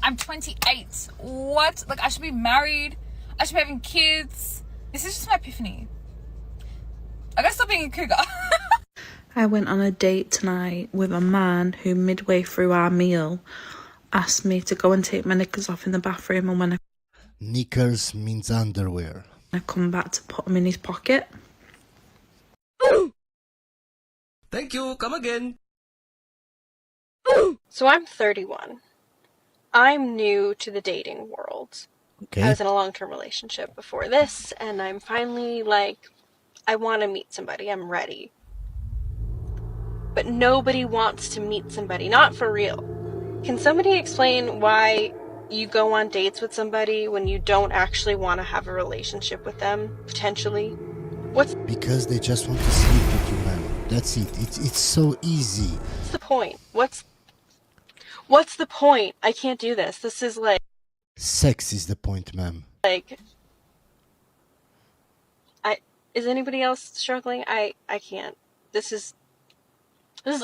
I'm 28. What? Like, I should be married. I should be having kids. This is just my epiphany. I gotta stop being a cougar. I went on a date tonight with a man who midway through our meal asked me to go and take my knickers off in the bathroom, and when Knickers means underwear. I come back to put them in his pocket. Thank you, come again. So I'm 31. I'm new to the dating world. Okay. I was in a long-term relationship before this, and I'm finally like, I want to meet somebody. I'm ready. But nobody wants to meet somebody, not for real. Can somebody explain why you go on dates with somebody when you don't actually want to have a relationship with them, potentially? Because they just want to sleep with you, man. That's it. It's so easy. What's the point? What's the point? I can't do this. This is like... Sex is the point, ma'am. Is anybody else struggling? I can't. This is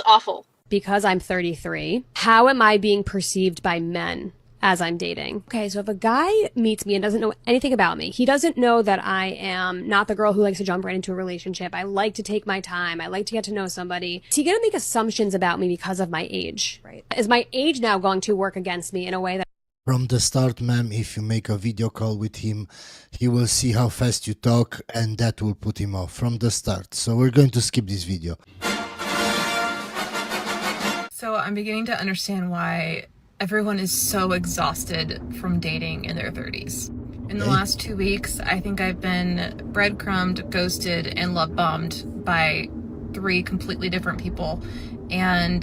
awful. Because I'm 33, how am I being perceived by men as I'm dating? Okay, so if a guy meets me and doesn't know anything about me, he doesn't know that I am not the girl who likes to jump right into a relationship. I like to take my time. I like to get to know somebody. Is he going to make assumptions about me because of my age? Right? Is my age now going to work against me in a way that... From the start, ma'am, if you make a video call with him, he will see how fast you talk, and that will put him off from the start. So we're going to skip this video. So I'm beginning to understand why everyone is so exhausted from dating in their 30s. In the last 2 weeks, I think I've been breadcrumbed, ghosted, and love bombed by 3 completely different people. And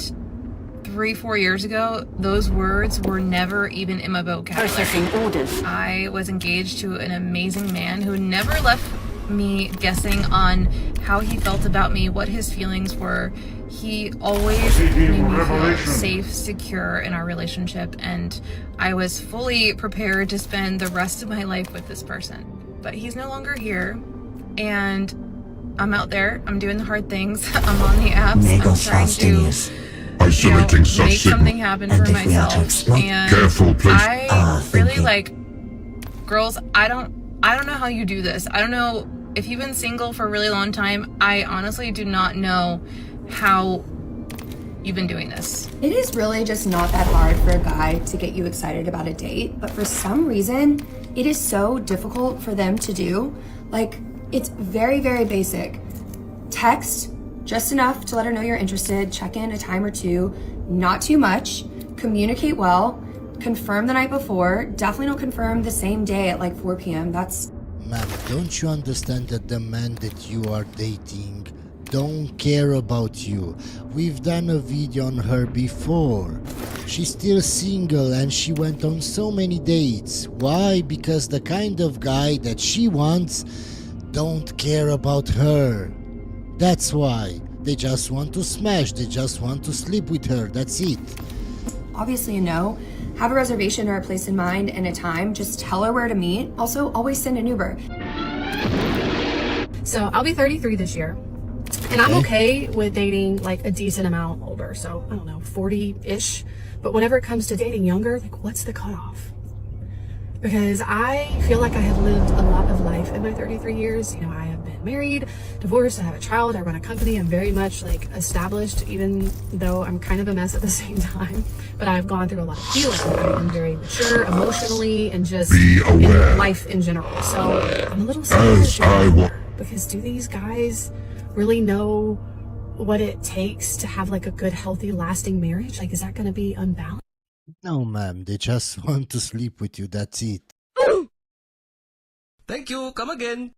3-4 years ago, those words were never even in my vocabulary. Processing orders. I was engaged to an amazing man who never left me guessing on how he felt about me, what his feelings were. He always made me feel safe, secure in our relationship, and I was fully prepared to spend the rest of my life with this person. But he's no longer here, and I'm out there, I'm doing the hard things, I'm on the apps, I'm trying to make something happen for myself, and I really girls, I don't know how you do this. I don't know if you've been single for a really long time. I honestly do not know how you've been doing this. It is really just not that hard for a guy to get you excited about a date, but for some reason, it is so difficult for them to do. It's very, very basic. Text just enough to let her know you're interested, check in a time or two, not too much, communicate well, confirm the night before, definitely don't confirm the same day at 4 p.m. Ma'am, don't you understand that the man that you are dating don't care about you? We've done a video on her before. She's still single and she went on so many dates. Why? Because the kind of guy that she wants don't care about her. That's why. They just want to smash. They just want to sleep with her. That's it. Obviously a no. Have a reservation or a place in mind and a time. Just tell her where to meet. Also, always send an Uber. So I'll be 33 this year. And I'm okay with dating a decent amount older. So I don't know, 40-ish. But whenever it comes to dating younger, what's the cutoff? Because I feel like I have lived a lot of life in my 33 years. You know, I have been married, divorced, I have a child, I run a company. I'm very much established, even though I'm kind of a mess at the same time. But I've gone through a lot of healing. I am very mature emotionally and just in life in general. So I'm a little scared because do these guys really know what it takes to have a good, healthy, lasting marriage? Is that going to be unbalanced? No, ma'am. They just want to sleep with you. That's it. Thank you, come again.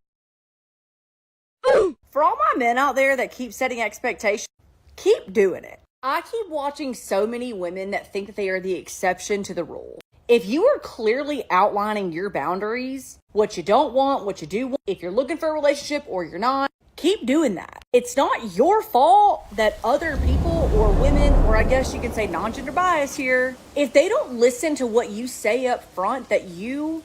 For all my men out there that keep setting expectations, keep doing it. I keep watching so many women that think that they are the exception to the rule. If you are clearly outlining your boundaries, what you don't want, what you do want, if you're looking for a relationship or you're not, keep doing that. It's not your fault that other people or women, or I guess you can say non-gender bias here, if they don't listen to what you say up front, that you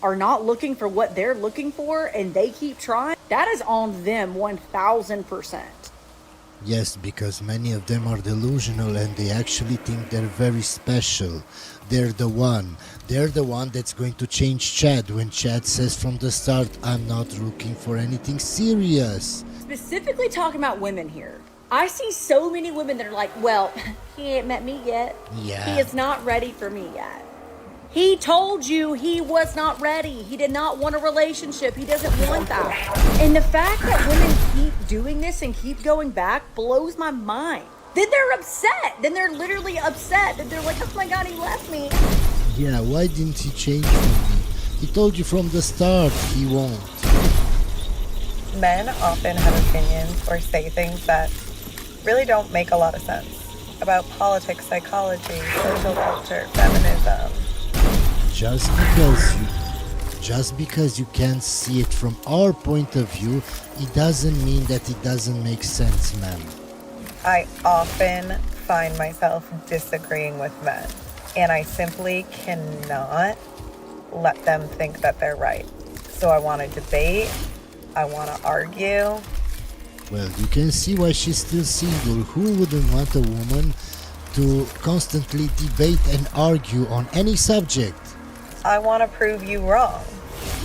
are not looking for what they're looking for and they keep trying, that is on them 1000%. Yes, because many of them are delusional and they actually think they're very special. They're the one. They're the one that's going to change Chad when Chad says from the start, I'm not looking for anything serious. Specifically talking about women here. I see so many women that are like, well, he ain't met me yet. Yeah. He is not ready for me yet. He told you he was not ready. He did not want a relationship. He doesn't want that. And the fact that women keep doing this and keep going back blows my mind. Then they're upset. Then they're literally upset. That they're like, oh my God, he left me. Yeah, why didn't he change for me? He told you from the start he won't. Men often have opinions or say things that really don't make a lot of sense about politics, psychology, social culture, feminism. Just because you can't see it from our point of view, it doesn't mean that it doesn't make sense, ma'am. I often find myself disagreeing with men, and I simply cannot let them think that they're right. So I want to debate, I want to argue. Well, you can see why she's still single. Who wouldn't want a woman to constantly debate and argue on any subject? I want to prove you wrong,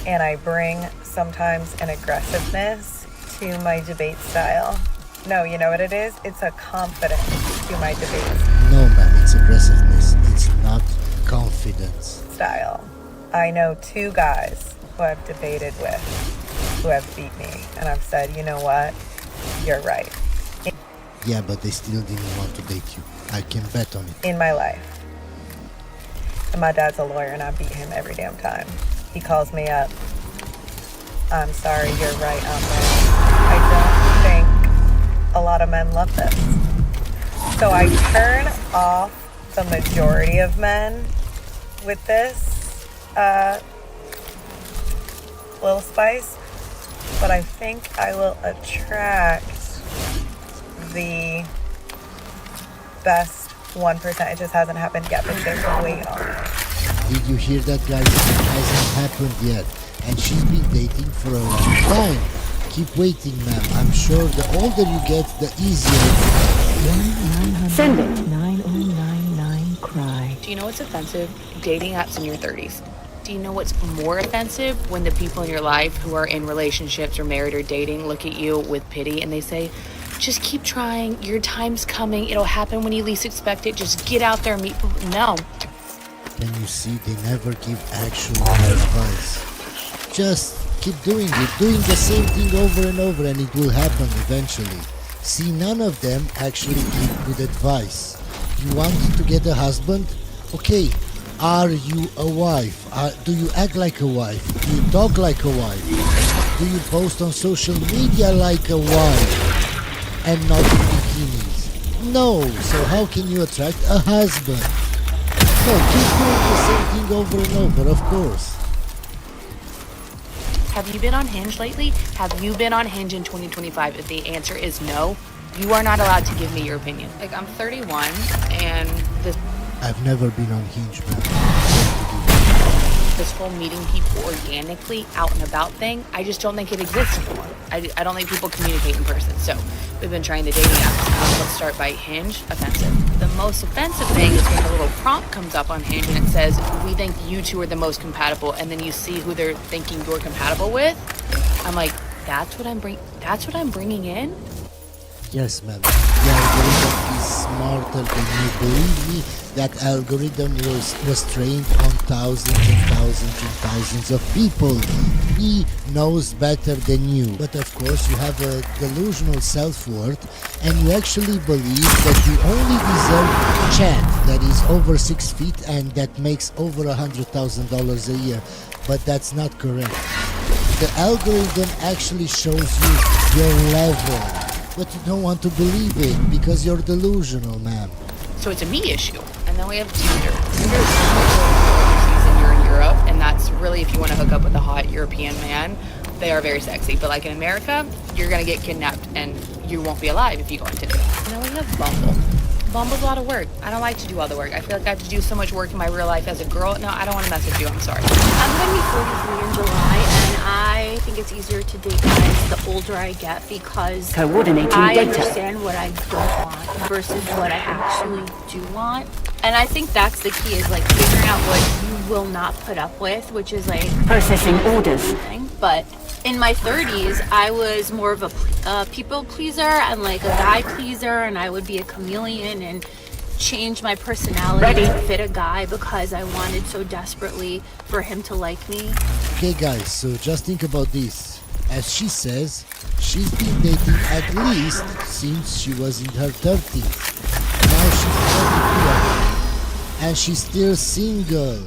and I bring sometimes an aggressiveness to my debate style. No, you know what it is? It's a confidence to my debates. No, ma'am, it's aggressiveness. It's not confidence. Style. I know 2 guys who I've debated with who have beat me, and I've said, you know what? You're right. Yeah, but they still didn't want to date you. I can bet on it. In my life. And my dad's a lawyer, and I beat him every damn time. He calls me up. I'm sorry, you're right, I'm wrong. I don't think a lot of men love this. So I turn off the majority of men with this little spice, but I think I will attract the best 1%. It just hasn't happened yet, but there's a wait on it. Did you hear that, guys? It hasn't happened yet. And she's been dating for a long time. Keep waiting, ma'am. I'm sure the older you get, the easier it is. Send it. 9099 cry. Do you know what's offensive? Dating apps in your 30s. Do you know what's more offensive? When the people in your life who are in relationships or married or dating look at you with pity and they say, just keep trying, your time's coming, it'll happen when you least expect it, just get out there and meet people. No. Can you see they never give actual advice? Just keep doing the same thing over and over, and it will happen eventually. See, none of them actually give good advice. You want to get a husband? Okay, are you a wife? Do you act like a wife? Do you talk like a wife? Do you post on social media like a wife? And not in bikinis? No, so how can you attract a husband? No, keep doing the same thing over and over, of course. Have you been on Hinge lately? Have you been on Hinge in 2025? If the answer is no, you are not allowed to give me your opinion. Like, I'm 31 and I've never been on Hinge, man. This whole meeting people organically out and about thing, I just don't think it exists anymore. I don't think people communicate in person. So we've been trying the dating apps. Let's start by Hinge. Offensive. The most offensive thing is when the little prompt comes up on Hinge and it says, we think you two are the most compatible, and then you see who they're thinking you're compatible with. I'm like, that's what I'm bringing in? Yes, ma'am. The algorithm is smarter than you. Believe me, that algorithm was trained on thousands and thousands and thousands of people. He knows better than you. But of course, you have a delusional self-worth, and you actually believe that you only deserve Chad that is over 6 feet and that makes over $100,000 a year. But that's not correct. The algorithm actually shows you your level. But you don't want to believe it because you're delusional, ma'am. So it's a me issue. And then we have Tinder. Tinder is season you're in Europe, and that's really if you want to hook up with a hot European man. They are very sexy. But like in America, you're going to get kidnapped and you won't be alive if you go on Tinder. And then we have Bumble. Bumble's a lot of work. I don't like to do all the work. I feel like I have to do so much work in my real life as a girl. No, I don't want to mess with you. I'm sorry. I'm going to be 43 in July, and I I think it's easier to date guys the older I get because Coordinating I data. understand what I don't want versus what I actually do want. And I think that's the key, is like figuring out what you will not put up with, which is like Processing orders. But in my 30s, I was more of a people pleaser and like a guy pleaser, and I would be a chameleon and change my personality to fit a guy because I wanted so desperately for him to like me. Okay guys, so just think about this. As she says, she's been dating at least since she was in her 30s. Now she's 33 and she's still single.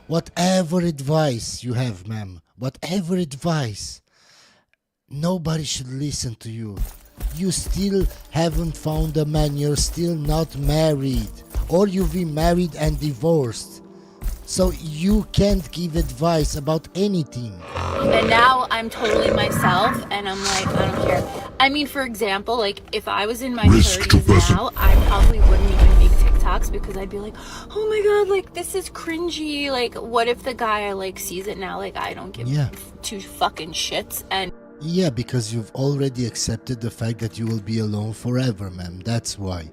Whatever advice you have, ma'am, whatever advice, nobody should listen to you. You still haven't found a man, you're still not married, or you've been married and divorced. So you can't give advice about anything. And now I'm totally myself, and I'm like, I don't care. I mean, for example, like if I was in my 30s now, I probably wouldn't even make TikToks because I'd be like, oh my god, like this is cringy. Like, what if the guy I like sees it now? Like, I don't give two fucking shits. And yeah, because you've already accepted the fact that you will be alone forever, ma'am. That's why.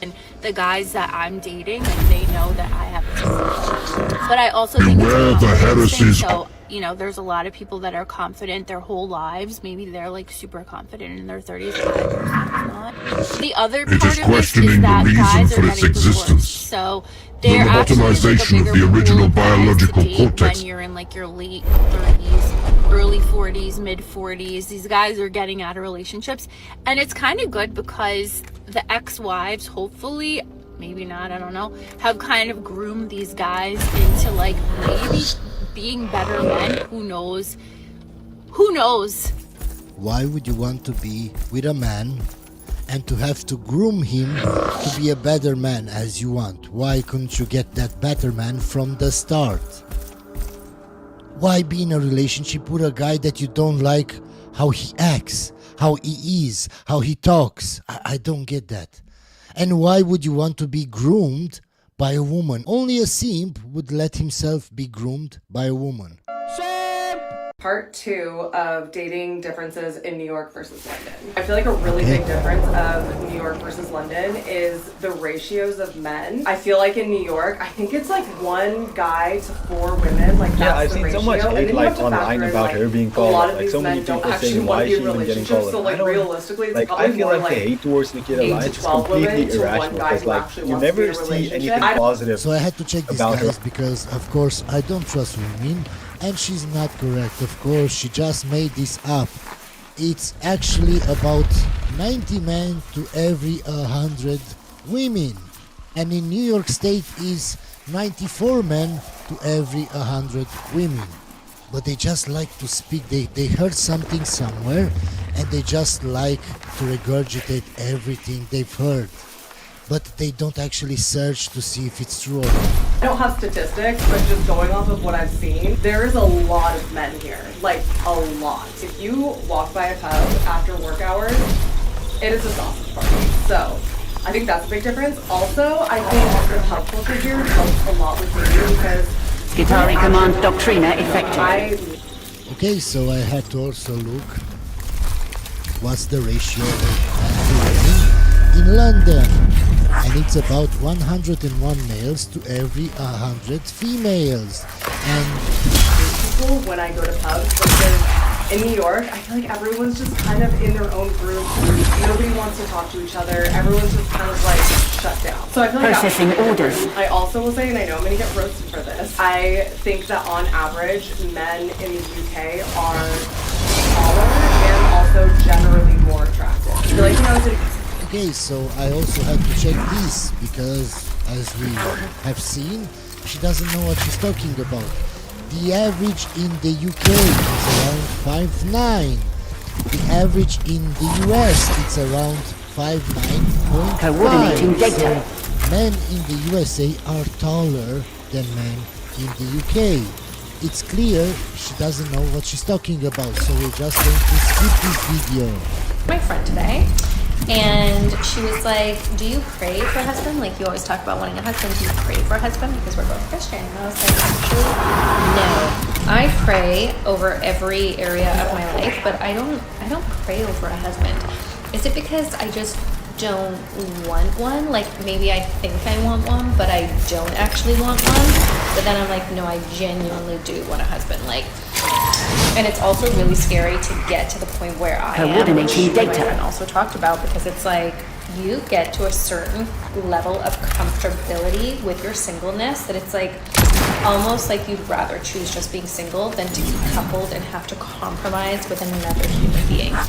And the guys that I'm dating, like, they know that I have a but I also think it's a confidence thing. So, you know, there's a lot of people that are confident their whole lives. Maybe they're like super confident in their 30s. I'm not. The other part of this is that guys are getting divorced. So they're actually like a bigger pool of guys to date when you're in like your late 30s, early 40s, mid 40s. These guys are getting out of relationships, and it's kind of good because the ex-wives, hopefully, maybe not, I don't know, have kind of groomed these guys into like maybe being better men. Who knows? Who knows? Why would you want to be with a man and to have to groom him to be a better man as you want? Why couldn't you get that better man from the start? Why be in a relationship with a guy that you don't like how he acts, how he is, how he talks? I don't get that. And why would you want to be groomed by a woman? Only a simp would let himself be groomed by a woman. Part 2 of dating differences in New York versus London. I feel like a really big difference of New York versus London is the ratios of men. I feel like in New York, I think it's like 1 guy to 4 women. Like, that's I've seen so much hate like online about her being called. Like so many people saying why is she even getting called. So like realistically, it's like I feel like the hate towards Nikita 8 Lyons to is 12 completely women to 1 irrational guy because who like actually you wants to be never in a see relationship. anything positive. So I had to check this, about guys, her. because of course I don't trust women, and she's not correct. Of course, she just made this up. It's actually about 90 men to every 100 women, and in New York State is 94 men to every 100 women. But they just like to speak. They heard something somewhere, and they just like to regurgitate everything they've heard. But they don't actually search to see if it's true or not. I don't have statistics, but just going off of what I've seen, there is a lot of men here. Like, a lot. If you walk by a pub after work hours, it is a sausage party. So, I think that's a big difference. Also, I think the pub culture here helps a lot with dating because Skitarii command doctrina effective. Okay, so I had to also look what's the ratio of men in London. And it's about 101 males to every 100 females. And people when I go to pubs, because in New York, I feel like everyone's just kind of in their own group. Nobody wants to talk to each other. Everyone's just kind of like shut down. So I feel like processing orders. I also will say, and I know I'm going to get roasted for this, I think that on average, men in the UK are taller and also generally more attractive. I feel like when I was in okay, so I also had to check this because, as we have seen, she doesn't know what she's talking about. The average in the UK is around 5'9". The average in the US is around 5'9.5". Coordinating data. So men in the USA are taller than men in the UK. It's clear she doesn't know what she's talking about, so we're just going to skip this video. My friend today. And she was like, do you pray for a husband? Like, you always talk about wanting a husband. Do you pray for a husband? Because we're both Christian. And I was like, actually, no. I pray over every area of my life, but I don't pray over a husband. Is it because I just don't want one? Like maybe I think I want one, but I don't actually want one. But then I'm like, no, I genuinely do want a husband. Like, and it's also really scary to get to the point where I am, which my friend also talked about, because it's like you get to a certain level of comfortability with your singleness that it's like almost like you'd rather choose just being single than to be coupled and have to compromise with another human being. Yeah,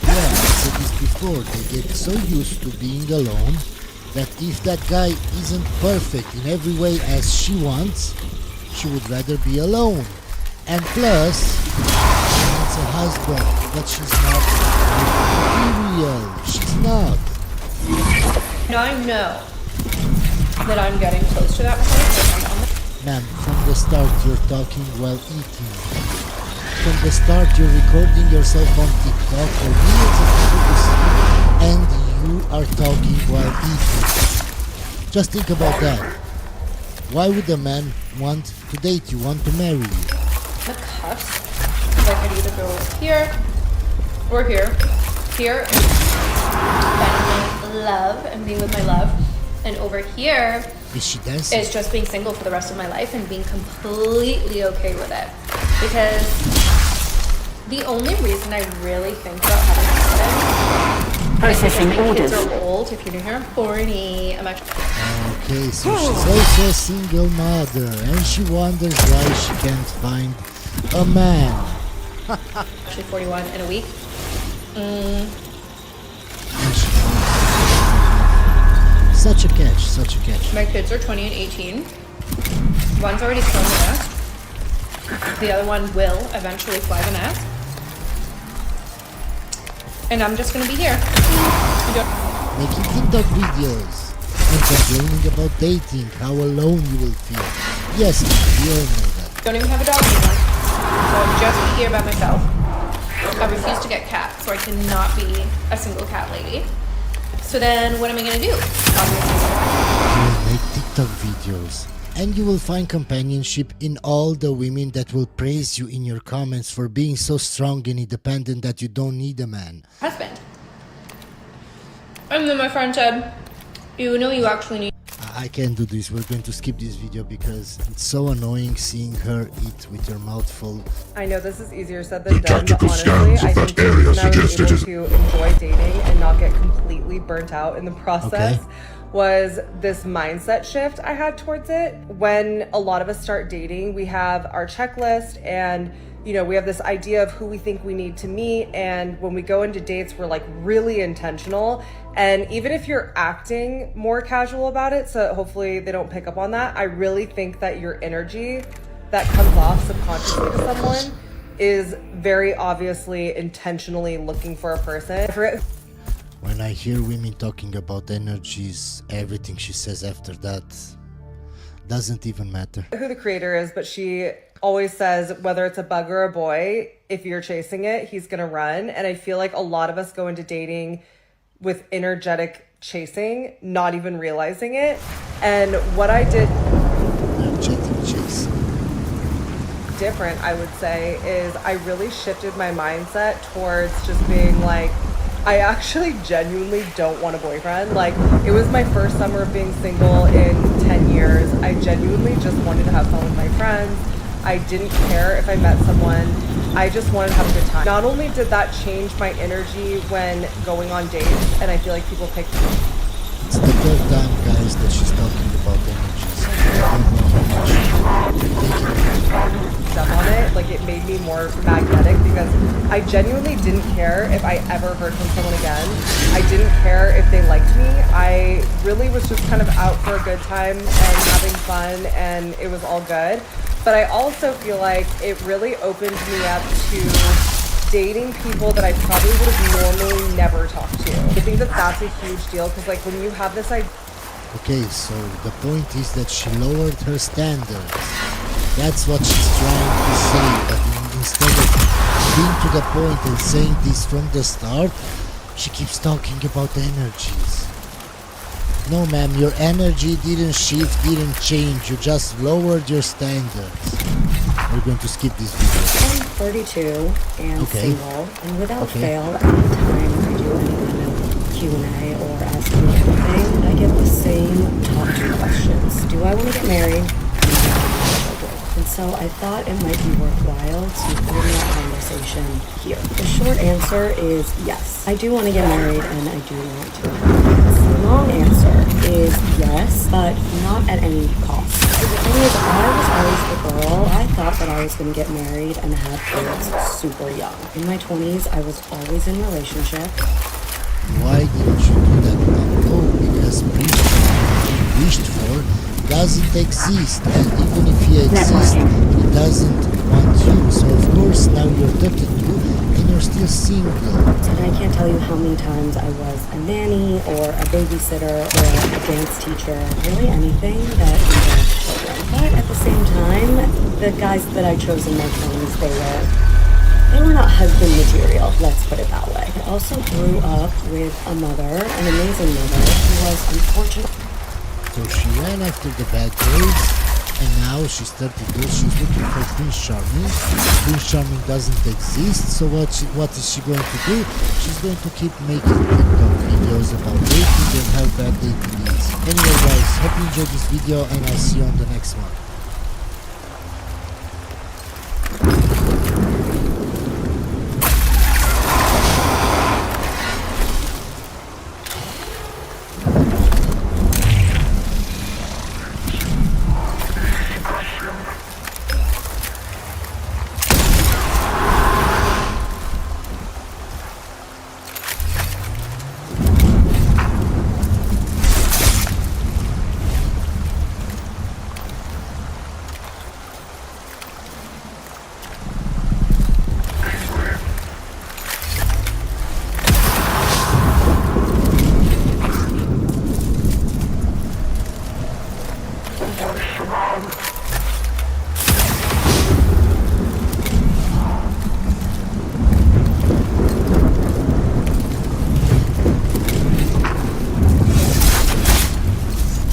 I said this before, they get so used to being alone that if that guy isn't perfect in every way as she wants, she would rather be alone. And plus, she wants a husband, but she's not material. She's not. Now I know that I'm getting close to that point. Ma'am, from the start you're talking while eating. From the start you're recording yourself on TikTok for millions of people to see, and you are talking while eating. Just think about that. Why would a man want to date you, want to marry you? The cuffs, like I could either go here or here, and find my love and be with my love, and over here is she dancing? Is just being single for the rest of my life and being completely okay with it. Because the only reason I really think about having a husband processing orders. Kids are old. If you didn't hear, I'm horny. I'm actually. Okay, so she's also a single mother, and she wonders why she can't find a man. Actually 41 in a week. Such a catch, such a catch. My kids are 20 and 18. One's already flown the nest. The other one will eventually fly the nest. And I'm just gonna be here. Making TikTok videos and complaining about dating, how alone you will feel. Yes, we all know that. Don't even have a dog anymore. So I'm just here by myself. I refuse to get cats, so I cannot be a single cat lady. So then what am I gonna do? You will make TikTok videos, and you will find companionship in all the women that will praise you in your comments for being so strong and independent that you don't need a man. Husband. And then my friend said, you know you actually need... I can't do this. We're going to skip this video because it's so annoying seeing her eat with her mouth full. I know this is easier said than done, but honestly, I think the reason I was able to enjoy dating and not get completely burnt out in the process was this mindset shift I had towards it. When a lot of us start dating, we have our checklist and you know, we have this idea of who we think we need to meet, and when we go into dates, we're like really intentional. And even if you're acting more casual about it, so hopefully they don't pick up on that, I really think that your energy that comes off subconsciously to someone is very obviously intentionally looking for a person. When I hear women talking about energies, everything she says after that doesn't even matter. Who the creator is, but she always says whether it's a bug or a boy, if you're chasing it, he's gonna run. And I feel like a lot of us go into dating with energetic chasing, not even realizing it. And what I did different, I would say, is I really shifted my mindset towards just being like, I actually genuinely don't want a boyfriend. Like, it was my first summer of being single in 10 years. I genuinely just wanted to have fun with my friends. I didn't care if I met someone. I just wanted to have a good time. Not only did that change my energy when going on dates, and I feel like people pick... It's the third time, guys, that she's talking about energies. Stuff on it, like it made me more magnetic because I genuinely didn't care if I ever heard from someone again. I didn't care if they liked me. I really was just kind of out for a good time and having fun, and it was all good. But I also feel like it really opened me up to dating people that I probably would have normally never talked to. I think that that's a huge deal because like when you have this idea... Okay, so the point is that she lowered her standards. That's what she's trying to say, but instead of being to the point and saying this from the start, she keeps talking about energies. No ma'am, your energy didn't shift, didn't change, you just lowered your standards. We're going to skip this video. I'm 32 and Okay. single, and without Okay. fail, anytime I do any kind of Q&A or ask me anything, I get the same top 2 questions. Do I want to get married? And so I thought it might be worthwhile to bring that conversation here. The short answer is yes. I do want to get married and I do want to have kids. The long answer is yes, but not at any cost. The thing is, I was always the girl. I thought that I was going to get married and have kids super young. In my 20s, I was always in relationships. Why didn't you do that now? Oh, because Prince Charming you wished for doesn't exist, and even if he exists, he doesn't want you. So of course now you're 32 and you're still single. And I can't tell you how many times I was a nanny or a babysitter or a dance teacher, really anything that involved children. But at the same time, the guys that I chose in my 20s, they were not husband material, let's put it that way. I also grew up with a mother, an amazing mother, who was unfortunate. So she ran after the bad boys, and now she's 32, she's looking for Prince Charming. Prince Charming doesn't exist, so what is she going to do? She's going to keep making TikTok videos about dating and how bad dating is. Anyway guys, hope you enjoyed this video and I'll see you on the next one.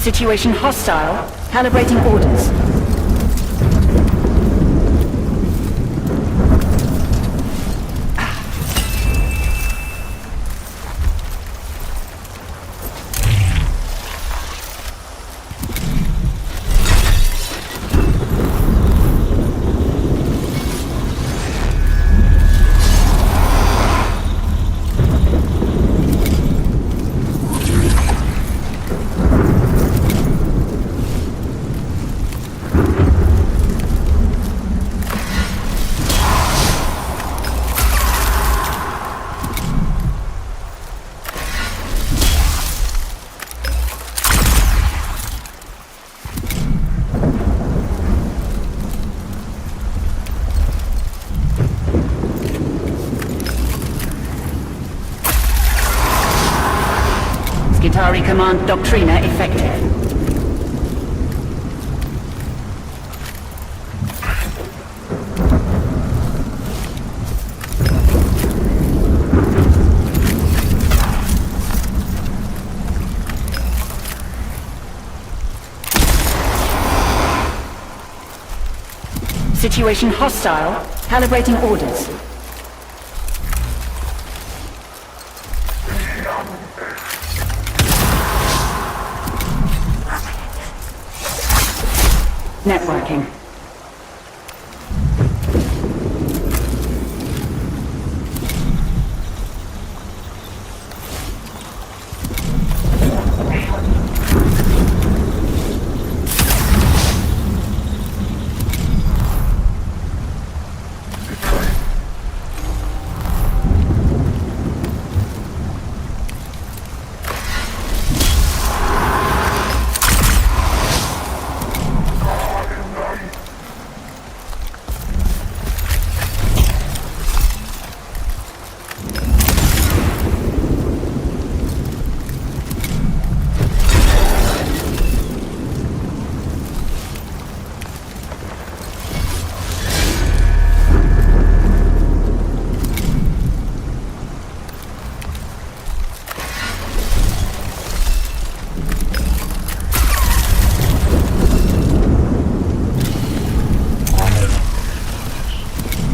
Situation hostile. Calibrating orders. Skitari Command Doctrina effective. Situation hostile. Calibrating orders. Networking.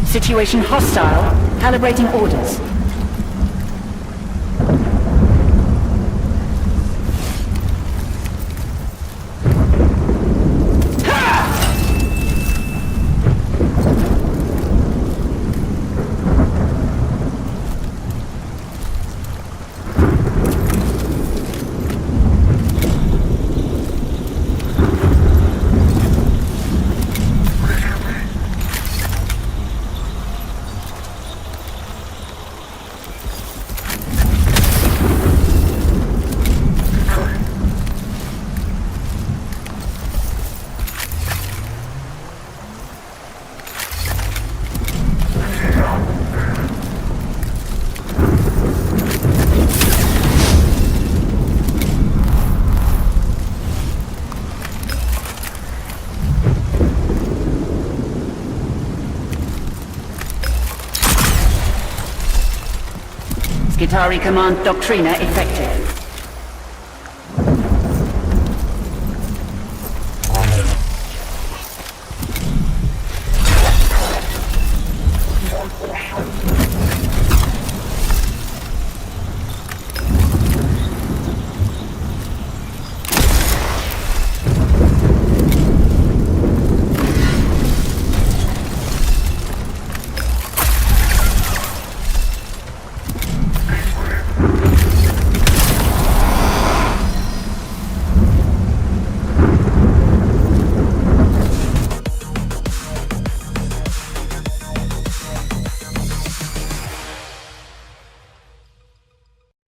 Situation hostile. Calibrating orders. Skitari Command Doctrina effective.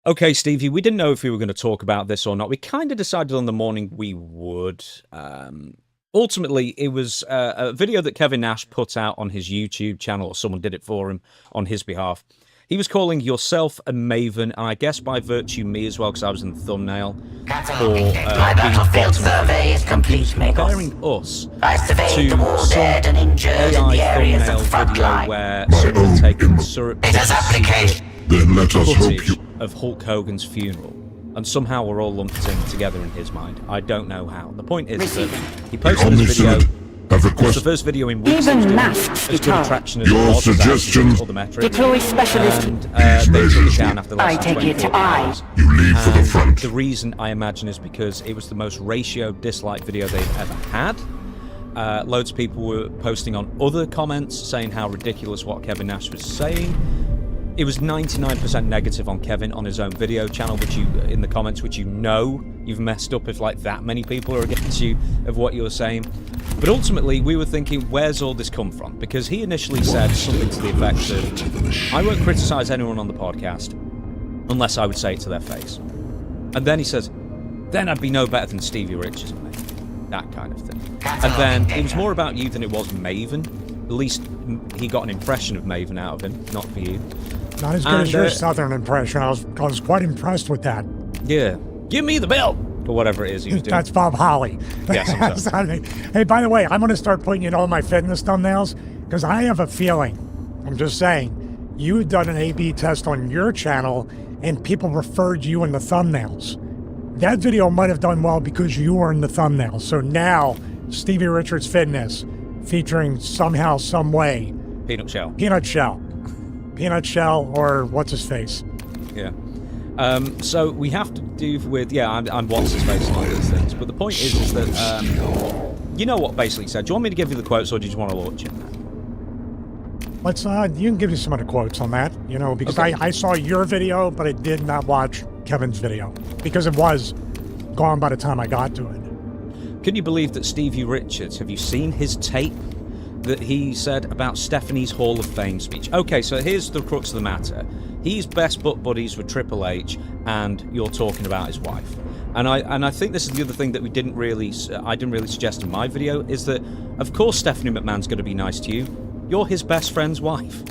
Okay, Stevie, we didn't know if we were going to talk about this or not. We kind of decided on the morning we would. Ultimately, it was a video that Kevin Nash put out on his YouTube channel, or someone did it for him on his behalf. He was calling yourself a Maven, and I guess by virtue me as well, because I was in the thumbnail. My battlefield survey is complete, comparing us I surveyed to the some wounded and injured in AI the areas thumbnail of front video line. where someone had taken surreptitious Then let us hope footage you... of Hulk Hogan's funeral, and somehow we're all lumped in together in his mind. I don't know how. The point is that he posted this video. It's the first video in weeks Even that masks as good a traction as Your it was suggestion. against other metrics. Deploy specialist. And they took it down after the I last take it 24 I. hours. You lead for the And front. the reason, I imagine, is because it was the most ratio dislike video they've ever had. Loads of people were posting on other comments saying how ridiculous what Kevin Nash was saying. It was 99% negative on Kevin on his own video channel, which you, in the comments, which you know you've messed up if like that many people are against you of what you're saying. But ultimately, we were thinking, where's all this come from? Because he initially said something to the effect of, I won't criticize anyone on the podcast unless I would say it to their face. And then he says, then I'd be no better than Stevie Richards, mate. That kind of thing. And then it was more about you than it was Maven. At least he got an impression of Maven out of him, not for you. Not as good as your southern impression. I was quite impressed with that. Yeah. Give me the belt! Or whatever it is he was doing. That's Bob Holly. Yes, I'm sorry. Hey, by the way, I'm going to start putting you in all my fitness thumbnails because I have a feeling, I'm just saying, you had done an A/B test on your channel and people referred you in the thumbnails. That video might have done well because you were in the thumbnails. So now, Stevie Richards Fitness, featuring somehow, some way, Peanut Shell. Peanut Shell. Peanut Shell or what's his face. Yeah. So we have to do with, I'm what's his face and all these things. But the point is that, you know what basically said. Do you want me to give you the quotes or do you just want to launch it? Let's, you can give you some of the quotes on that, you know, because Okay. I saw your video, but I did not watch Kevin's video because it was gone by the time I got to it. Can you believe that Stevie Richards, have you seen his tape that he said about Stephanie's Hall of Fame speech? Okay, so here's the crux of the matter. He's best butt buddies with Triple H, and you're talking about his wife. And I think this is the other thing that I didn't really suggest in my video, is that, of course, Stephanie McMahon's going to be nice to you. You're his best friend's wife.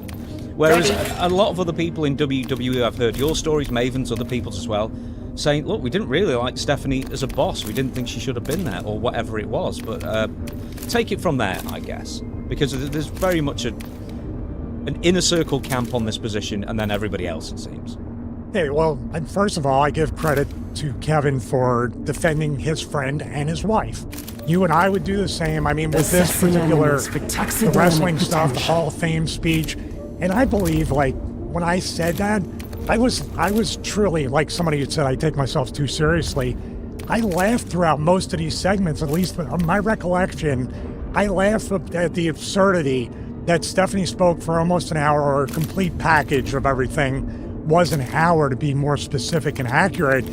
Whereas a lot of other people in WWE, I've heard your stories, Maven's, other people's as well, saying, look, we didn't really like Stephanie as a boss. We didn't think she should have been there, or whatever it was. But take it from there, I guess. Because there's very much an inner circle camp on this position, and then everybody else, it seems. Hey, well, first of all, I give credit to Kevin for defending his friend and his wife. You and I would do the same. I mean, with this particular the wrestling stuff, the Hall of Fame speech, and I believe, like, when I said that, I was truly, like somebody had said, I take myself too seriously. I laughed throughout most of these segments, at least on my recollection. I laughed at the absurdity that Stephanie spoke for almost an hour, or a complete package of everything was an hour, to be more specific and accurate.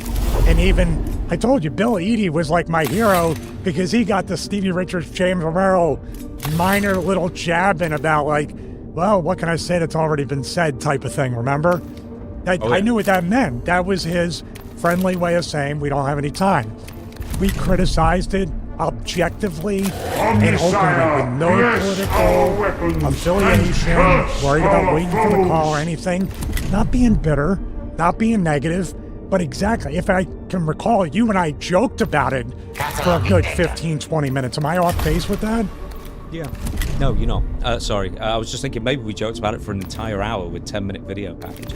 And even, I told you, Bill Eadie was like my hero, because he got the Stevie Richards, James Romero minor little jab in about, like, well, what can I say that's already been said type of thing, remember? I knew what that meant. That was his friendly way of saying we don't have any time. We criticized it objectively and openly, with no political affiliation, worried about waiting for the call or anything, not being bitter, not being negative, but exactly, if I can recall, you and I joked about it for a good 15, 20 minutes. Am I off base with that? Yeah. No, you're not. Sorry. I was just thinking maybe we joked about it for an entire hour with 10-minute video packages.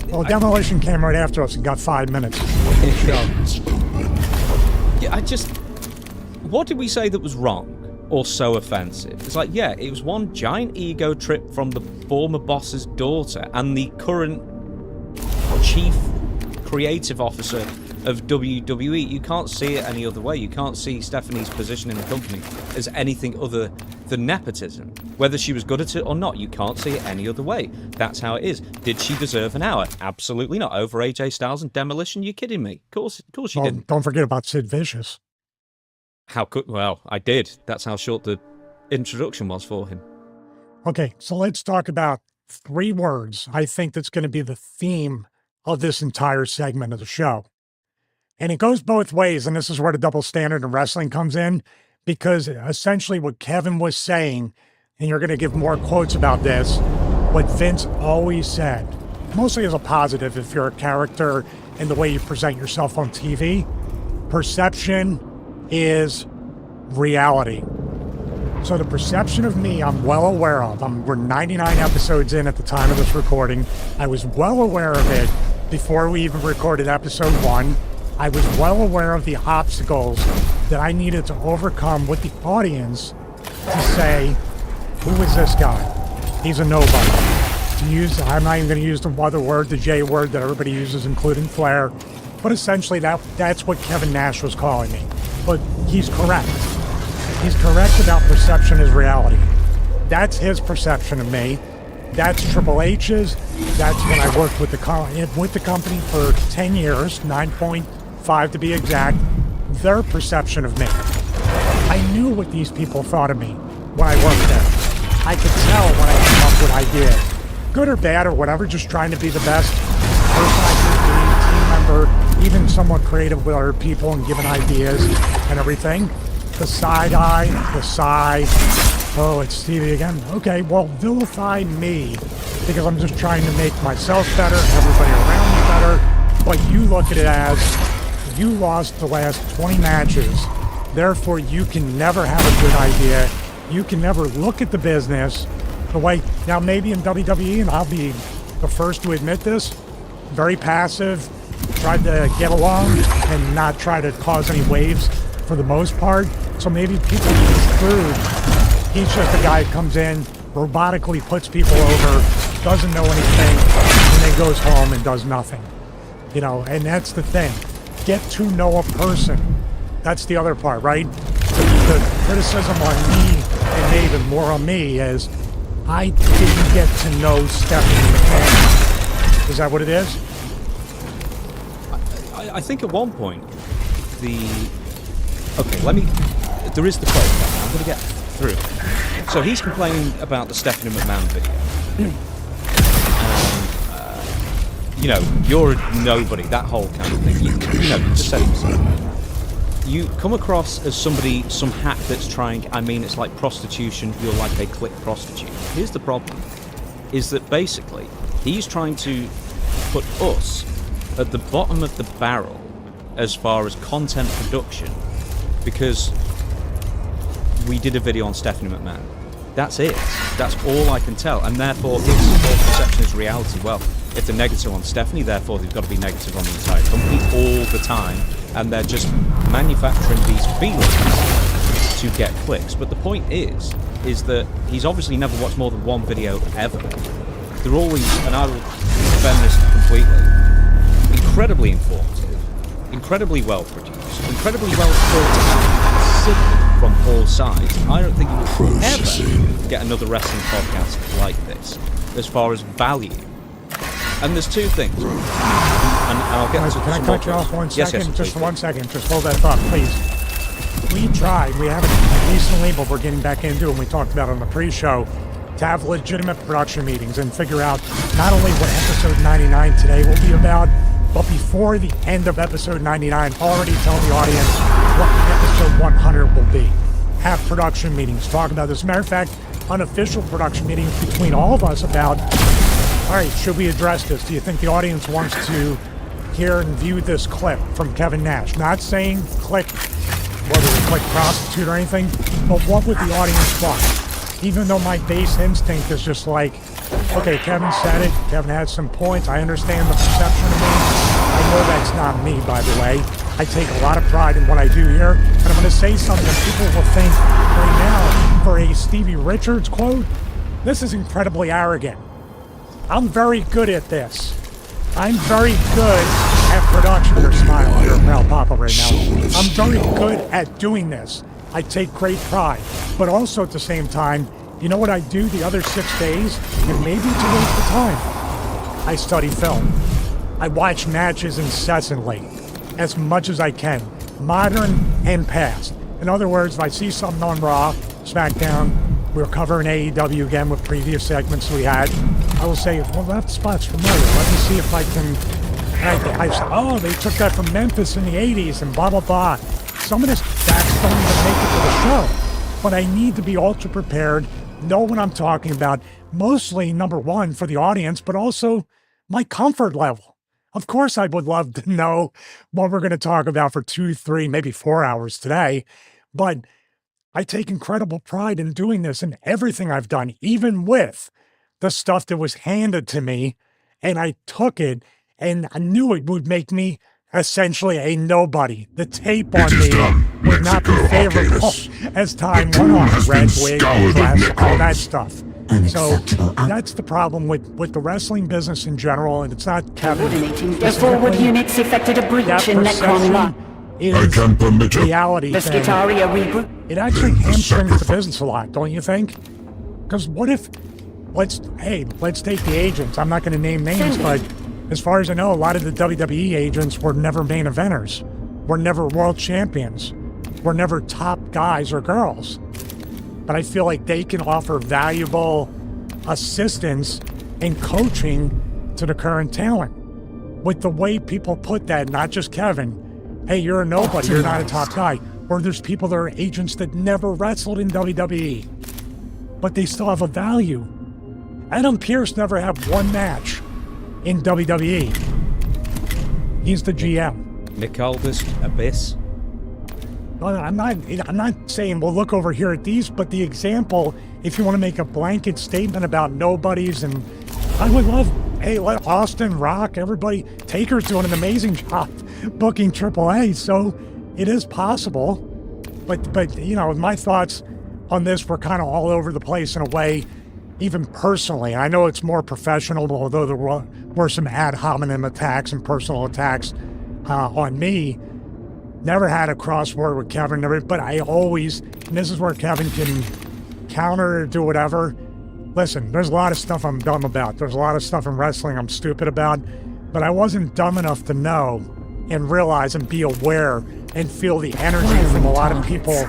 Well, Demolition came right after us and got 5 minutes. Yeah, what did we say that was wrong or so offensive? It's like, yeah, it was one giant ego trip from the former boss's daughter and the current chief creative officer of WWE. You can't see it any other way. You can't see Stephanie's position in the company as anything other than nepotism. Whether she was good at it or not, you can't see it any other way. That's how it is. Did she deserve an hour? Absolutely not. Over AJ Styles and Demolition? You kidding me? Of course she didn't. Don't forget about Sid Vicious. How could? Well, I did. That's how short the introduction was for him. Okay, so let's talk about 3 words I think that's going to be the theme of this entire segment of the show. And it goes both ways, and this is where the double standard in wrestling comes in, because essentially what Kevin was saying, and you're going to give more quotes about this, what Vince always said, mostly as a positive if you're a character in the way you present yourself on TV, perception is reality. So the perception of me, I'm well aware of. We're 99 episodes in at the time of this recording. I was well aware of it before we even recorded episode 1. I was well aware of the obstacles that I needed to overcome with the audience to say, who is this guy? He's a nobody. I'm not even going to use the other word, the J word that everybody uses, including Flair. But essentially, that's what Kevin Nash was calling me. But he's correct. He's correct about perception is reality. That's his perception of me. That's Triple H's. That's when I worked with the company for 10 years, 9.5 to be exact. Their perception of me. I knew what these people thought of me when I worked there. I could tell when I came up with ideas. Good or bad or whatever, just trying to be the best person I could be, team member, even somewhat creative with other people and giving ideas and everything. The side eye, the sigh. Oh, it's Stevie again. Okay, well, vilify me because I'm just trying to make myself better, everybody around me better. But you look at it as you lost the last 20 matches. Therefore, you can never have a good idea. You can never look at the business the way. Now, maybe in WWE, and I'll be the first to admit this, very passive, tried to get along and not try to cause any waves for the most part. So maybe people get screwed. He's just a guy who comes in, robotically puts people over, doesn't know anything, and then goes home and does nothing. You know, and that's the thing. Get to know a person. That's the other part, right? The criticism on me, and even more on me, is I didn't get to know Stephanie McMahon. Is that what it is? I think at one point, there is the quote. I'm going to get through. So he's complaining about the Stephanie McMahon video. You know, you're a nobody, that whole kind of thing. You know, just say yourself. You come across as somebody, some hack that's trying, it's like prostitution, you're like a click prostitute. Here's the problem, is that basically, he's trying to put us at the bottom of the barrel as far as content production, because we did a video on Stephanie McMahon. That's it. That's all I can tell. And therefore, his perception is reality. Well, if they're negative on Stephanie, therefore they've got to be negative on the entire company all the time. And they're just manufacturing these feelings to get clicks. But the point is that he's obviously never watched more than one video ever. They're always, and I will defend this completely, incredibly informative, incredibly well produced, incredibly well thought out, considered from all sides. I don't think you will ever get another wrestling podcast like this as far as value. And there's two things. And I'll get to Can I cut you off 1 second? Yes, just 1 second. Just hold that thought, please. We tried. We haven't recently, but we're getting back into it. And we talked about it on the pre-show to have legitimate production meetings and figure out not only what episode 99 today will be about, but before the end of episode 99, already tell the audience what episode 100 will be. Have production meetings. Talk about this. As a matter of fact, unofficial production meetings between all of us about, all right, should we address this? Do you think the audience wants to hear and view this clip from Kevin Nash? Not saying click, whether it's click prostitute or anything, but what would the audience want? Even though my base instinct is just like, okay, Kevin said it, Kevin had some points, I understand the perception of me. I know that's not me, by the way. I take a lot of pride in what I do here, and I'm going to say something that people will think right now, for a Stevie Richards quote, this is incredibly arrogant. I'm very good at this. I'm very good at production. You're smiling, you're a proud papa right now. I'm very good at doing this. I take great pride. But also at the same time, you know what I do the other 6 days? And maybe it's a waste of time. I study film. I watch matches incessantly, as much as I can, modern and past. In other words, if I see something on Raw, SmackDown, we're covering AEW again with previous segments we had, I will say, well, that spot's familiar. Let me see if I can... I say, oh, they took that from Memphis in the 80s and blah, blah, blah. Some of this facts don't even make it to the show. But I need to be ultra prepared, know what I'm talking about, mostly, number one, for the audience, but also my comfort level. Of course, I would love to know what we're going to talk about for 2, 3, maybe 4 hours today, but I take incredible pride in doing this and everything I've done, even with the stuff that was handed to me, and I took it, and I knew it would make me essentially a nobody. The tape on me would not be favorable as time went on. Red wig, dress, all that stuff. So that's the problem with the wrestling business in general, and it's not Kevin. Your forward units effected a breach in Necron Line. I can't permit it. Reality The thing. Skitaria regroup. It actually hamstrings the business a lot, don't you think? Because what if, let's take the agents. I'm not going to name names, but as far as I know, a lot of the WWE agents were never main eventers, were never world champions, were never top guys or girls. But I feel like they can offer valuable assistance and coaching to the current talent. With the way people put that, not just Kevin, hey, you're a nobody, you're not a top guy. Or there's people that are agents that never wrestled in WWE, but they still have a value. Adam Pearce never had one match in WWE. He's the GM. Nick Aldis, Abyss. Well, I'm not saying, well, look over here at these, but the example, if you want to make a blanket statement about nobodies, and I would love, hey, let Austin, Rock, everybody, Taker's doing an amazing job booking AAA, so it is possible. But you know, my thoughts on this were kind of all over the place in a way, even personally. I know it's more professional, although there were some ad hominem attacks and personal attacks on me. Never had a crossword with Kevin, but I always, and this is where Kevin can counter or do whatever. Listen, there's a lot of stuff I'm dumb about. There's a lot of stuff in wrestling I'm stupid about, but I wasn't dumb enough to know and realize and be aware and feel the energy from a lot of people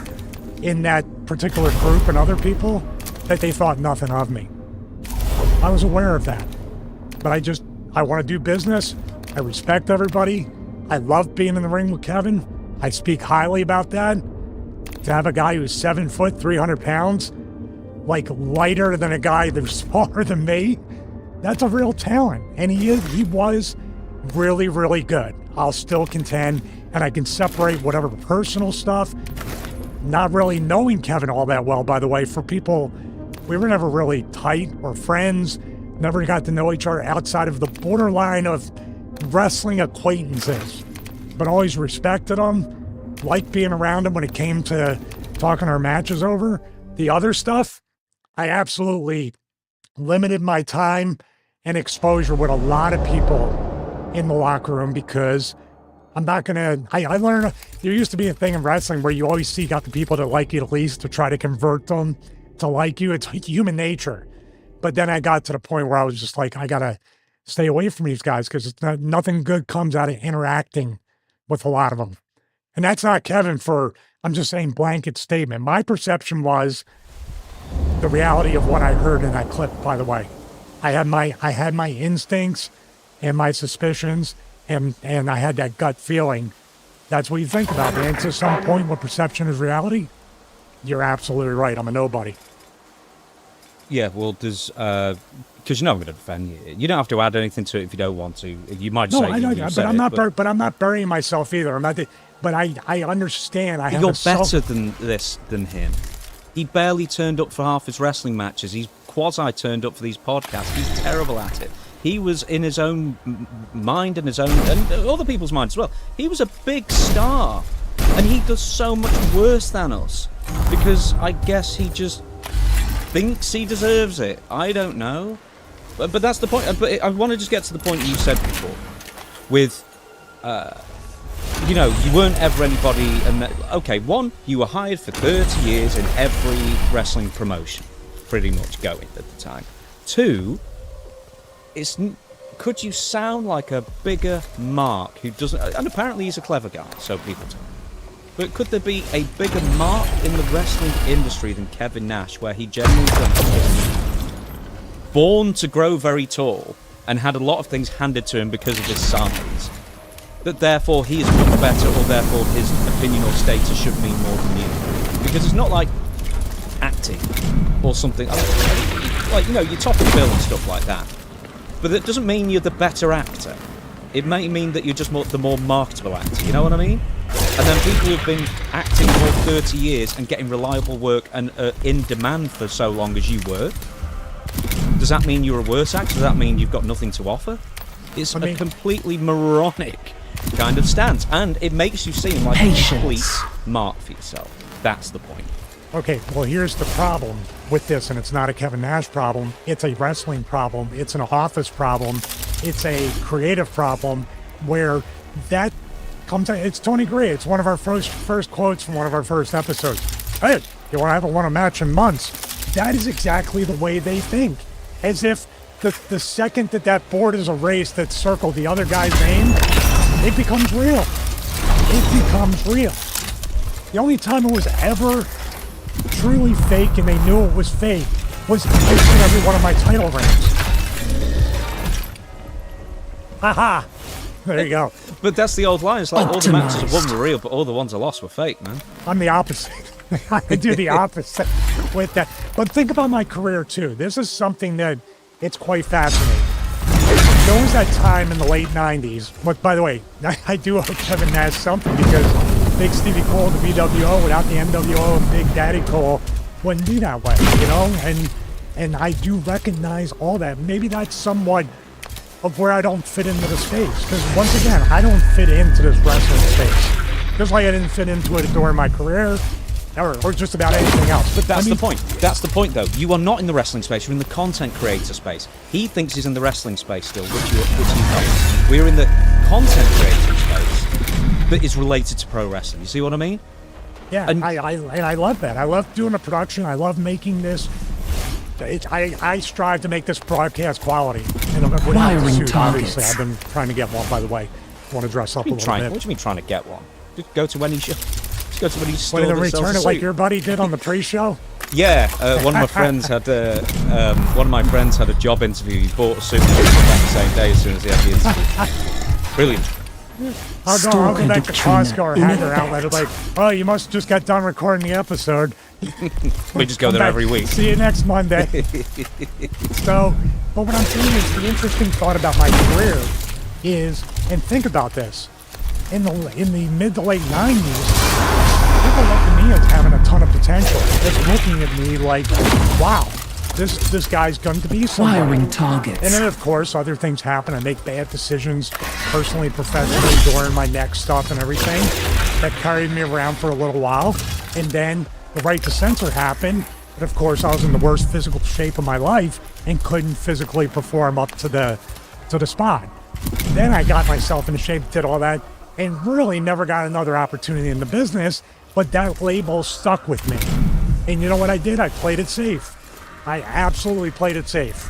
in that particular group and other people that they thought nothing of me. I was aware of that, but I want to do business. I respect everybody. I love being in the ring with Kevin. I speak highly about that. To have a guy who's 7 foot, 300 pounds, like lighter than a guy that's smaller than me, that's a real talent. And he was really, really good. I'll still contend, and I can separate whatever personal stuff, not really knowing Kevin all that well, by the way, for people, we were never really tight or friends, never got to know each other outside of the borderline of wrestling acquaintances, but always respected him, liked being around him when it came to talking our matches over. The other stuff, I absolutely limited my time and exposure with a lot of people in the locker room because I'm not going to, I learned, there used to be a thing in wrestling where you always seek out the people that like you the least to try to convert them to like you. It's human nature. But then I got to the point where I was just like, I got to stay away from these guys because nothing good comes out of interacting with a lot of them. And that's not Kevin I'm just saying blanket statement. My perception was the reality of what I heard in that clip, by the way. I had my instincts and my suspicions and I had that gut feeling. That's what you think about, man. To some point, what perception is reality? You're absolutely right. I'm a nobody. Yeah, well, there's because you know I'm going to defend you. You don't have to add anything to it if you don't want to. You might say, but I'm not burying myself either. But I understand. You're better than him. He barely turned up for half his wrestling matches. He's quasi turned up for these podcasts. He's terrible at it. He was in his own mind and other people's minds as well. He was a big star, and he does so much worse than us because I guess he just thinks he deserves it. I don't know, but that's the point. But I want to just get to the point you said before, with you know, you weren't ever anybody, and okay, one, you were hired for 30 years in every wrestling promotion, pretty much going at the time. Two, could you sound like a bigger mark who doesn't, and apparently he's a clever guy, so people tell me, but could there be a bigger mark in the wrestling industry than Kevin Nash, where he genuinely born to grow very tall and had a lot of things handed to him because of his size, that therefore he is much better, or therefore his opinion or status should mean more than you? Because it's not like acting or something like, you know, you top of the bill and stuff like that, but it doesn't mean you're the better actor. It may mean that you're just the more marketable actor, you know what I mean? And then people who've been acting for 30 years and getting reliable work and in demand for so long as you were, does that mean you're a worse actor? Does that mean you've got nothing to offer? It's a completely moronic kind of stance, and it makes you seem like a complete mark for yourself. That's the point. Okay, well, here's the problem with this, and it's not a Kevin Nash problem. It's a wrestling problem. It's an office problem. It's a creative problem where that comes out. It's Tony Gray. It's one of our first quotes from one of our first episodes. Hey, you want to have won a match in months? That is exactly the way they think. As if the second that board is erased that circled the other guy's name, it becomes real. It becomes real. The only time it was ever truly fake and they knew it was fake was each and every one of my title reigns. Haha. There you go. But that's the old line. It's like all the matches I won were real, but all the ones I lost were fake, man. I'm the opposite. I do the opposite with that. But think about my career, too. This is something that it's quite fascinating. There was that time in the late 90s. But by the way, I do owe Kevin Nash something because Big Stevie Cole, the BWO, without the NWO and Big Daddy Cole, wouldn't be that way, you know? And I do recognize all that. Maybe that's somewhat of where I don't fit into the space. Because once again, I don't fit into this wrestling space. Just like I didn't fit into it during my career or just about anything else. But that's the point. That's the point, though. You are not in the wrestling space. You're in the content creator space. He thinks he's in the wrestling space still, which he's not. We're in the content creator space that is related to pro wrestling. You see what I mean? Yeah, and I love that. I love doing the production. I love making this. I strive to make this broadcast quality. And Wiring targets. Obviously, I've been trying to get one, by the way. I want to dress up a little bit. What do you mean trying to get one? Just go to any show. Just go to any store. What, return it like your buddy did on the pre-show? Yeah, one of my friends had a job interview. He bought a suit and took it back the same day as soon as he had the interview. Brilliant. I'll go back to Costco or Hanger Outlet. Like, oh, you must just got done recording the episode. We just go there every week. See you next Monday. So, but what I'm saying is the interesting thought about my career is, and think about this, in the mid to late 90s, people looked at me as having a ton of potential. Just looking at me like, wow, this guy's going to be somebody. Wiring targets. And then, of course, other things happen. I make bad decisions, personally, professionally, during my next stuff and everything. That carried me around for a little while. And then the right to censor happened. But of course, I was in the worst physical shape of my life and couldn't physically perform up to the spot. Then I got myself into shape, did all that, and really never got another opportunity in the business. But that label stuck with me. And you know what I did? I played it safe. I absolutely played it safe.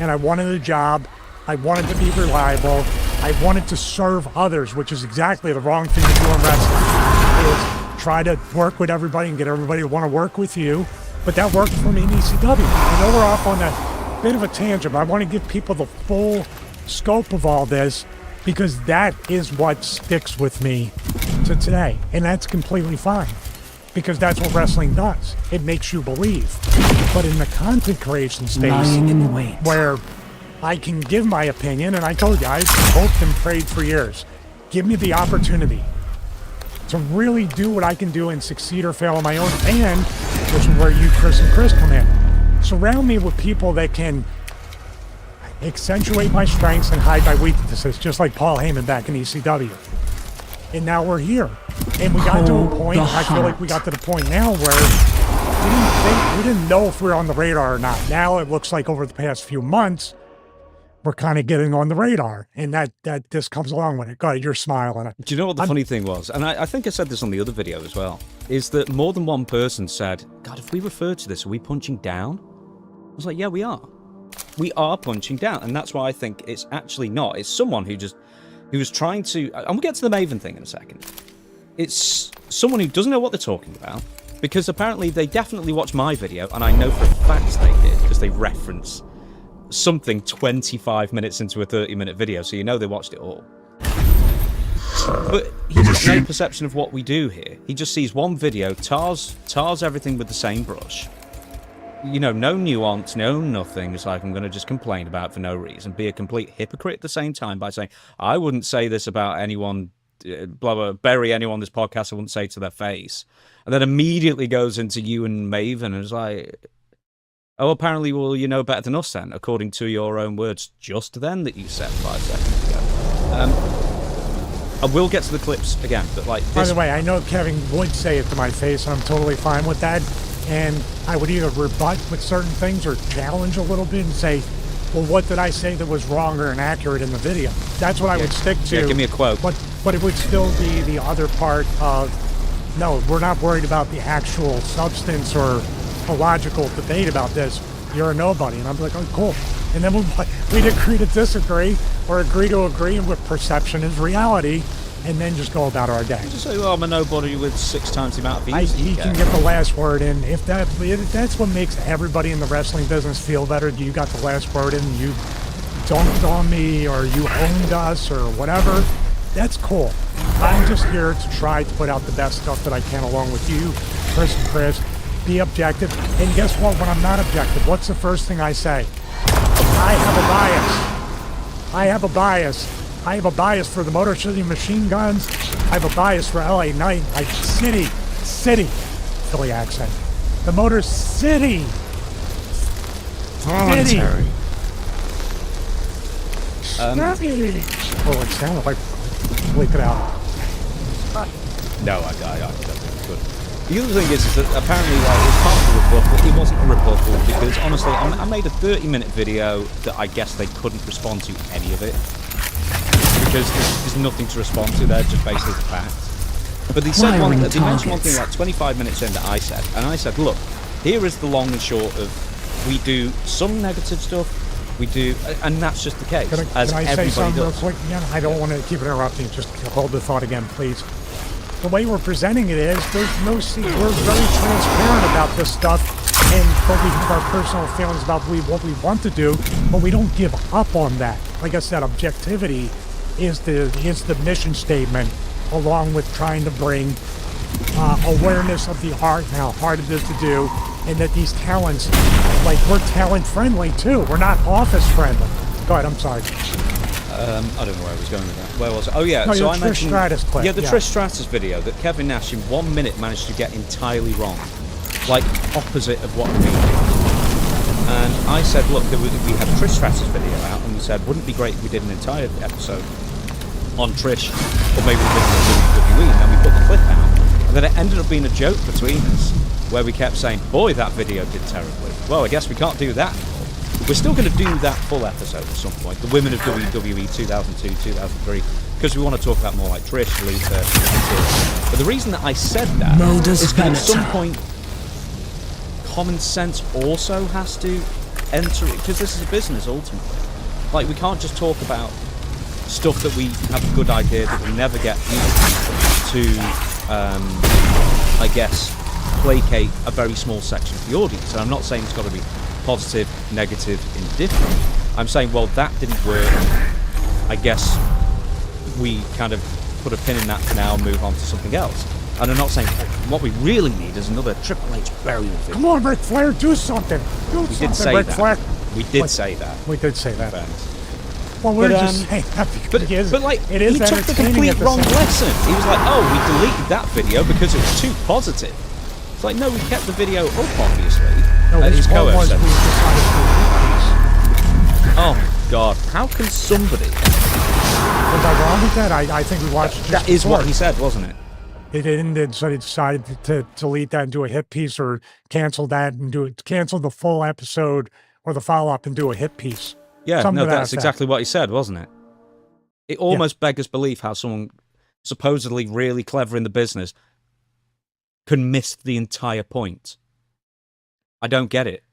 And I wanted a job. I wanted to be reliable. I wanted to serve others, which is exactly the wrong thing to do in wrestling. Is try to work with everybody and get everybody to want to work with you. But that worked for me in ECW. I know we're off on a bit of a tangent, but I want to give people the full scope of all this because that is what sticks with me to today. And that's completely fine because that's what wrestling does. It makes you believe. But in the content creation space, where I can give my opinion, and I told you, I've hoped and prayed for years, give me the opportunity to really do what I can do and succeed or fail on my own, and which is where you, Chris and Chris, come in. Surround me with people that can accentuate my strengths and hide my weaknesses, just like Paul Heyman back in ECW. And now we're here. And we got to a point, I feel like we got to the point now where we didn't know if we were on the radar or not. Now it looks like over the past few months, we're kind of getting on the radar, and that this comes along with it. God, you're smiling. Do you know what the funny thing was? And I think I said this on the other video as well, is that more than one person said, God, if we refer to this, are we punching down? I was like, yeah, we are. We are punching down, and that's why I think it's actually not. It's someone who was trying to, and we'll get to the Maven thing in a second. It's someone who doesn't know what they're talking about, because apparently they definitely watched my video, and I know for a fact they did, because they reference something 25 minutes into a 30-minute video, so you know they watched it all. But he's got no perception of what we do here. He just sees one video, tars everything with the same brush. You know, no nuance, no nothing. It's like, I'm going to just complain about it for no reason. Be a complete hypocrite at the same time by saying, I wouldn't say this about anyone, blah, blah, bury anyone on this podcast, I wouldn't say to their face. And then immediately goes into you and Maven, and it's like, oh, apparently, well, you know better than us then, according to your own words just then that you said 5 seconds ago. I will get to the clips again, but like this... By the way, I know Kevin would say it to my face, and I'm totally fine with that. And I would either rebut with certain things or challenge a little bit and say, well, what did I say that was wrong or inaccurate in the video? That's what I would stick to. Yeah, give me a quote. But it would still be the other part of, no, we're not worried about the actual substance or a logical debate about this. You're a nobody. And I'm like, oh, cool. And then we'd agree to disagree or agree to agree with perception is reality, and then just go about our day. Just say, well, I'm a nobody with 6 times the amount of views. He can get the last word in. If that's what makes everybody in the wrestling business feel better, you got the last word in, you dunked on me or you owned us or whatever, that's cool. I'm just here to try to put out the best stuff that I can along with you, Chris and Chris. Be objective. And guess what? When I'm not objective, what's the first thing I say? I have a bias. I have a bias. I have a bias for the Motor City Machine Guns. I have a bias for LA Knight. City, Philly accent. The Motor City. Voluntary. Oh, it sounded like bleep it out. No, I couldn't. The other thing is that apparently, like, it's part of the rebuttal. It wasn't a rebuttal because honestly, I made a 30-minute video that I guess they couldn't respond to any of it. Because there's nothing to respond to there, just basically the facts. But they said they mentioned one thing like 25 minutes in that I said, and I said, look, here is the long and short of, we do some negative stuff, we do, and that's just the case, Can I say something real quick again? I don't want to keep interrupting, just hold the thought again, please. The way we're presenting it is, there's no secret. We're very transparent about this stuff, but we have our personal feelings about what we want to do, but we don't give up on that. Like I said, objectivity is the mission statement, along with trying to bring awareness of the art and how hard it is to do, and that these talents, like, we're talent friendly too. We're not office friendly. Go ahead, I'm sorry. I don't know where I was going with that. Where was it? Oh yeah, no, so I Trish mentioned Stratus clip. Yeah, the Trish Stratus video that Kevin Nash in 1 minute managed to get entirely wrong, like opposite of what I mean. And I said, look, we had a Trish Stratus video out, and we said, wouldn't it be great if we did an entire episode on Trish, or maybe we did WWE, and then we put the clip out, and then it ended up being a joke between us. where we kept saying, boy, that video did terribly. Well, I guess we can't do that anymore. We're still going to do that full episode at some point, the Women of WWE 2002, 2003, because we want to talk about more like Trish, Lita, but the reason that I said that is because at some point, common sense also has to enter it, because this is a business ultimately. Like, we can't just talk about stuff that we have a good idea that will never get used to, I guess, placate a very small section of the audience. And I'm not saying it's got to be positive, negative, indifferent. I'm saying, well, that didn't work. I guess we kind of put a pin in that for now and move on to something else. And I'm not saying what we really need is another Triple H burial video. Come on, Ric Flair, do something. Do We something, did say Ric that. Flair. We did say that. We did say that. Thanks. Well, we're But, just saying that because But like, it is he took the entertaining complete at the wrong same lesson. He was like, oh, we deleted that video because it was too positive. It's like, no, we kept the video up, obviously. No, His what co-host was said. we decided to Oh, God. How can somebody... Was I wrong with that? I think we watched it just That is before. what he said, wasn't it? It ended, so they decided to delete that and do a hit piece, or cancel that and cancel the full episode or the follow-up and do a hit piece. Yeah, Something no, to that that's effect. exactly what he said, wasn't it? It almost beggars belief how someone supposedly really clever in the business can miss the entire point. I don't get it.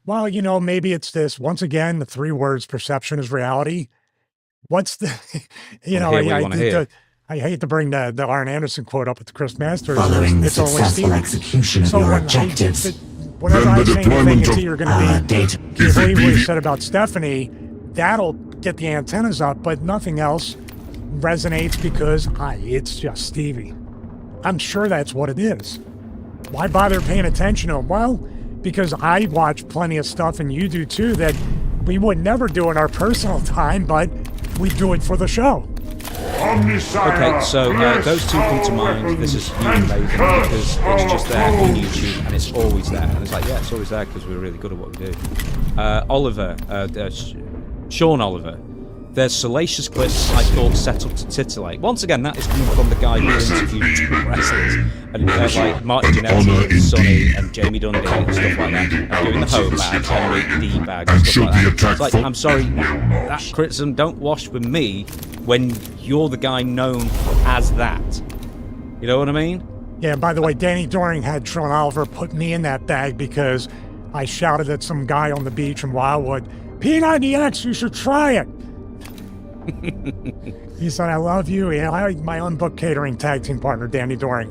Well, you know, maybe it's this. Once again, the 3 words, perception is reality. What's the, you know, I hate to bring the Arn Anderson quote up with the Chris Masters. Following the It's only successful Steve. execution of So your when objectives, whenever then I the say anything, deployment it's of either going to be, data you is believe what he repeated. said about Stephanie, that'll get the antennas up, but nothing else resonates because it's just Stevie. I'm sure that's what it is. Why bother paying attention to him? Well, because I watch plenty of stuff, and you do too, that we would never do in our personal time, but we do it for the show. Okay, so those two come to mind. This is Human Maiden because it's just there on YouTube and it's always there. And it's like, yeah, it's always there because we're really good at what we do. Oliver, Sean Oliver. There's salacious clips I thought set up to titillate. Once again, that is coming from the guy who interviewed wrestlers. And like Martin Jannetty, Sonny, and Jamie Dundee and stuff like that. And doing the hoe bag, Henry D bag and stuff like that. It's like, I'm sorry, that criticism don't wash with me when you're the guy known as that. You know what I mean? Yeah, by the way, Danny Doring had Sean Oliver put me in that bag because I shouted at some guy on the beach in Wildwood, P90X, you should try it. He said, I love you. Yeah, my unbooked catering tag team partner, Danny Doring.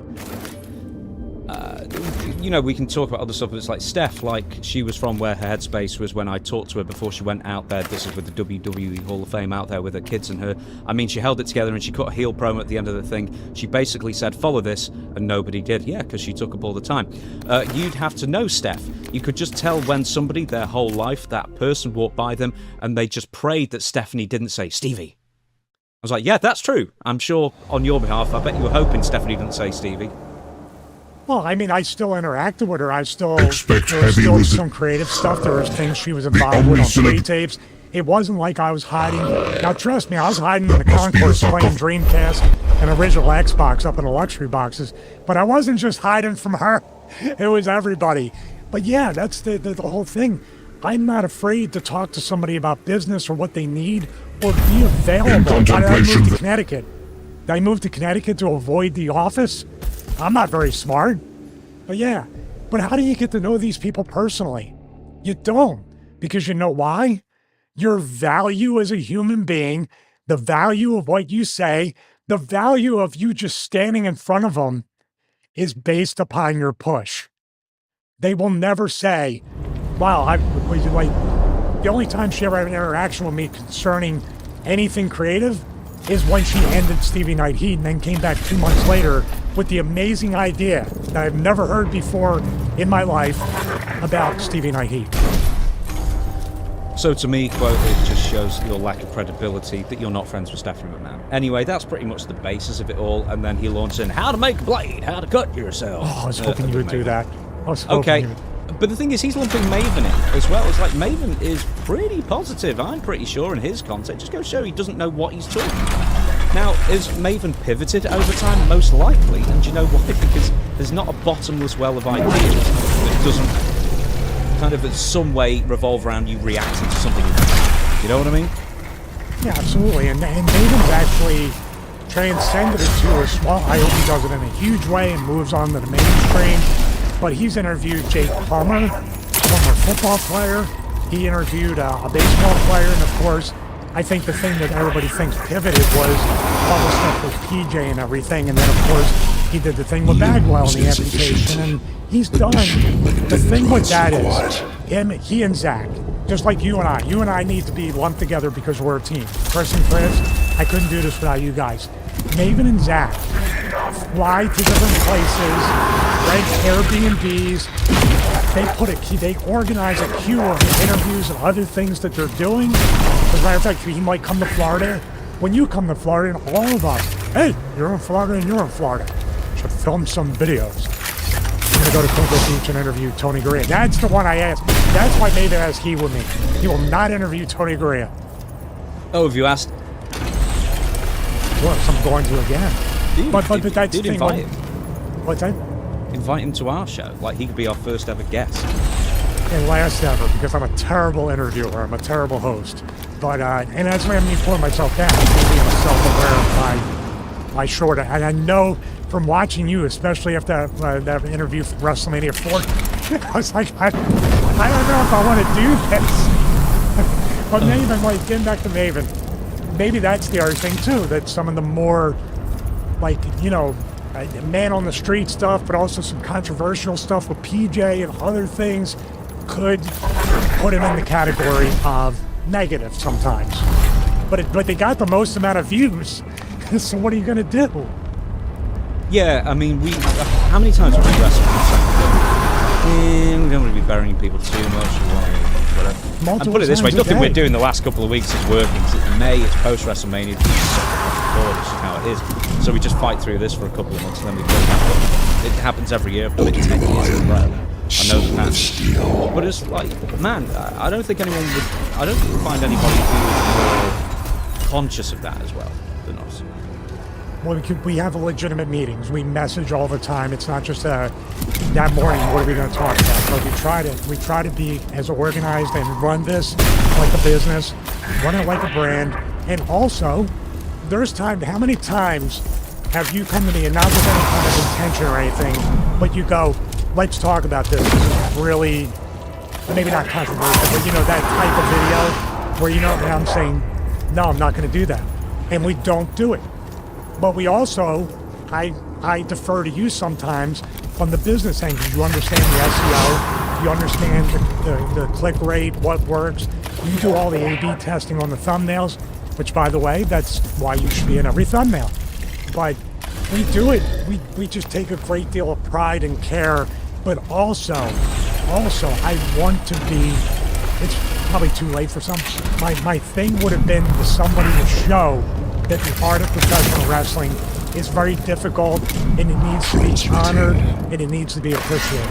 You know, we can talk about other stuff, but it's like Steph, like, she was from where her headspace was when I talked to her before she went out there. This is with the WWE Hall of Fame out there with her kids and her. I mean, she held it together and she cut a heel promo at the end of the thing. She basically said, follow this, and nobody did. Yeah, because she took up all the time. You'd have to know Steph. You could just tell when somebody, their whole life, that person walked by them and they just prayed that Stephanie didn't say, Stevie. I was like, yeah, that's true. I'm sure on your behalf, I bet you were hoping Stephanie didn't say Stevie. Well, I mean, I still interacted with her. There was still some creative stuff. There was things she was involved with on pre-tapes. It wasn't like I was hiding. Now, trust me, I was hiding in the concourse playing Dreamcast and original Xbox up in the luxury boxes. But I wasn't just hiding from her. It was everybody. But yeah, that's the whole thing. I'm not afraid to talk to somebody about business or what they need or be available. I moved to Connecticut. I moved to Connecticut to avoid the office. I'm not very smart. But yeah. But how do you get to know these people personally? You don't. Because you know why? Your value as a human being, the value of what you say, the value of you just standing in front of them is based upon your push. They will never say, wow, the only time she ever had an interaction with me concerning anything creative is when she ended Stevie Night Heat and then came back 2 months later with the amazing idea that I've never heard before in my life about Stevie Night Heat. So to me, quote, it just shows your lack of credibility that you're not friends with Stephanie McMahon. Anyway, that's pretty much the basis of it all, and then he launched in how to make a blade, how to cut yourself. Oh, I was hoping you would do that. Okay, but the thing is, he's lumping Maven in as well. It's like Maven is pretty positive, I'm pretty sure, in his content. Just go show he doesn't know what he's talking about. Now, is Maven pivoted over time? Most likely, and do you know why? Because there's not a bottomless well of ideas that doesn't kind of in some way revolve around you reacting to something. You know what I mean? Yeah, absolutely. And Maven's actually transcended it to a small. I hope he does it in a huge way and moves on to the mainstream. But he's interviewed Jake Plummer, former football player. He interviewed a baseball player, and of course, I think the thing that everybody thinks pivoted was all the stuff with PJ and everything, and then of course he did the thing with Bagwell and the amputation, and he's done. The thing with that is, he and Zach, just like you and I need to be lumped together because we're a team. Chris and Chris, I couldn't do this without you guys. Maven and Zach fly to different places, rent Airbnbs. They organize a queue of interviews and other things that they're doing. As a matter of fact, he might come to Florida. When you come to Florida, and all of us, hey, you're in Florida and you're in Florida, should film some videos. I'm gonna go to Cocoa Beach and interview Tony Garea. That's the one I asked. That's why Maven has he with me. He will not interview Tony Garea. Oh, have you asked? Well, I'm going to again. But that's the thing. Invite him. What's that? Invite him to our show. Like, he could be our first ever guest. And last ever, because I'm a terrible interviewer. I'm a terrible host. But, and that's why I'm pulling myself down. I'm being self-aware of my short. And I know from watching you, especially after that interview from WrestleMania 4, I was like, I don't know if I want to do this. But Maven, like, getting back to Maven, maybe that's the other thing, too, that some of the more, like, you know, man on the street stuff, but also some controversial stuff with PJ and other things could put him in the category of negative sometimes. But they got the most amount of views, so what are you going to do? Yeah, I mean, how many times have we wrestled? We don't want to be burying people too much. Whatever. And put it this way, nothing we're doing the last couple of weeks is working. It's May, it's post-WrestleMania. This is how it is. So we just fight through this for a couple of months, and then we go back. It happens every year. I've done it 10 years in a row. I know the past. But it's like, man, I don't think anyone would... I don't find anybody who is more conscious of that as well than us. Well, we have legitimate meetings. We message all the time. It's not just that morning, what are we going to talk about? But we try to be as organized and run this like a business, run it like a brand. And also, there's time. How many times have you come to me, and not with any kind of intention or anything, but you go, let's talk about this. This is really, maybe not controversial, but you know, that type of video where, you know, and I'm saying, no, I'm not going to do that. And we don't do it. But we also, I defer to you sometimes from the business angle. You understand the SEO, you understand the click rate, what works. You do all the A/B testing on the thumbnails, which, by the way, that's why you should be in every thumbnail. But we do it. We just take a great deal of pride and care. But also, I want to be. It's probably too late for some. My thing would have been for somebody to show that the art of professional wrestling is very difficult, and it needs to be honored, and it needs to be appreciated.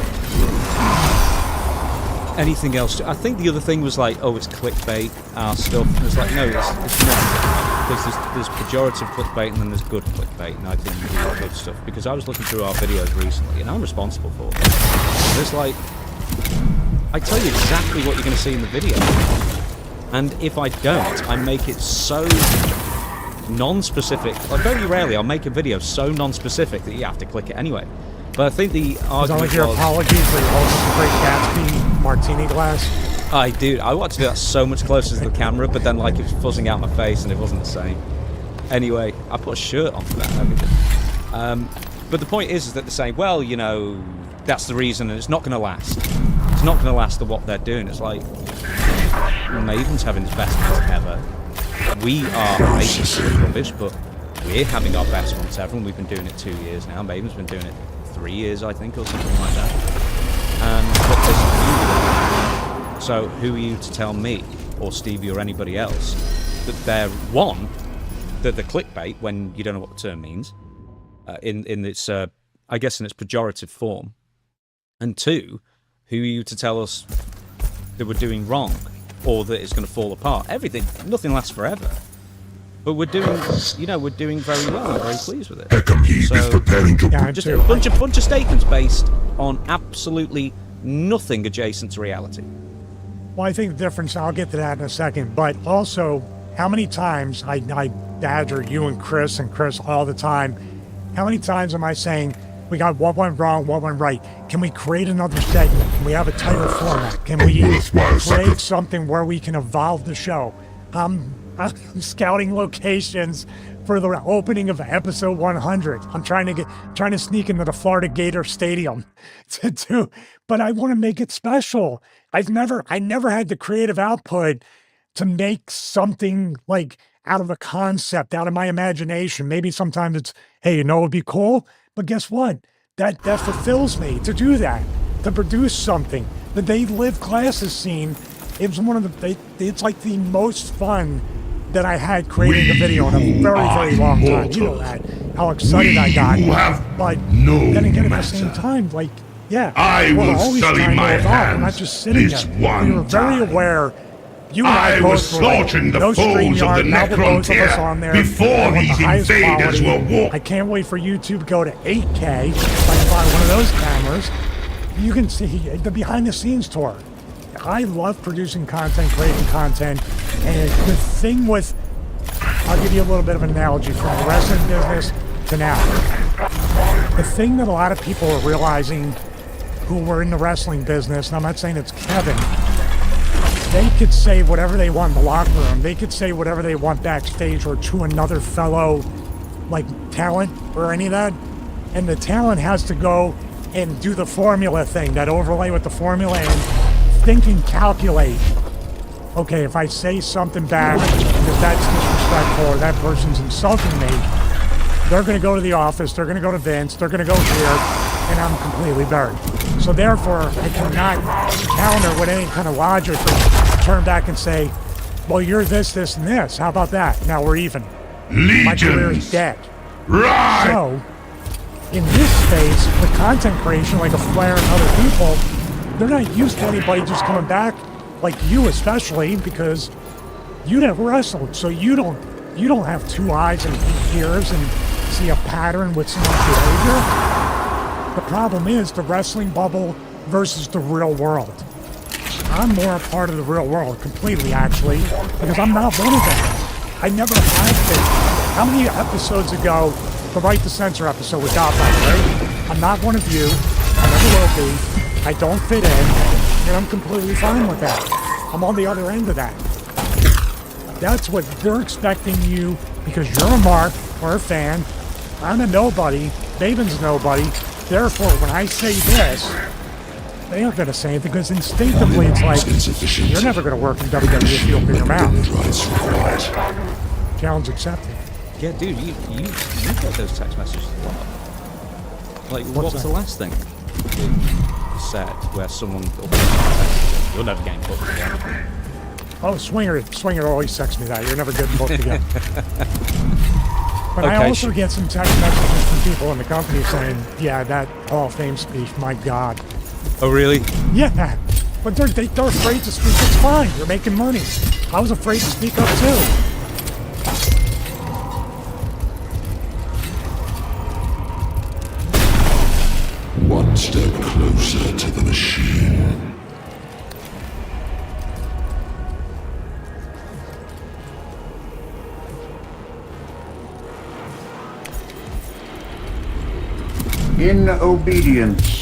Anything else? I think the other thing was like, oh, it's clickbait stuff. And it's like, no, it's not. Because there's pejorative clickbait and then there's good clickbait, and I think you do good stuff. Because I was looking through our videos recently, and I'm responsible for it. There's like, I tell you exactly what you're going to see in the video, and if I don't, I make it so non-specific. Like, very rarely I'll make a video so non-specific that you have to click it anyway. But I think the argument was... your apologies for your the Great Gatsby martini glass? I wanted to do that so much closer to the camera, but then like it was fuzzing out my face and it wasn't the same. Anyway, I put a shirt on for that and everything. But the point is that they're saying, well, you know, that's the reason, and it's not going to last. It's not going to last what they're doing. It's like, Maven's having his best months ever. We are making rubbish, but we're having our best months ever, and we've been doing it 2 years now. Maven's been doing it 3 years, I think, or something like that. So who are you to tell me, or Stevie, or anybody else, that they're, one, that the clickbait, when you don't know what the term means, in its, I guess in its pejorative form, and two, who are you to tell us that we're doing wrong, or that it's going to fall apart? Everything, nothing lasts forever. But we're doing very well. I'm very pleased with it. He's preparing to just a bunch of statements based on absolutely nothing adjacent to reality. Well, I think the difference, I'll get to that in a second, but also, how many times I badger you and Chris all the time, how many times am I saying, we got what went wrong, what went right? Can we create another segment? Can we have a tighter format? Can we create something where we can evolve the show? I'm scouting locations for the opening of episode 100. I'm trying to sneak into the Florida Gator Stadium to do, but I want to make it special. I never had the creative output to make something like out of a concept, out of my imagination. Maybe sometimes it's, hey, it would be cool, but guess what? That fulfills me to do that, to produce something. The Dave Live classes scene, it was it's like the most fun that I had creating a video in a very, very long time. You know that, how excited I got. But then again, at the same time, like, yeah, I will sully my hands. I'm not just sitting there. We were very aware. You and I was slaughtering the foes of the Necrontyr before these invaders were walked. I can't wait for YouTube to go to 8K. If I can find one of those cameras, you can see the behind-the-scenes tour. I love producing content, creating content, and the thing with, I'll give you a little bit of an analogy from the wrestling business to now. The thing that a lot of people are realizing who were in the wrestling business, and I'm not saying it's Kevin, they could say whatever they want in the locker room. They could say whatever they want backstage or to another fellow, like, talent or any of that. And the talent has to go and do the formula thing, that overlay with the formula, and think and calculate. Okay, if I say something back, if that's disrespectful or that person's insulting me, they're going to go to the office, they're going to go to Vince, they're going to go here, and I'm completely buried. So therefore, I cannot counter with any kind of logic or turn back and say, well, you're this, this, and this. How about that? Now we're even. My career is dead. Right. So, in this space, with content creation, like a Flair and other people, they're not used to anybody just coming back, like you especially, because you never wrestled, so you don't have two eyes and 8 ears and see a pattern with someone's behavior. The problem is the wrestling bubble versus the real world. I'm more a part of the real world, completely actually, because I'm not one of them. I never have been. How many episodes ago, the Right to Censor episode with Godfather, right? I'm not one of you, I never will be, I don't fit in, and I'm completely fine with that. I'm on the other end of that. That's what they're expecting you, because you're a mark or a fan. I'm a nobody, Baben's nobody. Therefore, when I say this, they aren't going to say it because instinctively it's like, you're never going to work in WWE if you open your mouth. Challenge accepted. Yeah, dude, you get those text messages a lot. Like, what was the last thing you said where someone you'll never get booked again? Oh, Swinger always texts me that. You're never getting booked again. But okay, I also get some text messages from people in the company saying, yeah, that Hall of Fame speech, my God. Oh, really? Yeah. But they're afraid to speak. It's fine. You're making money. I was afraid to speak up, too. One step closer to the machine. In obedience.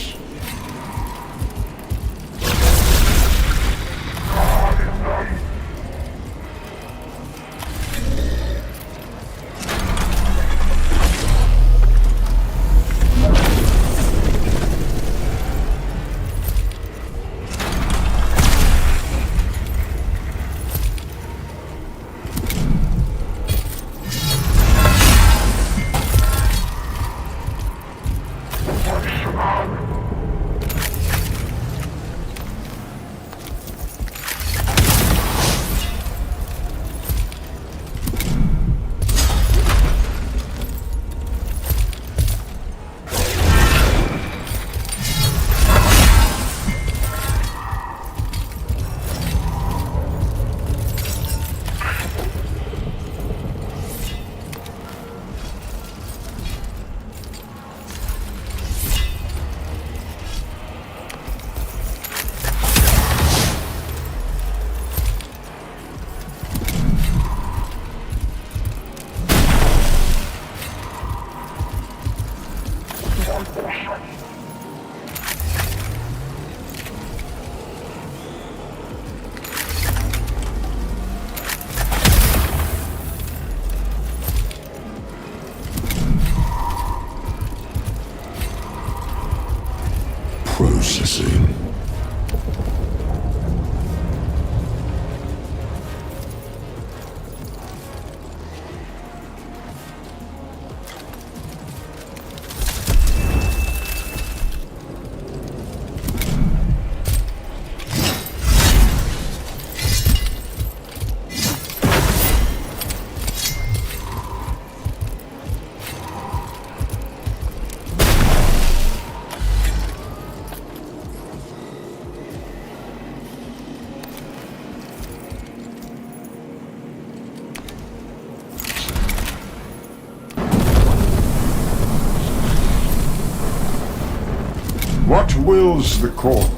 close the court.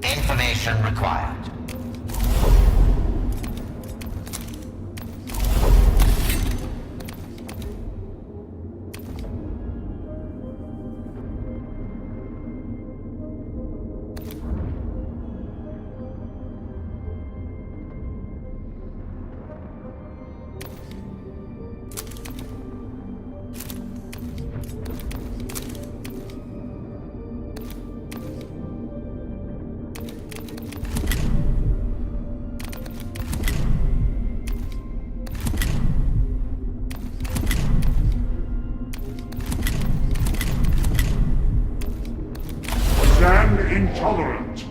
Information required. Stand intolerant.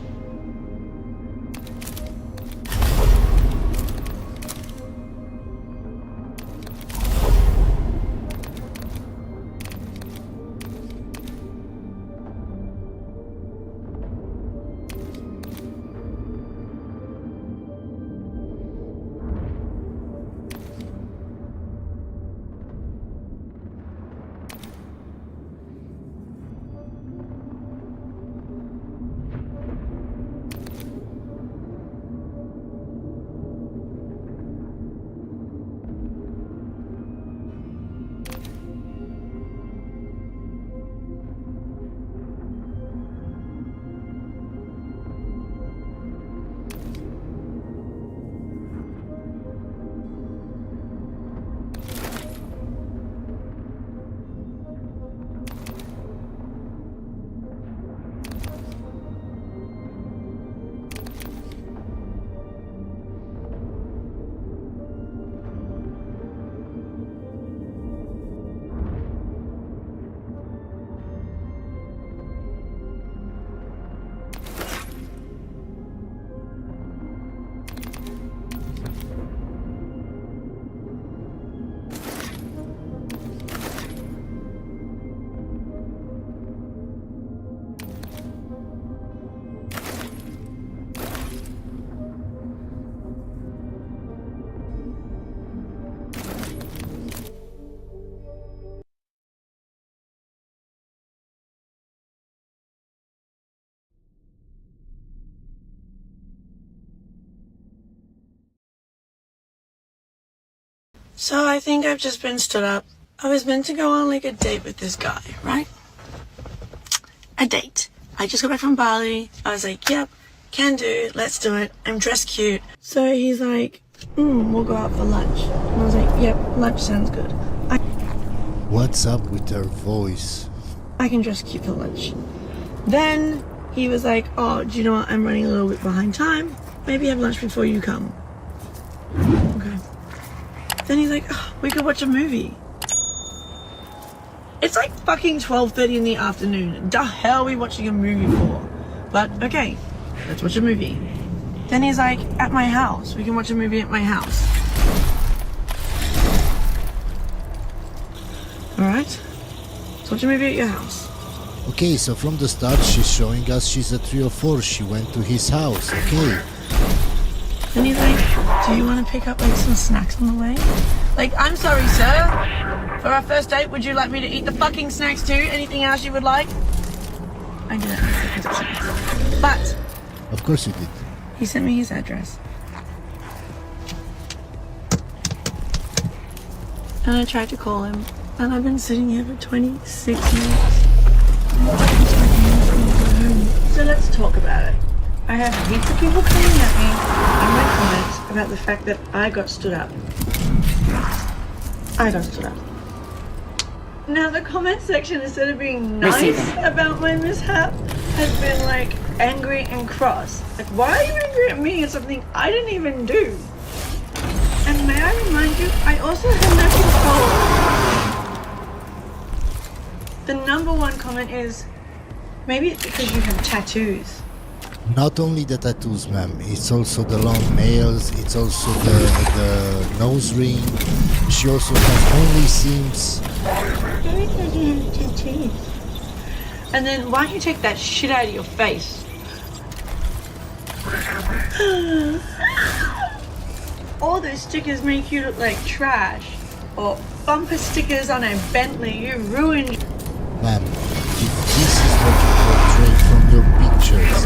So I think I've just been stood up. I was meant to go on like a date with this guy, right? A date. I just got back from Bali. I was like, yep, can do, let's do it. I'm dressed cute. So he's like, We'll go out for lunch. And I was like, yep, lunch sounds good. What's up with her voice? I can just keep the lunch. Then he was like, oh, do you know what? I'm running a little bit behind time. Maybe have lunch before you come. Okay. Then he's like, oh, we could watch a movie. It's like fucking 12:30 in the afternoon. The hell are we watching a movie for? But okay, let's watch a movie. Then he's like, at my house. We can watch a movie at my house. Alright? Let's watch a movie at your house. Okay, so from the start she's showing us she's a 3 or 4. She went to his house, okay. Then he's like, do you want to pick up like some snacks on the way? Like, I'm sorry, sir. For our first date, would you like me to eat the fucking snacks too? Anything else you would like? I didn't ask the snacks. But of course you did. He sent me his address. And I tried to call him. And I've been sitting here for 26 minutes. So let's talk about it. I have heaps of people coming at me in my comments about the fact that I got stood up. I got stood up. Now the comment section, instead of being nice about my mishap, has been like angry and cross. Like, why are you angry at me at something I didn't even do? And may I remind you, I also had no control. The number one comment is, maybe it's because you have tattoos. Not only the tattoos, ma'am, it's also the long nails, it's also the nose ring. She also has only seams. Tattoos. And then why don't you take that shit out of your face? All those stickers make you look like trash. Or bumper stickers on a Bentley, you ruined. Ma'am, if this is what you portray from your pictures,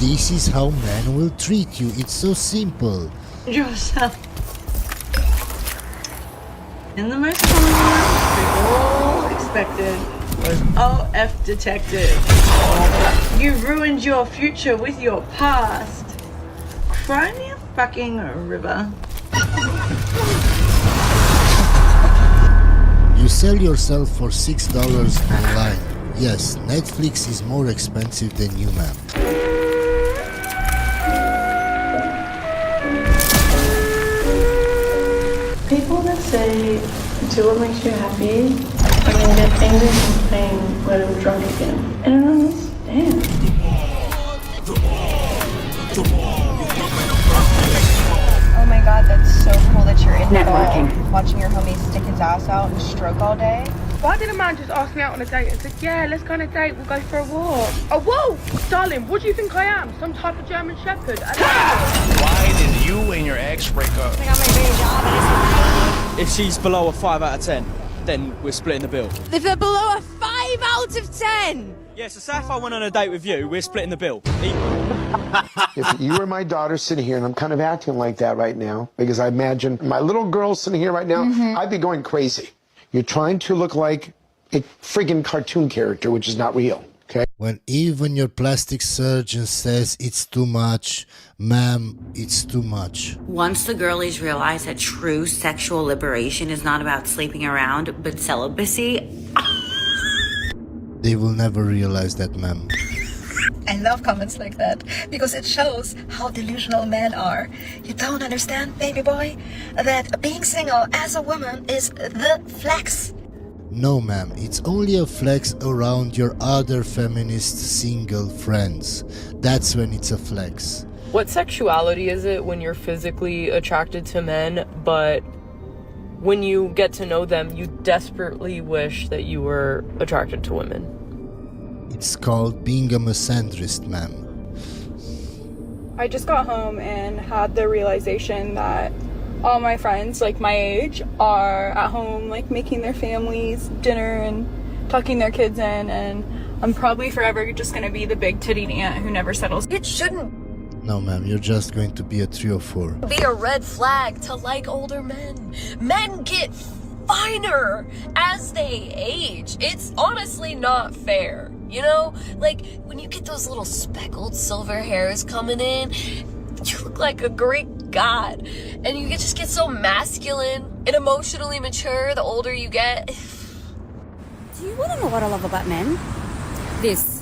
this is how men will treat you. It's so simple. Yourself. And the most common one we all expected was OF detective. You ruined your future with your past. Cry me a fucking river. You sell yourself for $6 online. Yes, Netflix is more expensive than you, ma'am. People that say do what makes you happy and then get angry and complain when I'm drunk again. I don't understand. Oh my god, that's so cool that you're in networking. Watching your homie stick his ass out and stroke all day. Why did a man just ask me out on a date and said, yeah, let's go on a date, we'll go for a walk? Oh, whoa! Darling, what do you think I am? Some type of German Shepherd? Why did you and your ex break up? I got my dream job and If she's below a 5 out of 10, then we're splitting the bill. If they're below a 5 out of 10! Yeah, so say if I went on a date with you, we're splitting the bill. If you were my daughter sitting here, and I'm kind of acting like that right now, because I imagine my little girl sitting here right now, I'd be going crazy. You're trying to look like a freaking cartoon character, which is not real, okay? When even your plastic surgeon says it's too much, ma'am, it's too much. Once the girlies realize that true sexual liberation is not about sleeping around, but celibacy, they will never realize that, ma'am. I love comments like that because it shows how delusional men are. You don't understand, baby boy, that being single as a woman is the flex. No, ma'am, it's only a flex around your other feminist single friends. That's when it's a flex. What sexuality is it when you're physically attracted to men, but when you get to know them, you desperately wish that you were attracted to women? It's called being a misandrist, ma'am. I just got home and had the realization that all my friends, like my age, are at home, like making their families dinner and tucking their kids in, and I'm probably forever just gonna be the big tittied aunt who never settles. It shouldn't No, ma'am, you're just going to be a 3 or 4. be a red flag to like older men. Men get finer as they age. It's honestly not fair. You know, like when you get those little speckled silver hairs coming in, You look like a Greek god. And you just get so masculine and emotionally mature the older you get. Do you want to know what I love about men? This.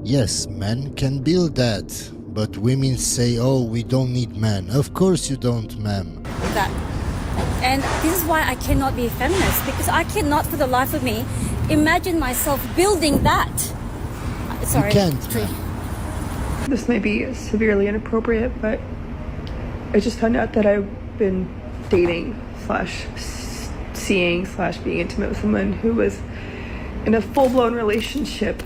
Yes, men can build that. But women say, oh, we don't need men. Of course you don't, ma'am. That. And this is why I cannot be a feminist, because I cannot for the life of me imagine myself building that. Sorry. You can't, ma'am. This may be severely inappropriate, but I just found out that I've been dating / seeing / being intimate with someone who was in a full-blown relationship,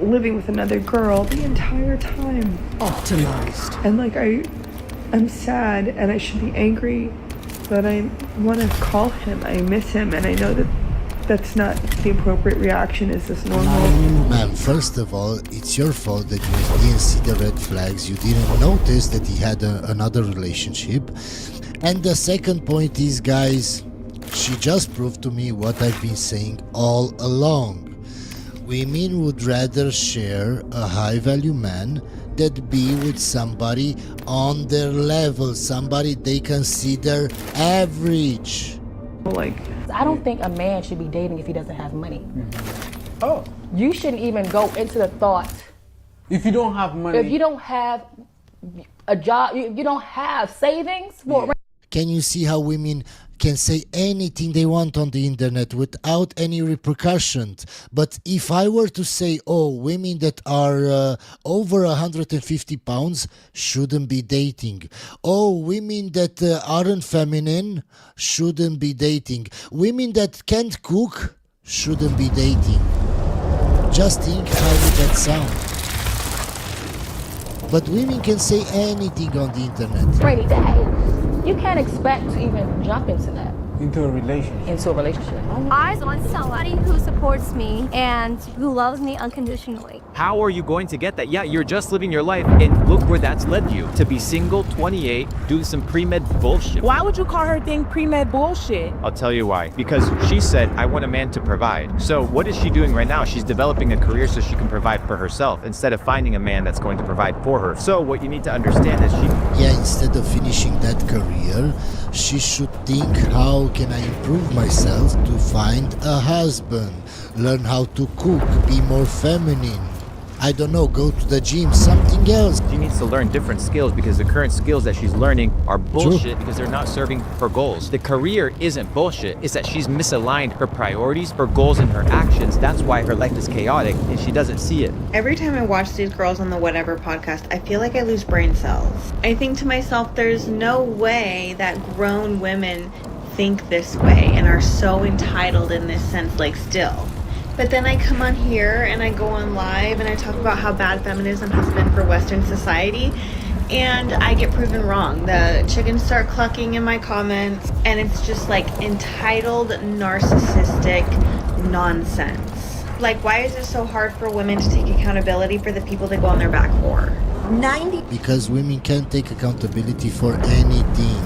living with another girl the entire time. Optimized. And like I'm sad and I should be angry, but I want to call him. I miss him, and I know that that's not the appropriate reaction. Is this normal? Ma'am, first of all, it's your fault that you didn't see the red flags. You didn't notice that he had another relationship. And the second point is, guys, she just proved to me what I've been saying all along. Women would rather share a high-value man than be with somebody on their level, somebody they consider average. Like, I don't think a man should be dating if he doesn't have money. Oh. You shouldn't even go into the thought. If you don't have money. If you don't have a job, if you don't have savings. For Can you see how women can say anything they want on the internet without any repercussions? But if I were to say, oh, women that are over 150 pounds shouldn't be dating. Oh, women that aren't feminine shouldn't be dating. Women that can't cook shouldn't be dating. Just think how would that sound? But women can say anything on the internet. rainy day. You can't expect to even jump into that. Into a relationship. I want somebody who supports me and who loves me unconditionally. How are you going to get that? Yeah, you're just living your life, and look where that's led you. To be single, 28, doing some pre-med bullshit. Why would you call her thing pre-med bullshit? I'll tell you why. Because she said, I want a man to provide. So what is she doing right now? She's developing a career so she can provide for herself instead of finding a man that's going to provide for her. So what you need to understand is Yeah, instead of finishing that career, she should think, how can I improve myself to find a husband? Learn how to cook, be more feminine. I don't know, go to the gym, something else. She needs to learn different skills because the current skills that she's learning are bullshit because they're not serving her goals. The career isn't bullshit, it's that she's misaligned her priorities, her goals, and her actions. That's why her life is chaotic and she doesn't see it. Every time I watch these girls on the Whatever podcast, I feel like I lose brain cells. I think to myself, there's no way that grown women think this way and are so entitled in this sense, like still. But then I come on here and I go on live and I talk about how bad feminism has been for Western society, and I get proven wrong. The chickens start clucking in my comments, and it's just like entitled, narcissistic nonsense. Like, why is it so hard for women to take accountability for the people they go on their back for? 90. Because women can't take accountability for anything.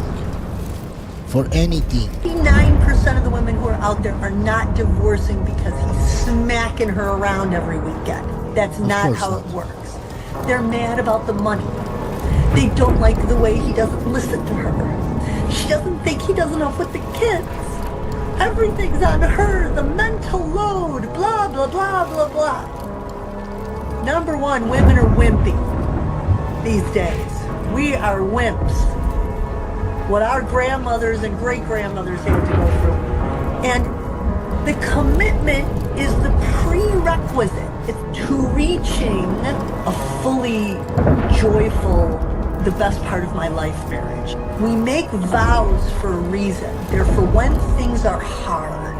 For anything. 99% of the women who are out there are not divorcing because he's smacking her around every weekend. That's not how it works. They're mad about the money. They don't like the way he doesn't listen to her. She doesn't think he does enough with the kids. Everything's on her, the mental load, blah, blah, blah, blah, blah. Number one, women are wimpy these days. We are wimps. What our grandmothers and great-grandmothers had to go through. And the commitment is the prerequisite. It's to reaching a fully joyful, the best part of my life marriage. We make vows for a reason. They're for when things are hard.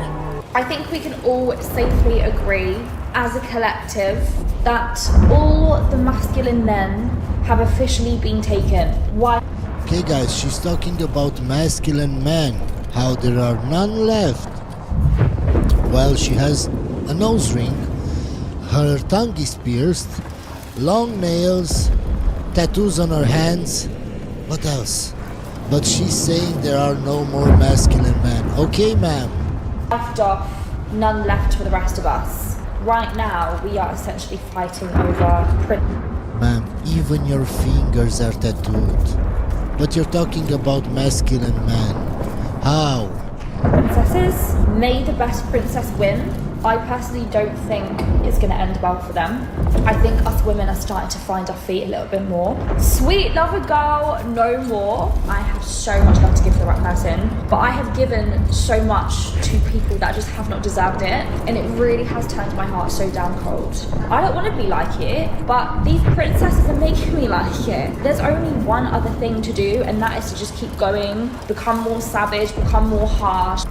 I think we can all safely agree as a collective that all the masculine men have officially been taken. Why? Okay guys, she's talking about masculine men, how there are none left. Well, she has a nose ring, her tongue is pierced, long nails, tattoos on her hands. What else? But she's saying there are no more masculine men. Okay, ma'am. Left off, none left for the rest of us. right now we are essentially fighting over Ma'am, even your fingers are tattooed. But you're talking about masculine men. How? princesses. May the best princess win. I personally don't think it's going to end well for them. I think us women are starting to find our feet a little bit more. Sweet lover girl, no more. I have so much love to give to the right person, but I have given so much to people that just have not deserved it, and it really has turned my heart so damn cold. I don't want to be like it, but these princesses are making me like it. There's only one other thing to do, and that is to just keep going, become more savage, become more harsh.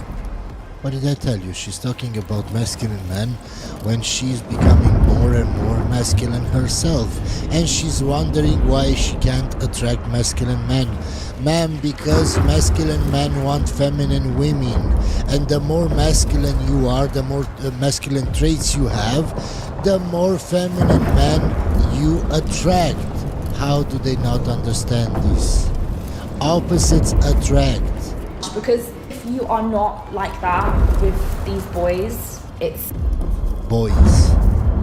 What did I tell you? She's talking about masculine men when she's becoming more and more masculine herself. And she's wondering why she can't attract masculine men. Ma'am, because masculine men want feminine women. And the more masculine you are, the more masculine traits you have, the more feminine men you attract. How do they not understand this? Opposites attract. Because you are not like that with these boys. It's boys.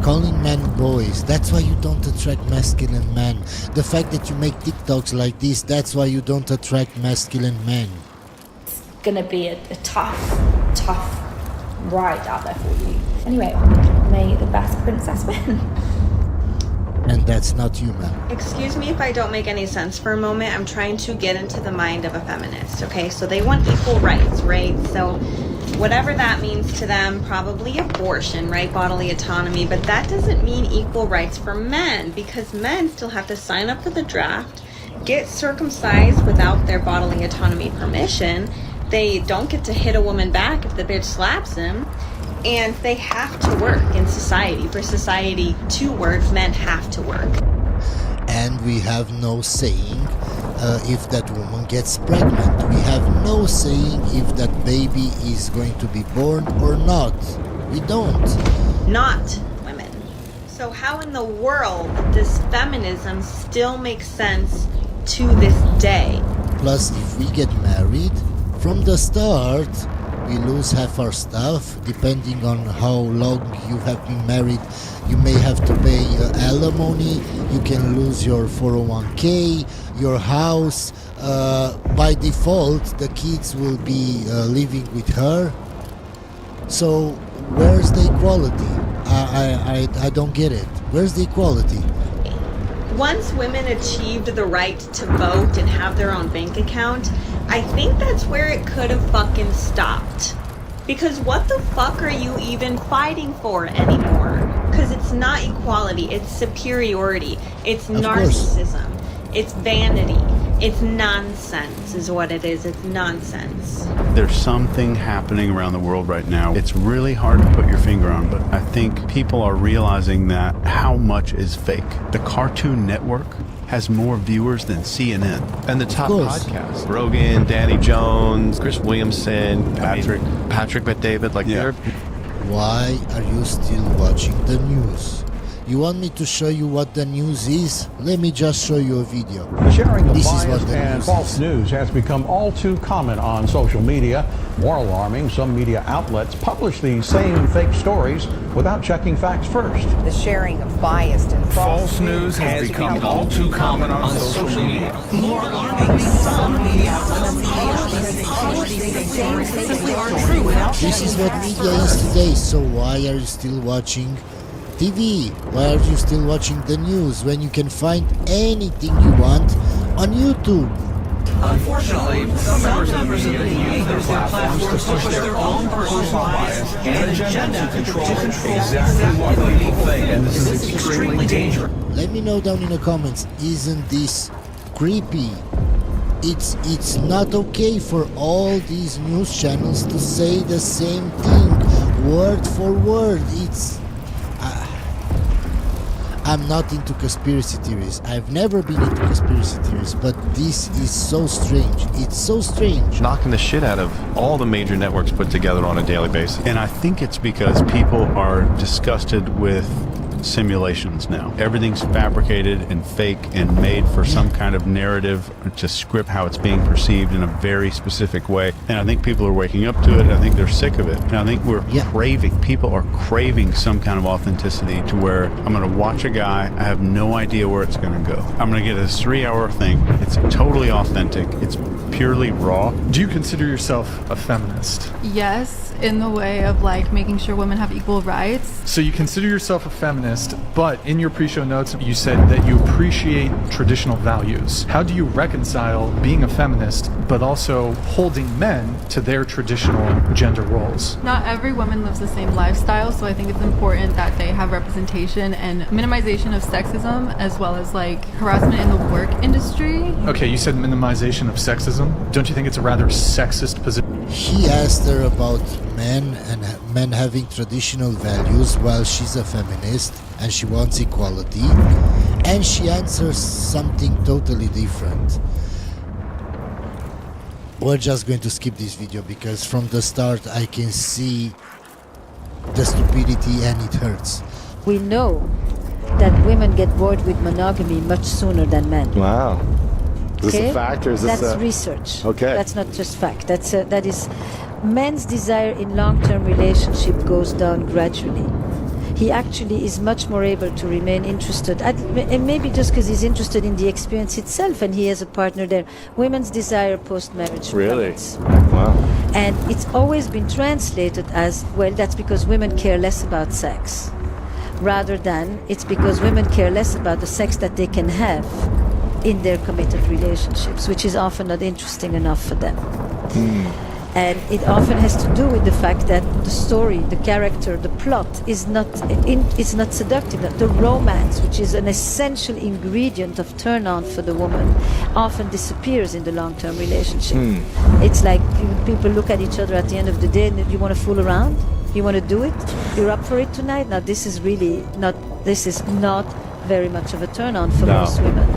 Calling men boys. That's why you don't attract masculine men. The fact that you make TikToks like this, that's why you don't attract masculine men. gonna be a tough ride out there for you. Anyway, may the best princess win. And that's not you, man. Excuse me if I don't make any sense for a moment. I'm trying to get into the mind of a feminist, okay? So they want equal rights, right? So whatever that means to them, probably abortion, right? Bodily autonomy, but that doesn't mean equal rights for men, because men still have to sign up for the draft, get circumcised without their bodily autonomy permission. They don't get to hit a woman back if the bitch slaps him. And they have to work in society. For society to work, men have to work. And we have no saying if that woman gets pregnant. We have no saying if that baby is going to be born or not. We don't. Not women. So how in the world does feminism still make sense to this day? Plus, if we get married, from the start, we lose half our stuff. Depending on how long you have been married, you may have to pay alimony. You can lose your 401k, your house. By default, the kids will be living with her. So where's the equality? I don't get it. Where's the equality? Once women achieved the right to vote and have their own bank account, I think that's where it could have fucking stopped. Because what the fuck are you even fighting for anymore? Because it's not equality, it's superiority, it's narcissism, it's vanity, it's nonsense is what it is, it's nonsense. There's something happening around the world right now. It's really hard to put your finger on, but I think people are realizing that how much is fake. The Cartoon Network has more viewers than CNN. And the top podcasts. Rogan, Danny Jones, Chris Williamson, Patrick Bet-David, they're... Why are you still watching the news? You want me to show you what the news is? Let me just show you a video. The sharing of This is what biased the and news false is. news has become all too common on social media. More alarming, some media outlets publish these same fake stories without checking facts first. The sharing of biased and False news has become all too common on social media. More alarming, some media This is what media is today, so why are you still watching TV? Why are you still watching the news when you can find anything you want on YouTube? Unfortunately, some members of the media use their platforms to push their own personal bias and agenda to control exactly what people think, and this is extremely dangerous. Let me know down in the comments, isn't this creepy? It's not okay for all these news channels to say the same thing, word for word. I'm not into conspiracy theories. I've never been into conspiracy theories, but this is so strange. It's so strange. knocking the shit out of all the major networks put together on a daily basis. And I think it's because people are disgusted with simulations now. Everything's fabricated and fake and made for some kind of narrative to script how it's being perceived in a very specific way. And I think people are waking up to it. I think they're sick of it. And I think we're craving, people are craving some kind of authenticity to where I'm going to watch a guy, I have no idea where it's going to go. I'm going to get this 3-hour thing. It's totally authentic. It's purely raw. Do you consider yourself a feminist? Yes, in the way of like making sure women have equal rights. So you consider yourself a feminist, but in your pre-show notes you said that you appreciate traditional values. How do you reconcile being a feminist but also holding men to their traditional gender roles? Not every woman lives the same lifestyle, so I think it's important that they have representation and minimization of sexism as well as like harassment in the work industry. Okay, you said minimization of sexism. Don't you think it's a rather sexist position? He asked her about men and men having traditional values while she's a feminist and she wants equality, and she answers something totally different. We're just going to skip this video because from the start I can see the stupidity and it hurts. We know that women get bored with monogamy much sooner than men. Wow. Is this a fact or is this That's research. Okay. That's not just fact. That is men's desire in long-term relationship goes down gradually. He actually is much more able to remain interested, and maybe just because he's interested in the experience itself and he has a partner there. Women's desire post-marriage Really? plummets. Wow. And it's always been translated as, well, that's because women care less about sex, rather than it's because women care less about the sex that they can have in their committed relationships, which is often not interesting enough for them. And it often has to do with the fact that the story, the character, the plot is not seductive. The romance, which is an essential ingredient of turn-on for the woman, often disappears in the long-term relationship. It's like people look at each other at the end of the day and you want to fool around? You want to do it? You're up for it tonight? Now this is not very much of a turn-on for most women.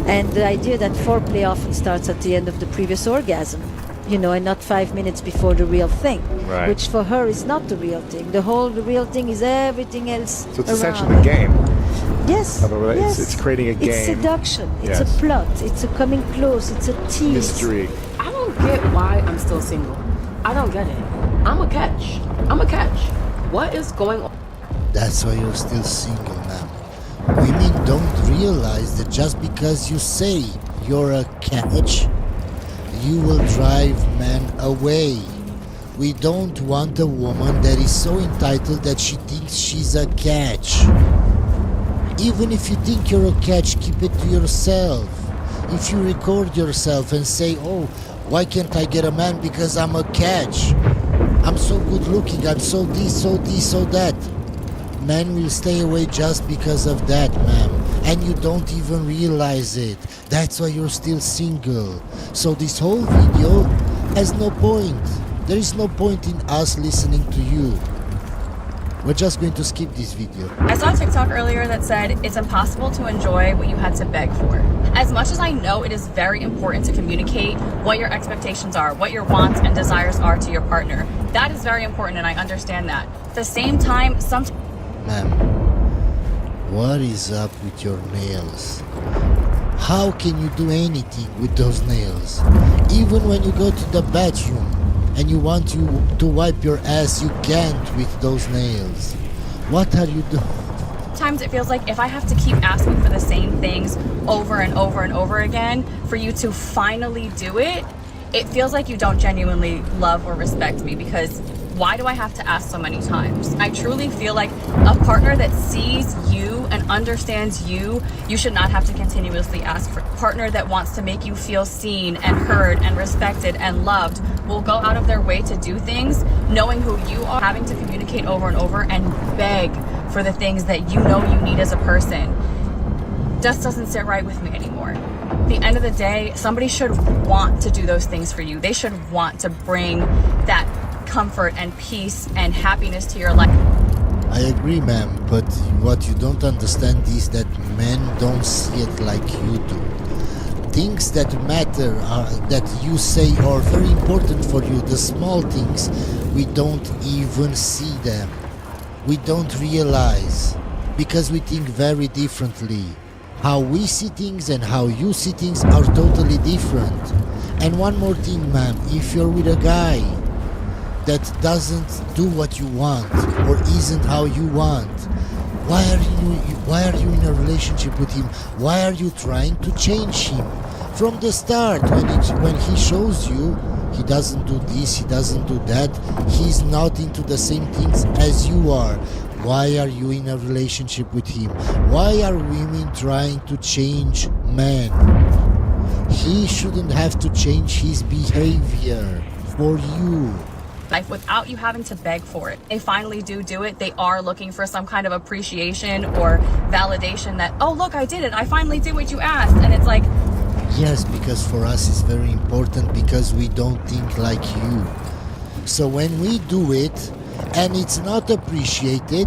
And the idea that foreplay often starts at the end of the previous orgasm, and not 5 minutes before the real thing, Right. which for her is not the real thing. The real thing is everything else. So it's around essentially a game. Yes. It's creating a game. It's seduction. It's Yes. a plot. It's a coming close. It's a tease. Mystery. I don't get why I'm still single. I don't get it. I'm a catch. What is going on? That's why you're still single, ma'am. Women don't realize that just because you say you're a catch, you will drive men away. We don't want a woman that is so entitled that she thinks she's a catch. Even if you think you're a catch, keep it to yourself. If you record yourself and say, oh, why can't I get a man because I'm a catch? I'm so good looking, I'm so this, so that. Men will stay away just because of that, ma'am. And you don't even realize it. That's why you're still single. So this whole video has no point. There is no point in us listening to you. We're just going to skip this video. I saw a TikTok earlier that said it's impossible to enjoy what you had to beg for. As much as I know it is very important to communicate what your expectations are, what your wants and desires are to your partner, that is very important and I understand that. At the same time, Ma'am, what is up with your nails? How can you do anything with those nails? Even when you go to the bathroom and you want to wipe your ass, you can't with those nails. What are you doing? Sometimes it feels like if I have to keep asking for the same things over and over and over again for you to finally do it, it feels like you don't genuinely love or respect me, because why do I have to ask so many times? I truly feel like a partner that sees you and understands you should not have to continuously ask for. A partner that wants to make you feel seen and heard and respected and loved will go out of their way to do things knowing who you are, having to communicate over and over and beg for the things that you know you need as a person. Just doesn't sit right with me anymore. At the end of the day, somebody should want to do those things for you. They should want to bring that comfort and peace and happiness to your life. I agree, ma'am, but what you don't understand is that men don't see it like you do. Things that matter that you say are very important for you, the small things, we don't even see them. We don't realize. because we think very differently. How we see things and how you see things are totally different. And one more thing, ma'am, if you're with a guy that doesn't do what you want or isn't how you want, why are you in a relationship with him? Why are you trying to change him? From the start, when he shows you he doesn't do this, he doesn't do that, he's not into the same things as you are. Why are you in a relationship with him? Why are women trying to change men? He shouldn't have to change his behavior for you. Like, without you having to beg for it. They finally do it. They are looking for some kind of appreciation or validation that, oh, look, I did it. I finally did what you asked. And it's like... Yes, because for us it's very important because we don't think like you. So when we do it and it's not appreciated,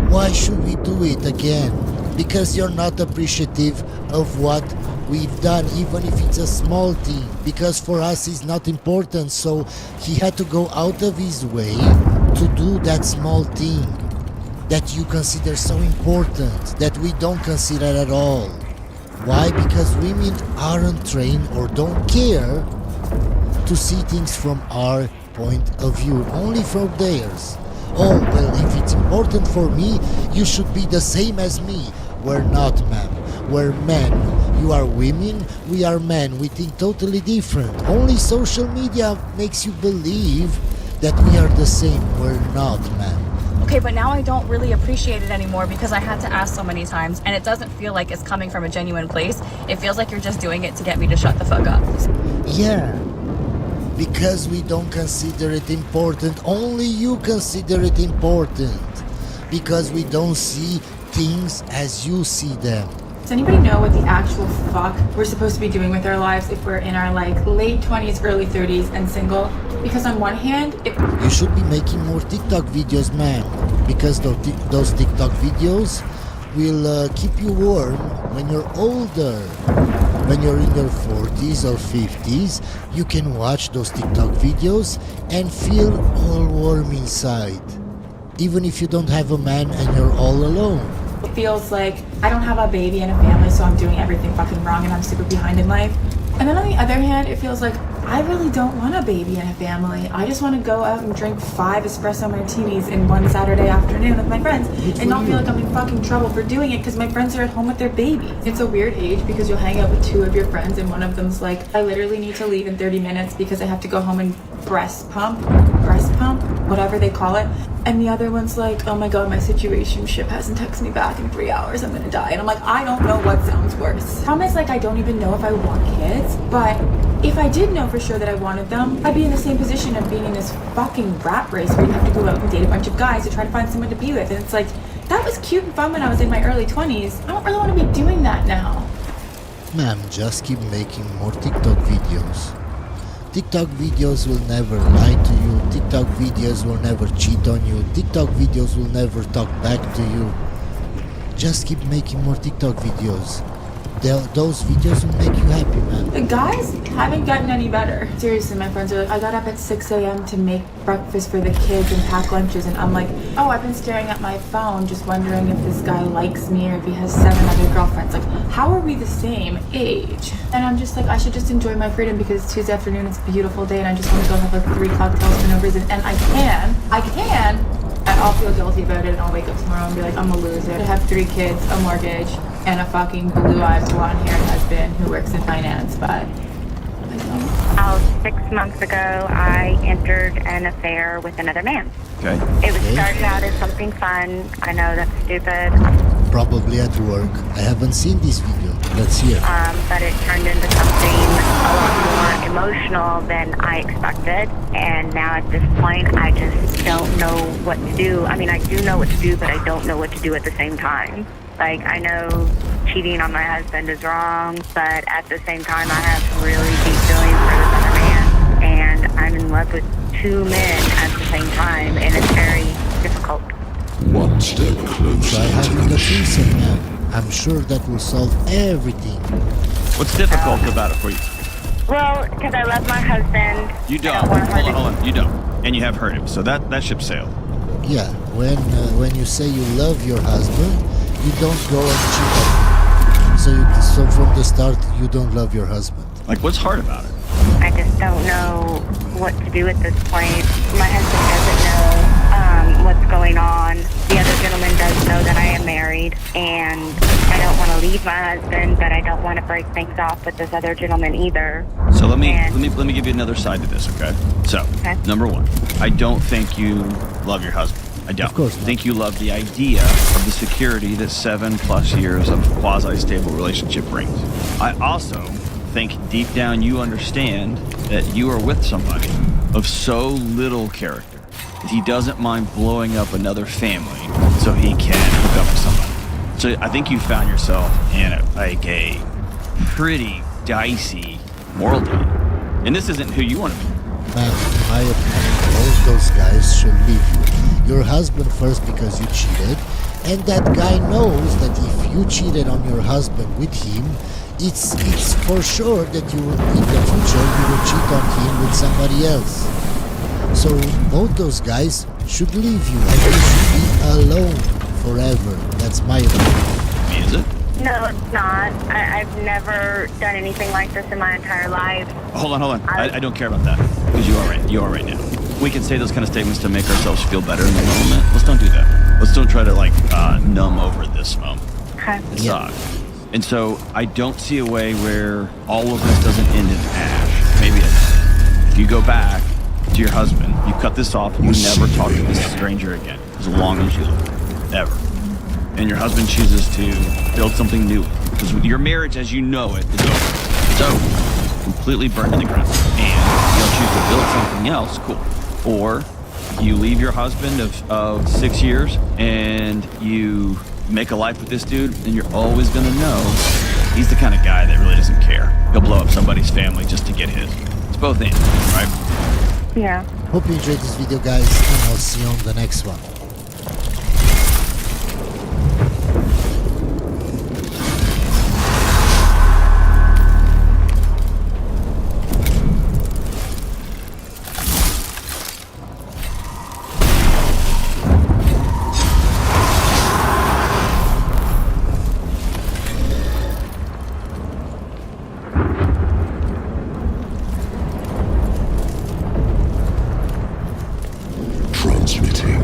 why should we do it again? Because you're not appreciative of what we've done, even if it's a small thing, because for us it's not important, so he had to go out of his way to do that small thing that you consider so important, that we don't consider at all. Why? Because women aren't trained or don't care to see things from our point of view, only from theirs. Oh, well, if it's important for me, you should be the same as me. We're not, ma'am. We're men. You are women, we are men. We think totally different. Only social media makes you believe that we are the same. We're not, ma'am. Okay, but now I don't really appreciate it anymore because I had to ask so many times, and it doesn't feel like it's coming from a genuine place. It feels like you're just doing it to get me to shut the fuck up. Yeah, because we don't consider it important. Only you consider it important. Because we don't see things as you see them. Does anybody know what the actual fuck we're supposed to be doing with our lives if we're in our like late 20s, early 30s and single? Because on one hand, you should be making more TikTok videos, ma'am, because those TikTok videos will keep you warm when you're older. When you're in your 40s or 50s, you can watch those TikTok videos and feel all warm inside, even if you don't have a man and you're all alone. it feels like I don't have a baby and a family, so I'm doing everything fucking wrong and I'm super behind in life. And then on the other hand, it feels like I really don't want a baby and a family. I just want to go out and drink 5 espresso martinis in one Saturday afternoon with my friends and not feel like I'm in fucking trouble for doing it because my friends are at home with their babies. It's a weird age because you'll hang out with 2 of your friends and one of them's like, I literally need to leave in 30 minutes because I have to go home and breast pump, whatever they call it. And the other one's like, oh my god, my situationship hasn't texted me back in 3 hours, I'm gonna die. And I'm like, I don't know what sounds worse. Problem is, like, I don't even know if I want kids, but if I did know for sure that I wanted them, I'd be in the same position of being in this fucking rat race where you have to go out and date a bunch of guys to try to find someone to be with. And it's like, that was cute and fun when I was in my early 20s. I don't really want to be doing that now. Ma'am, just keep making more TikTok videos. TikTok videos will never lie to you. TikTok videos will never cheat on you. TikTok videos will never talk back to you. Just keep making more TikTok videos. Those videos will make you happy, man. The guys haven't gotten any better. Seriously, my friends are like, I got up at 6 a.m. to make breakfast for the kids and pack lunches, and I'm like, oh, I've been staring at my phone just wondering if this guy likes me or if he has 7 other girlfriends. Like, how are we the same age? And I'm just like, I should just enjoy my freedom because it's Tuesday afternoon, it's a beautiful day, and I just want to go have like 3 cocktails for no reason. And I can. And I'll feel guilty about it, and I'll wake up tomorrow and be like, I'm a loser. I have 3 kids, a mortgage, and a fucking blue-eyed, blonde-haired husband who works in finance, but About 6 months ago, I entered an affair with another man. Okay. It was started out as something fun. I know that's stupid. Probably at work. I haven't seen this video. Let's hear. But it turned into something a lot more emotional than I expected. And now at this point, I just don't know what to do. I mean, I do know what to do, but I don't know what to do at the same time. Like, I know cheating on my husband is wrong, but at the same time, I have really deep feelings for this other man. And I'm in love with 2 men at the same time, and it's very difficult. One step closer. Try having a threesome, man. I'm sure that will solve everything. What's difficult about it for you? Well, because I love my husband. You don't. Hold on. You don't. And you have hurt him. So that ship sailed. Yeah, when you say you love your husband, you don't go and cheat on him. So from the start, you don't love your husband. Like, what's hard about it? I just don't know what to do at this point. My husband doesn't know what's going on. The other gentleman does know that I am married, and I don't want to leave my husband, but I don't want to break things off with this other gentleman either. So let me give you another side to this, okay? So, number one, I don't think you love your husband. I don't. Of course not. I think you love the idea of the security that 7+ years of quasi-stable relationship brings. I also think deep down you understand that you are with somebody of so little character that he doesn't mind blowing up another family so he can hook up with somebody. So I think you found yourself in a pretty dicey moral dilemma. And this isn't who you want to be. Man, in my opinion, all those guys should leave you. Your husband first because you cheated, and that guy knows that if you cheated on your husband with him, it's for sure that you will, in the future, you will cheat on him with somebody else. So both those guys should leave you, and you should be alone forever. That's my opinion. Is it? No, it's not. I've never done anything like this in my entire life. Hold on. I don't care about that, because you are right now. We can say those kind of statements to make ourselves feel better in the moment. Let's don't do that. Let's don't try to numb over this moment. Okay. It sucks. And so I don't see a way where all of this doesn't end in ash. Maybe if you go back to your husband, you cut this off, and you never talk to this stranger again, as long as you live, ever. And your husband chooses to build something new, because your marriage as you know it is over. It's over. Completely burned to the ground. And you'll choose to build something else, cool. Or you leave your husband of 6 years and you make a life with this dude, and you're always gonna know he's the kind of guy that really doesn't care. He'll blow up somebody's family just to get his. It's both ends, right? Yeah. Hope you enjoyed this video, guys, and I'll see you on the next one. Transmitting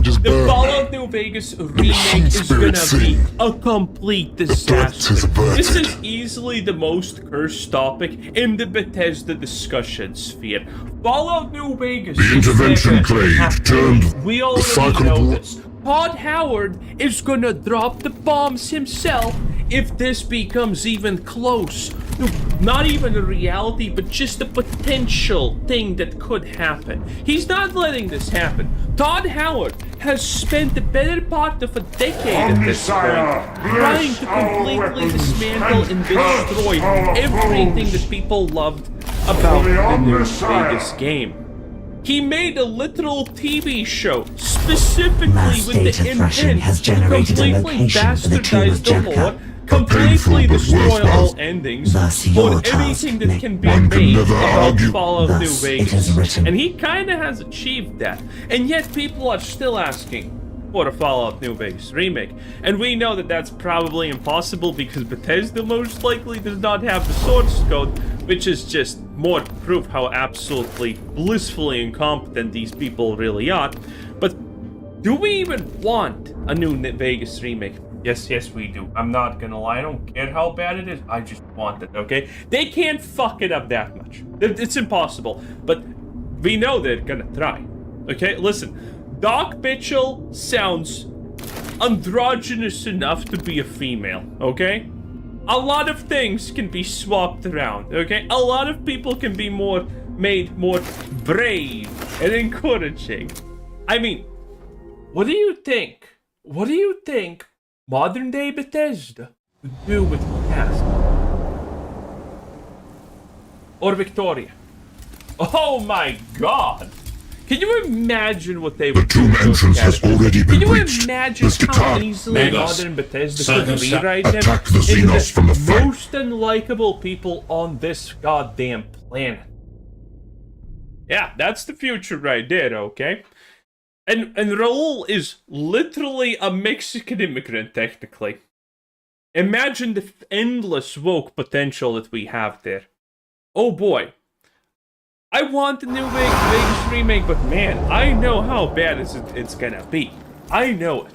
The Fallout New Vegas remake is gonna be a complete disaster. This is easily the most cursed topic in the Bethesda discussion sphere. Fallout New Vegas. The intervention clade turned we the already cycle know of war. this. Todd Howard is gonna drop the bombs himself if this becomes even close. Not even a reality, but just a potential thing that could happen. He's not letting this happen. Todd Howard has spent the better part of a decade at this point trying to completely dismantle and destroy everything that people loved about the New Vegas game. He made a literal TV show specifically with the intent to completely bastardize the lore, completely destroy all endings for anything that can be made about Fallout New Vegas. And he kinda has achieved that. And yet people are still asking for a Fallout New Vegas remake. And we know that that's probably impossible because Bethesda most likely does not have the source code, which is just more proof how absolutely blissfully incompetent these people really are. But do we even want a new Vegas remake? Yes, we do. I'm not gonna lie, I don't care how bad it is, I just want it, okay? They can't fuck it up that much. It's impossible. But we know they're gonna try. Okay, listen. Doc Mitchell sounds androgynous enough to be a female, okay? A lot of things can be swapped around, okay? A lot of people can be made more brave and encouraging. I mean, what do you think? What do you think modern day Bethesda would do with Castle? Or Victoria? Oh my god! Can you imagine what they would do? The tomb entrance has already been Can you reached. imagine Mr. how Khan, easily Megas, modern Bethesda Second could step, rewrite them attack the into Xenos from the flank. most unlikable people on this goddamn planet? Yeah, that's the future right there, okay? And Raul is literally a Mexican immigrant, technically. Imagine the endless woke potential that we have there. Oh boy. I want the new Vegas remake, but man, I know how bad it's gonna be. I know it.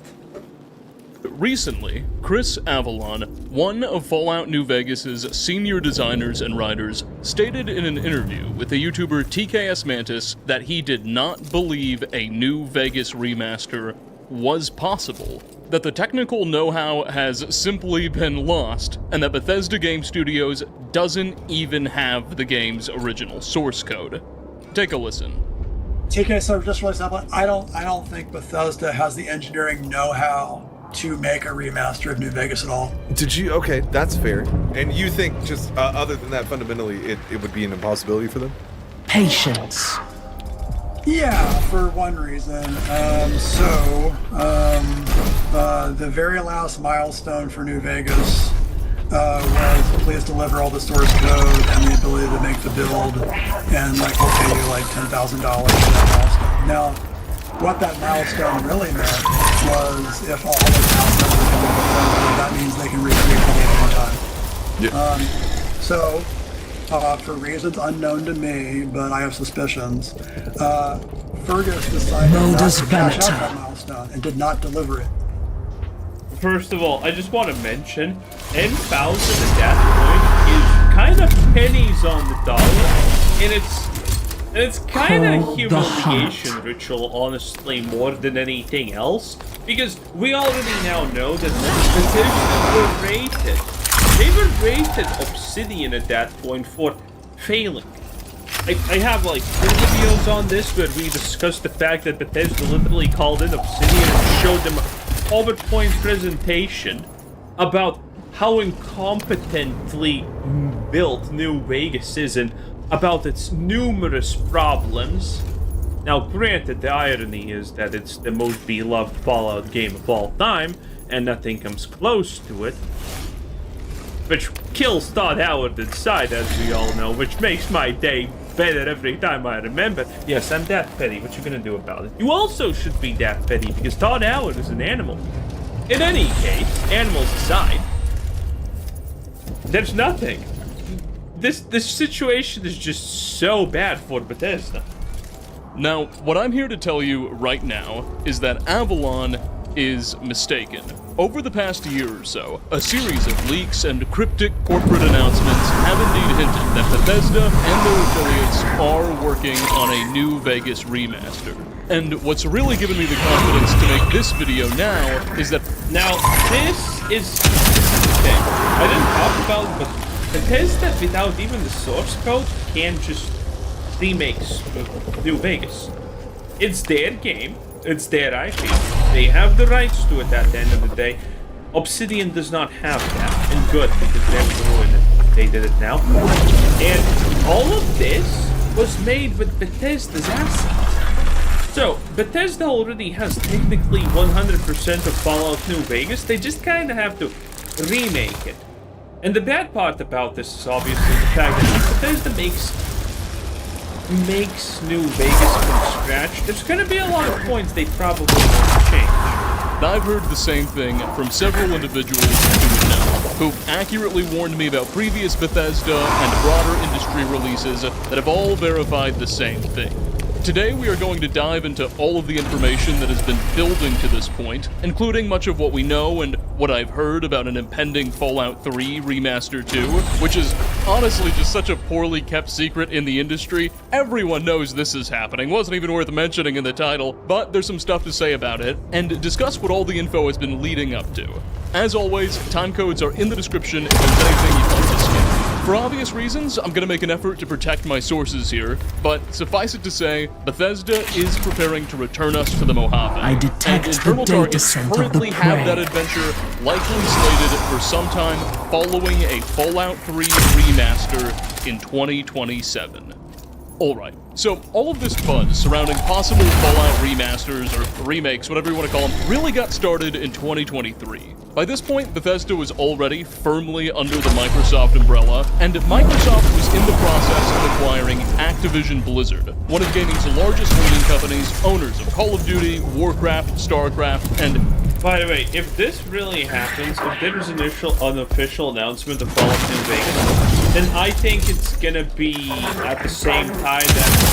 Recently, Chris Avalon, one of Fallout New Vegas's senior designers and writers, stated in an interview with the YouTuber TKS Mantis that he did not believe a New Vegas remaster was possible, that the technical know-how has simply been lost, and that Bethesda Game Studios doesn't even have the game's original source code. Take a listen. TK, so just really simple, I don't think Bethesda has the engineering know-how to make a remaster of New Vegas at all. Did you? Okay, that's fair. And you think just other than that, fundamentally, it would be an impossibility for them? Patience. Yeah, for one reason. The very last milestone for New Vegas was please deliver all the source code and the ability to make the build, and like we'll pay you like $10,000 for that milestone. Now, what that milestone really meant was if all the cast members can do it, that means they can recreate the game anytime. Yeah. For reasons unknown to me, but I have suspicions, Fergus decided not to cash out that milestone and did not deliver it. First of all, I just want to mention, 10,000 at that point is kind of pennies on the dollar, and it's kind of humiliation ritual, honestly, more than anything else, because we already now know that Bethesda were rated. They were rated Obsidian at that point for failing. I have like 2 videos on this where we discussed the fact that Bethesda literally called in Obsidian and showed them a PowerPoint presentation about how incompetently built New Vegas is and about its numerous problems. Now, granted, the irony is that it's the most beloved Fallout game of all time, and nothing comes close to it. Which kills Todd Howard inside, as we all know, which makes my day better every time I remember. Yes, I'm that petty. What you gonna do about it? You also should be that petty, because Todd Howard is an animal. In any case, animals aside, there's nothing. This situation is just so bad for Bethesda. Now, what I'm here to tell you right now is that Avalon is mistaken. Over the past year or so, a series of leaks and cryptic corporate announcements have indeed hinted that Bethesda and their affiliates are working on a New Vegas remaster. And what's really given me the confidence to make this video now is that... Now, this is okay. I didn't talk about, but Bethesda, without even the source code, can just remake New Vegas. It's their game. It's their IP. They have the rights to it at the end of the day. Obsidian does not have that. And good, because they're doing it. They did it now. And all of this was made with Bethesda's assets. So, Bethesda already has technically 100% of Fallout New Vegas. They just kind of have to remake it. And the bad part about this is obviously the fact that if Bethesda makes New Vegas from scratch, there's going to be a lot of points they probably won't change. I've heard the same thing from several individuals who would know, who accurately warned me about previous Bethesda and broader industry releases that have all verified the same thing. Today we are going to dive into all of the information that has been building to this point, including much of what we know and what I've heard about an impending Fallout 3 Remaster 2, which is honestly just such a poorly kept secret in the industry. Everyone knows this is happening, wasn't even worth mentioning in the title, but there's some stuff to say about it, and discuss what all the info has been leading up to. As always, time codes are in the description if there's anything you'd like to skip. For obvious reasons, I'm going to make an effort to protect my sources here, but suffice it to say, Bethesda is preparing to return us to the Mojave. I detect and internal the data targets scent of the currently have prey. that adventure likely slated for some time following a Fallout 3 remaster in 2027. Alright, so all of this buzz surrounding possible Fallout remasters, or remakes, whatever you want to call them, really got started in 2023. By this point, Bethesda was already firmly under the Microsoft umbrella, and Microsoft was in the process of acquiring Activision Blizzard, one of gaming's largest holding companies, owners of Call of Duty, Warcraft, StarCraft, and... By the way, if this really happens, if there's an unofficial announcement of Fallout New Vegas, then I think it's gonna be at the same time as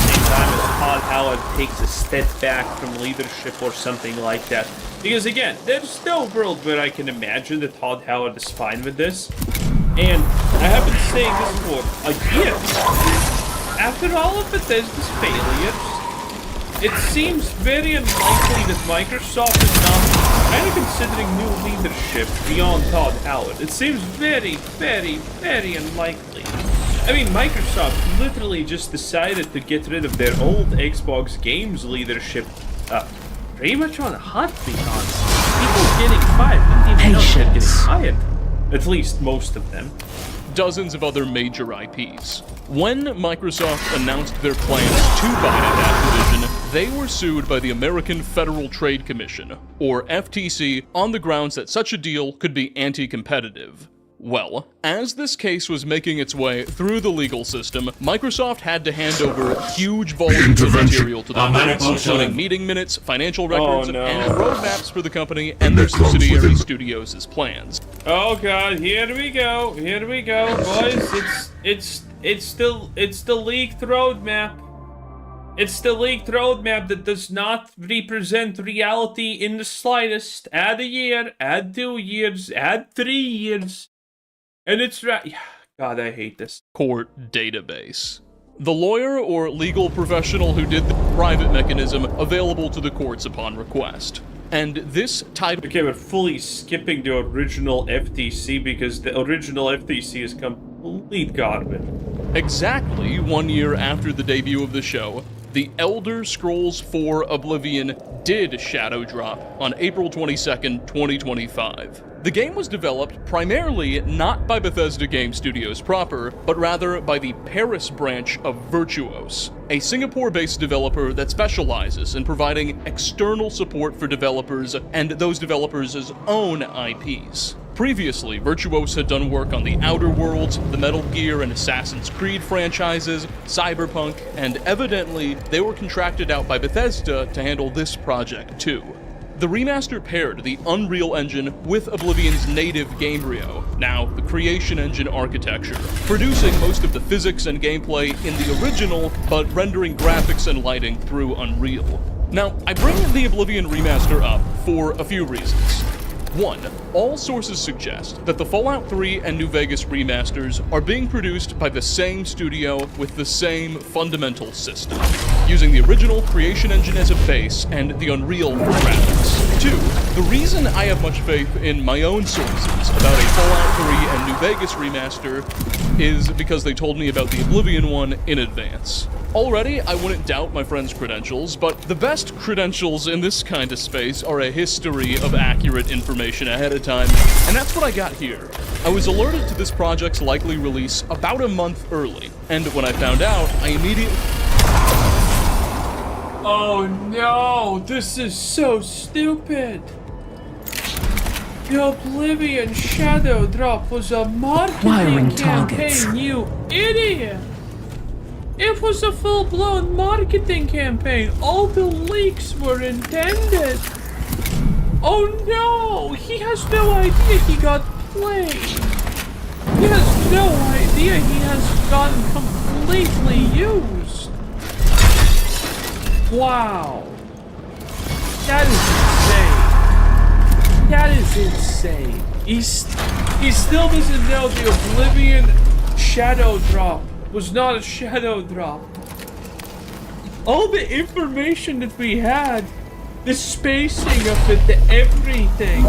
Todd Howard takes a step back from leadership or something like that. Because again, there's no world where I can imagine that Todd Howard is fine with this. And I have been saying this for a year. After all of Bethesda's failures, it seems very unlikely that Microsoft is not kind of considering new leadership beyond Todd Howard. It seems very, very, very unlikely. I mean, Microsoft literally just decided to get rid of their old Xbox Games leadership pretty much on a heartbeat, honestly. People getting fired didn't even know they're getting fired. At least most of them. dozens of other major IPs. When Microsoft announced their plans to buy out Activision, they were sued by the American Federal Trade Commission, or FTC, on the grounds that such a deal could be anti-competitive. Well, as this case was making its way through the legal system, Microsoft had to hand over huge volumes of material to the courts, including meeting minutes, financial records, and roadmaps for the company and their subsidiary studios' plans. Oh god, here we go, boys. It's the leaked roadmap. It's the leaked roadmap that does not represent reality in the slightest. Add a year, add 2 years, add 3 years. And it's right. God, I hate this. Court database. The lawyer or legal professional who did the private mechanism available to the courts upon request. And this title... Okay, we're fully skipping the original FTC because the original FTC is complete garbage. Exactly 1 year after the debut of the show, The Elder Scrolls IV Oblivion did shadow drop on April 22nd, 2025. The game was developed primarily not by Bethesda Game Studios proper, but rather by the Paris branch of Virtuos, a Singapore-based developer that specializes in providing external support for developers and those developers' own IPs. Previously, Virtuos had done work on the Outer Worlds, the Metal Gear and Assassin's Creed franchises, Cyberpunk, and evidently they were contracted out by Bethesda to handle this project too. The remaster paired the Unreal Engine with Oblivion's native Gamebryo, now the Creation Engine architecture, producing most of the physics and gameplay in the original, but rendering graphics and lighting through Unreal. Now, I bring the Oblivion remaster up for a few reasons. One, all sources suggest that the Fallout 3 and New Vegas remasters are being produced by the same studio with the same fundamental system, using the original Creation Engine as a base and the Unreal for graphics. Two, the reason I have much faith in my own sources about a Fallout 3 and New Vegas remaster is because they told me about the Oblivion one in advance. Already, I wouldn't doubt my friend's credentials, but the best credentials in this kind of space are a history of accurate information ahead of time, and that's what I got here. I was alerted to this project's likely release about a month early, and when I found out, I immediately... Oh no, this is so stupid. The Oblivion Shadow Drop was a marketing campaign, you idiot! It was a full-blown marketing campaign. All the leaks were intended. Oh no! He has no idea he got played. He has no idea he has gotten completely used. Wow. That is insane. That is insane. He still doesn't know the Oblivion Shadow Drop was not a shadow drop. All the information that we had, the spacing of it, the everything.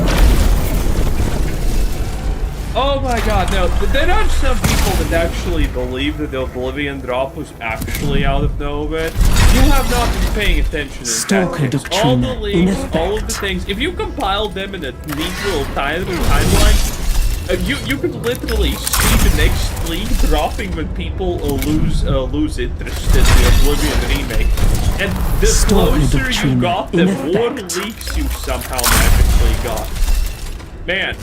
Oh my god, no, there are some people that actually believe that the Oblivion drop was actually out of nowhere. You have not been paying attention to that. All the leaks, all of the things, if you compiled them in a neat little timeline, you could literally see the next leak dropping when people lose interest in the Oblivion remake. And the closer you got, the more leaks you somehow magically got. Man,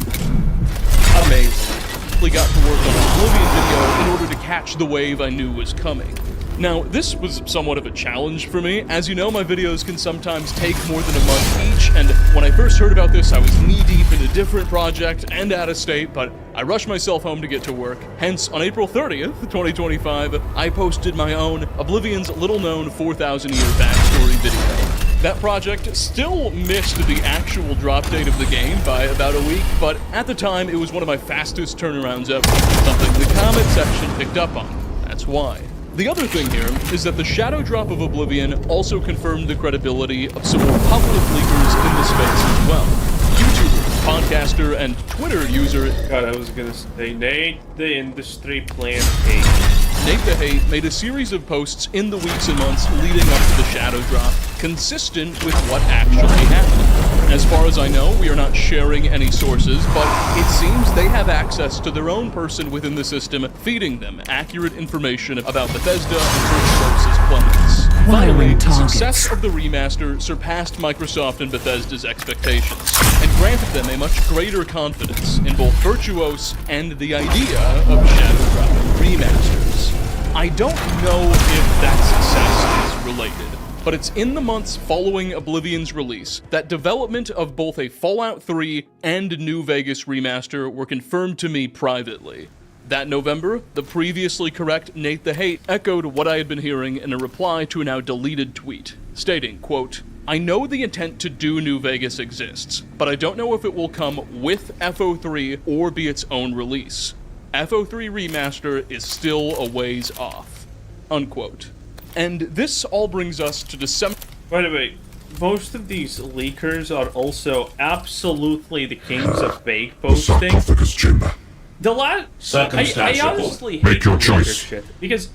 amazing. We got to work on an Oblivion video in order to catch the wave I knew was coming. Now, this was somewhat of a challenge for me. As you know, my videos can sometimes take more than a month each, and when I first heard about this, I was knee-deep in a different project and out of state, but I rushed myself home to get to work. Hence, on April 30th, 2025, I posted my own Oblivion's little-known 4,000-year backstory video. That project still missed the actual drop date of the game by about a week, but at the time, it was one of my fastest turnarounds ever, something the comment section picked up on. That's why. The other thing here is that the shadow drop of Oblivion also confirmed the credibility of some more public leakers in the space as well. YouTuber, podcaster, and Twitter user... God, I was gonna say Nate the Industry Plant Hate. Nate the Hate made a series of posts in the weeks and months leading up to the shadow drop, consistent with what actually happened. As far as I know, we are not sharing any sources, but it seems they have access to their own person within the system, feeding them accurate information about Bethesda and Virtuosa's plans. Finally, the success of the remaster surpassed Microsoft and Bethesda's expectations, and granted them a much greater confidence in both Virtuos and the idea of shadow drop remasters. I don't know if that success is related, but it's in the months following Oblivion's release that development of both a Fallout 3 and New Vegas remaster were confirmed to me privately. That November, the previously correct Nate the Hate echoed what I had been hearing in a reply to a now deleted tweet, stating, quote, "I know the intent to do New Vegas exists, but I don't know if it will come with FO3 or be its own release. FO3 Remaster is still a ways off." Unquote. And this all brings us to December... By the way, most of these leakers are also absolutely the kings of fake posting. The sarcophagus chamber. The last... I honestly hate Make your the choice. leaker shit, because...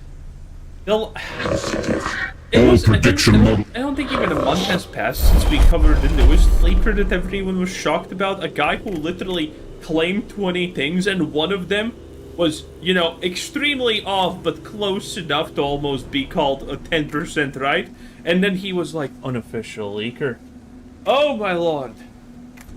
All prediction model. I don't think even a month has passed since we covered the newest leaker that everyone was shocked about. A guy who literally claimed 20 things, and one of them was, you know, extremely off, but close enough to almost be called a 10% right. And then he was like, unofficial leaker. Oh my lord.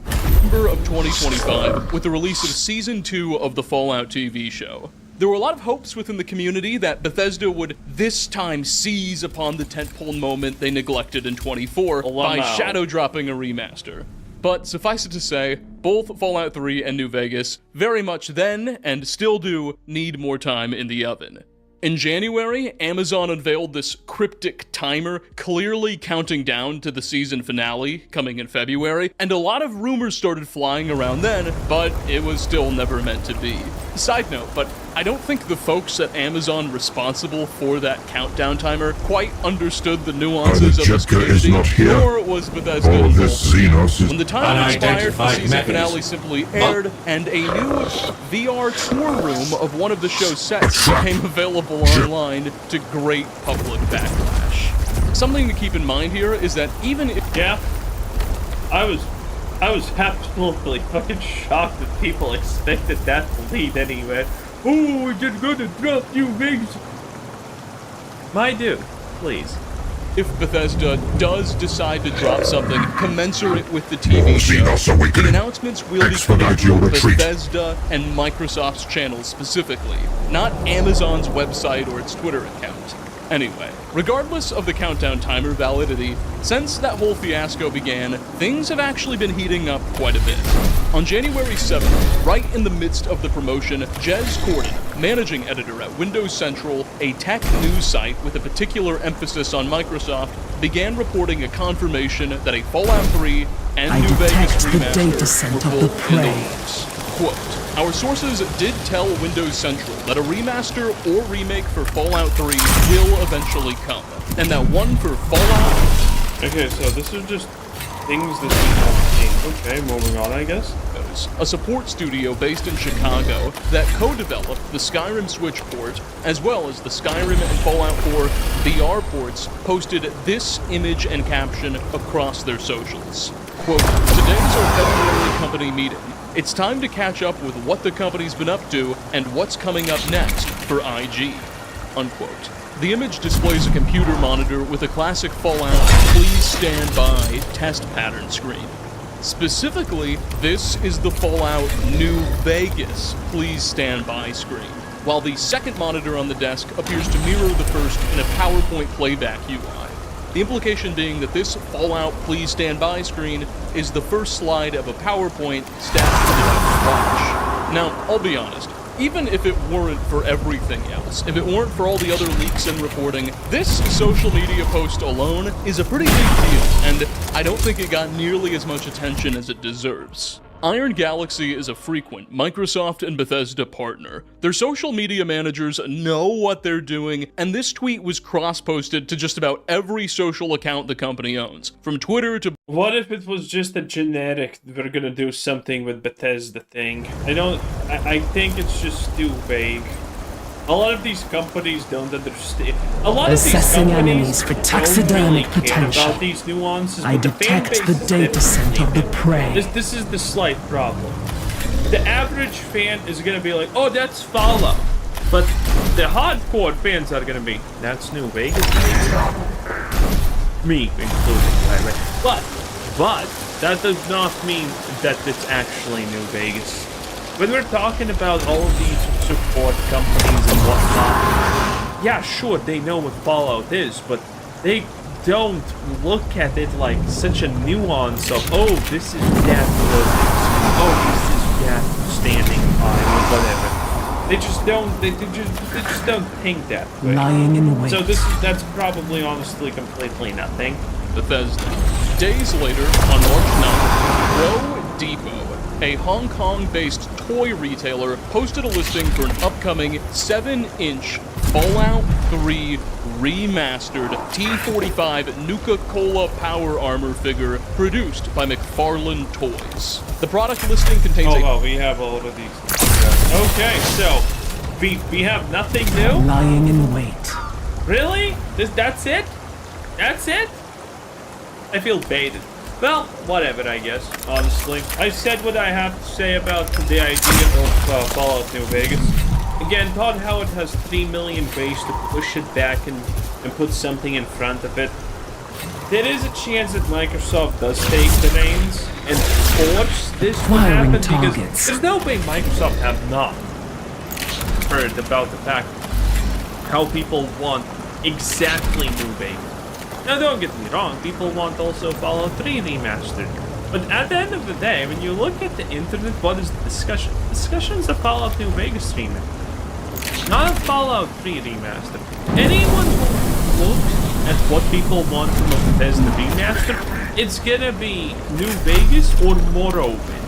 November of 2025, with the release of Season 2 of the Fallout TV show. There were a lot of hopes within the community that Bethesda would this time seize upon the tentpole moment they neglected in 24 by shadow dropping a remaster. But suffice it to say, both Fallout 3 and New Vegas very much then, and still do, need more time in the oven. In January, Amazon unveiled this cryptic timer clearly counting down to the season finale coming in February, and a lot of rumors started flying around then, but it was still never meant to be. Side note, but I don't think the folks at Amazon responsible for that countdown timer quite understood the nuances of this community, nor was Bethesda involved. When the time expired, the season finale simply aired, and a new VR tour room of one of the show's sets became available online to great public backlash. Something to keep in mind here is that even if... Yeah, I was absolutely fucking shocked that people expected that to lead anywhere. Oh, we're just gonna drop New Vegas. My dude, please. If Bethesda does decide to drop something commensurate with the TV show, the announcements will be coming from Bethesda and Microsoft's channels specifically, not Amazon's website or its Twitter account. Anyway, regardless of the countdown timer validity, since that whole fiasco began, things have actually been heating up quite a bit. On January 7th, right in the midst of the promotion, Jez Corden, managing editor at Windows Central, a tech news site with a particular emphasis on Microsoft, began reporting a confirmation that a Fallout 3 and New Vegas remaster were both in the works. Quote, "Our sources did tell Windows Central that a remaster or remake for Fallout 3 will eventually come, and that one for Fallout..." Okay, so this is just things that we have seen. Okay, moving on, I guess. A support studio based in Chicago that co-developed the Skyrim Switch port, as well as the Skyrim and Fallout 4 VR ports, posted this image and caption across their socials. Quote, "Today's our February company meeting. It's time to catch up with what the company's been up to and what's coming up next for IG." Unquote. The image displays a computer monitor with a classic Fallout "Please stand by" test pattern screen. Specifically, this is the Fallout New Vegas "Please stand by" screen, while the second monitor on the desk appears to mirror the first in a PowerPoint playback UI. The implication being that this Fallout "Please stand by" screen is the first slide of a PowerPoint stashed in the watch. Now, I'll be honest, even if it weren't for everything else, if it weren't for all the other leaks and reporting, this social media post alone is a pretty big deal, and I don't think it got nearly as much attention as it deserves. Iron Galaxy is a frequent Microsoft and Bethesda partner. Their social media managers know what they're doing, and this tweet was cross-posted to just about every social account the company owns, from Twitter to... What if it was just a generic, we're gonna do something with Bethesda thing? I think it's just too vague. A lot of these companies don't understand. A lot Assessing of these enemies for taxidermic don't really potential. care about these nuances. I but the fan detect the bases data center of the prey. This is the slight problem. The average fan is gonna be like, "Oh, that's Fallout," but the hardcore fans are gonna be, "That's New Vegas." Me included, by the way. But that does not mean that it's actually New Vegas. When we're talking about all of these support companies and whatnot, yeah, sure, they know what Fallout is, but they don't look at it like such a nuance of, oh, this is that building, oh, this is that standing fine, or whatever. They just don't. They just don't think that way. Lying in wait. So that's probably honestly completely nothing. Bethesda. Days later, on March 9th, Pro Depot, a Hong Kong-based toy retailer, posted a listing for an upcoming 7-inch Fallout 3 remastered T-45 Nuka-Cola Power Armor figure produced by McFarlane Toys. The product listing contains we have all of these. Okay, so we have nothing new? Lying in wait. Really? That's it? That's it? I feel baited. Well, whatever, I guess, honestly. I said what I have to say about the idea of Fallout New Vegas. Again, Todd Howard has 3 million ways to push it back and put something in front of it. There is a chance that Microsoft does take the reins and force this to happen, because there's no way Microsoft have not heard about the fact how people want exactly New Vegas. Now, don't get me wrong, people want also Fallout 3 remastered. But at the end of the day, when you look at the internet, what is the discussion? The discussion is a Fallout New Vegas remaster, not a Fallout 3 remaster. Anyone who looks at what people want from a Bethesda remaster, it's gonna be New Vegas or Morrowind.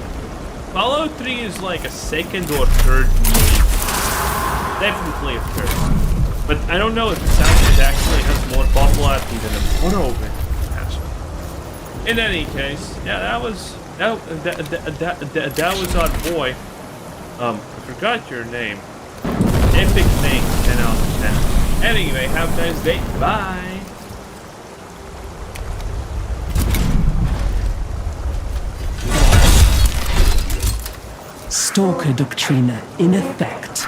Fallout 3 is like a second or third maybe. Definitely a third. But I don't know if the sound actually has more popularity than a Morrowind remaster. In any case, yeah, that was our boy. I forgot your name. Epic name, 10 out of 10. Anyway, have a nice day. Bye. Stalker Doctrina in effect.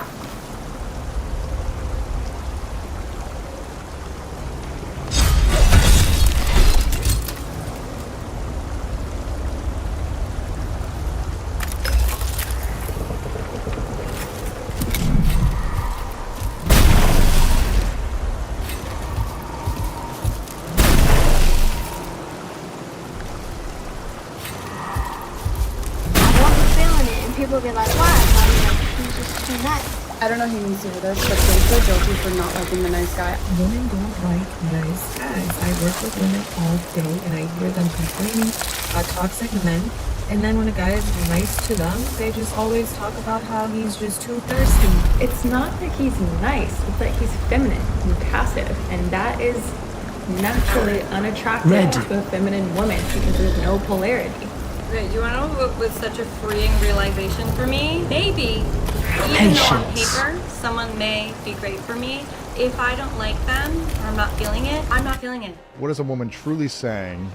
People be like, why? He's just too nice. I don't know who needs to hear this, but don't feel guilty for not liking the nice guy. Women don't like nice guys. I work with women all day and I hear them complaining about toxic men. And then when a guy is nice to them, they just always talk about how he's just too thirsty. It's not that he's nice, it's that he's feminine and passive. And that is naturally unattractive to a feminine woman because there's no polarity. Okay, you wanna know what was such a freeing realization for me? Maybe, even though on paper, someone may be great for me, if I don't like them, or I'm not feeling it, I'm not feeling it. What is a woman truly saying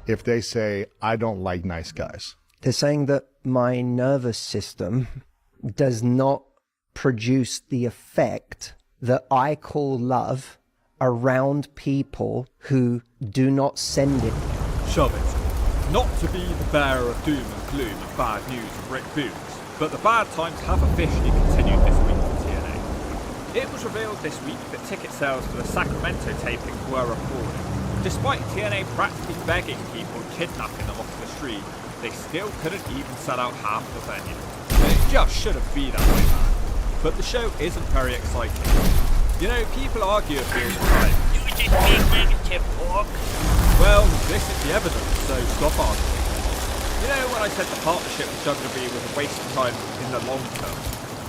if they say, I don't like nice guys? They're saying that my nervous system does not produce the effect that I call love around people who do not send it. Shove it. Not to be the bearer of doom and gloom and bad news of Rick Boots, but the bad times have officially continued this week for TNA. It was revealed this week that ticket sales for the Sacramento taping were appalling. Despite TNA practically begging people and kidnapping them off the street, they still couldn't even sell out half the venue. It just shouldn't be that way, man. But the show isn't very exciting. You know, people argue with me all the time. You just being negative, Orc. Well, this is the evidence, so stop arguing. You know when I said the partnership with WWE was a waste of time in the long term?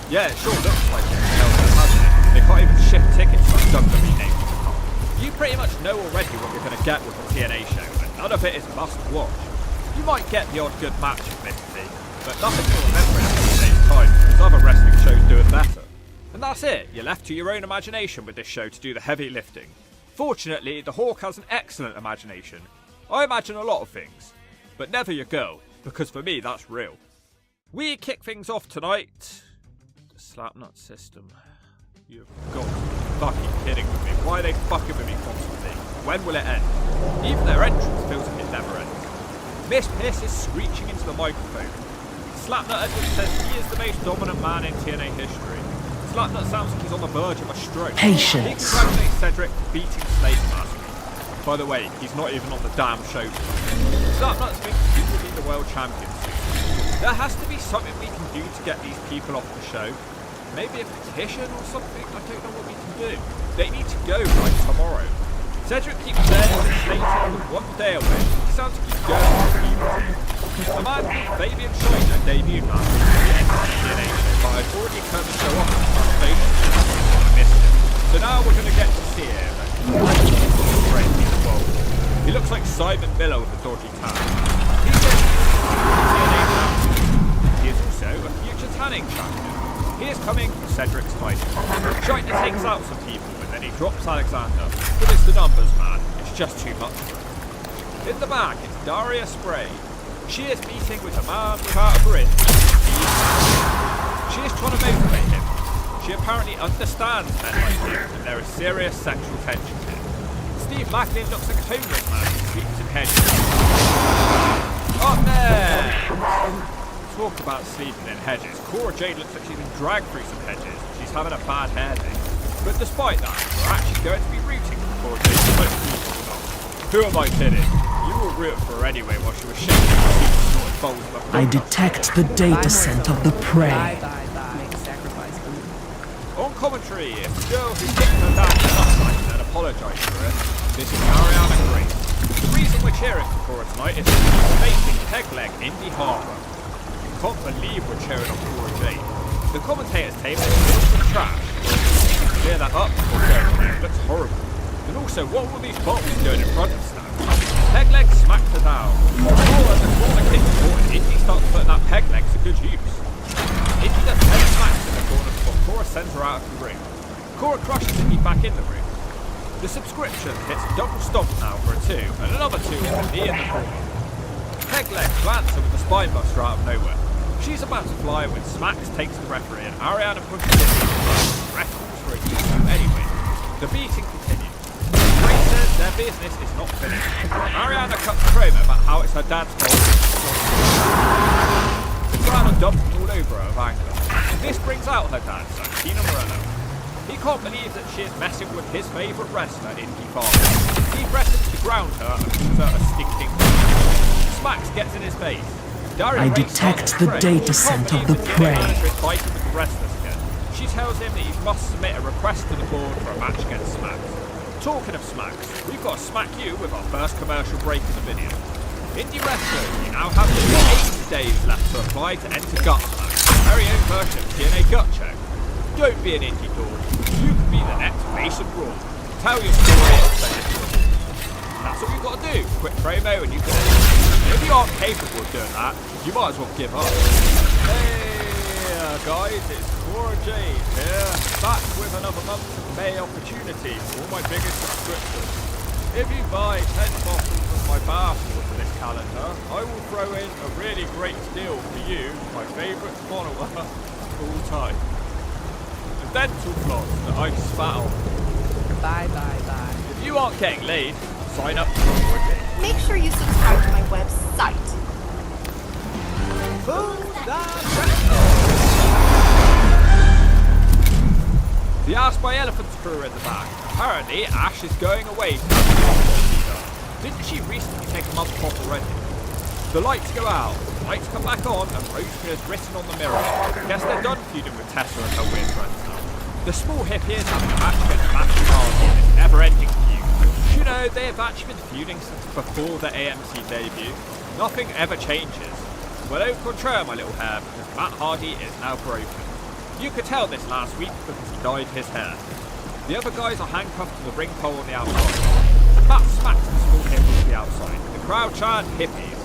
Yeah, it sure looks like it, hasn't it? They can't even ship tickets like WWE names to come. You pretty much know already what you're going to get with the TNA show, and none of it is must watch. You might get the odd good match, admittedly, but nothing to remember in TNA's time, because other wrestling shows do it better. And that's it, you're left to your own imagination with this show to do the heavy lifting. Fortunately, the Hawk has an excellent imagination. I imagine a lot of things, but never your girl, because for me that's real. We kick things off tonight. The Slapnut system. You've got to be fucking kidding with me. Why are they fucking with me constantly? When will it end? Even their entrance feels like it never ends. Miss Pierce is screeching into the microphone. Slapnut Edwards says he is the most dominant man in TNA history. Slapnut sounds like he's on the verge of a stroke. Patience. He congratulates Cedric for beating Slade last week. By the way, he's not even on the damn show tonight. Slapnut thinks he will be the world champion soon. There has to be something we can do to get these people off the show. Maybe a petition or something? I don't know what we can do. They need to go like tomorrow. Cedric keeps saying that Slade is one day away. He sounds like he's going for a few. The man Fabian Scheiner debuted last week at the end of the TNA show, but I'd already turned the show off at the foundation, so I missed him. So now we're going to get to see him, and he's great in the world. He looks like Simon Miller with a dodgy tan. He's a TNA champion. He is also a future tanning champion. He is coming for Cedric's title. Scheiner takes out some people, and then he drops Alexander. But it's the numbers, man. It's just too much for him. In the back, it's Daria Spray. She is meeting with a man without a bridge. She is trying to motivate him. She apparently understands men like him, and there is serious sexual tension here. Steve Macklin looks like a homeless man who sleeps in hedges. Up there! talk about sleeping in hedges. Cora Jade looks like she's been dragged through some hedges. She's having a bad hair day. But despite that, we're actually going to be rooting for Cora Jade to most people or not. Who am I kidding? You were rooting for her anyway while she was shaking her teeth and snorting bowls of her. I detect the data scent of the prey. On commentary, if the girl who kicked her down the outside then apologised for it, this is Ariana Grace. The reason we're cheering for Cora tonight is that she's facing Pegleg Indy Harbour. You can't believe we're cheering on Cora Jade. The commentator's table is some trash. Clear that up before going there, it looks horrible. And also, what were these bottles doing in front of Stan? Pegleg smacked her down. Cora the corner kicked the ball and Indy starts putting that Pegleg to good use. Indy does 10 smacks in the corner before Cora sends her out of the ring. Cora crushes Indy back in the ring. The subscription hits double stomp now for a 2, and another 2 with a knee in the corner. Pegleg lands her with the spine buster out of nowhere. She's about to fly when Smacks takes the referee and Ariana pushes in. The ref calls for a DQ anyway. The beating continues. Grace says their business is not finished. Ariana cuts a promo about how it's her dad's fault. The crowd are dumping all over her of anger. This brings out her dad, Santino Morello. He can't believe that she is messing with his favourite wrestler, Indy Harbour. He threatens to ground her and calls her a stinking bitch. Smacks gets in his face. I detect the data scent of the prey. Fighting with the wrestlers again. She tells him that he must submit a request to the board for a match against Smacks. Talking of Smacks, we've got to smack you with our first commercial break in the video. Indie wrestlers, you now have 8 days left to apply to enter Gut Smack, very own version of TNA Gut Check. Don't be an indie dog. You could be the next Mason Raw. Tell your story and say it. That's what you've got to do. Quick promo and you can end it. If you aren't capable of doing that, you might as well give up. Hey guys, it's Cora Jade here, back with another month of May opportunity for my biggest subscription. If you buy 10 bottles of my bath for this calendar, I will throw in a really great deal for you, my favourite follower of all time. Dental floss that I spat on. Bye. If you aren't getting laid, sign up for Cora Jade. Make sure you subscribe to my website. The Ask by Elephants crew are in the back. Apparently, Ash is going away. Didn't she recently take a month off already? The lights go out, the lights come back on, and Rosemary is written on the mirror. Guess they're done feuding with Tessa and her weird friends now. The small hippie is having a match against Matthew Hardy in this never-ending feud. You know, they have actually been feuding since before the AMC debut. Nothing ever changes. Well, don't contraire my little hair, because Matt Hardy is now broken. You could tell this last week because he dyed his hair. The other guys are handcuffed to the ring pole on the outside. Matt smacks the small hippie to the outside. The crowd chant hippies.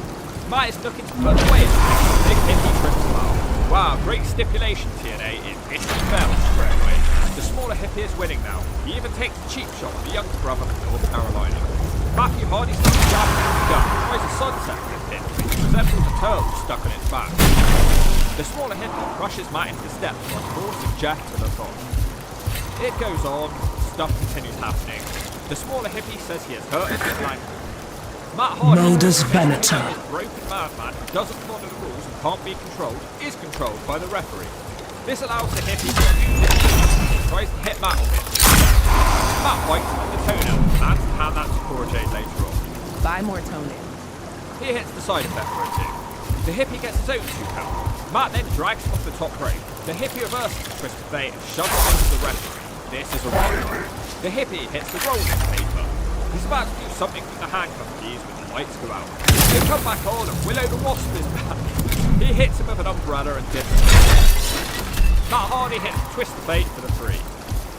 Matt is looking to put away the big hippie trips foul. Wow, great stipulation, TNA. It instantly fell straight away. The smaller hippie is winning now. He even takes a cheap shot at the younger brother from North Carolina. Matthew Hardy starts jabbing at the gun, tries a sunset with him, which resembles a turtle stuck on its back. The smaller hippie crushes Matt into the steps while forcing Jeff to the top. It goes on, stuff continues happening. The smaller hippie says he has hurt his little ankle. Matt Hardy, Modus Venator. This broken madman who doesn't follow the rules and can't be controlled, is controlled by the referee. This allows the hippie to use it and tries to hit Matt with it. Matt bites him on the toenail and plans to hand that to Cora Jade later on. Buy more toenail. He hits the side effect for it too. The hippie gets his own 2 count. Matt then drags him off the top rope. The hippie reverses the twist of fate and shoves him into the referee. This is a roll. The hippie hits the rolling paper. He's about to do something with the handcuff keys when the lights go out. They come back on and Will-O-the-Wasp is back. He hits him with an umbrella and dips him. Matt Hardy hits the twist of fate for the 3.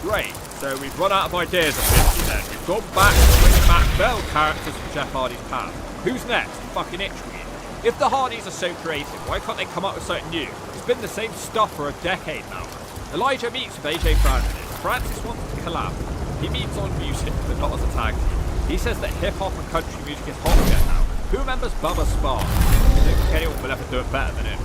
Great, so we've run out of ideas of this then. We've gone back to bringing back Bell characters from Jeff Hardy's past. Who's next? Fucking Itchweed. If the Hardys are so creative, why can't they come up with something new? It's been the same stuff for a decade now. Elijah meets with AJ Francis. Francis wants to collab. He meets on music, but not as a tag team. He says that hip-hop and country music is hot again now. Who remembers Bubba Sparks? I don't think anyone will ever do it better than him.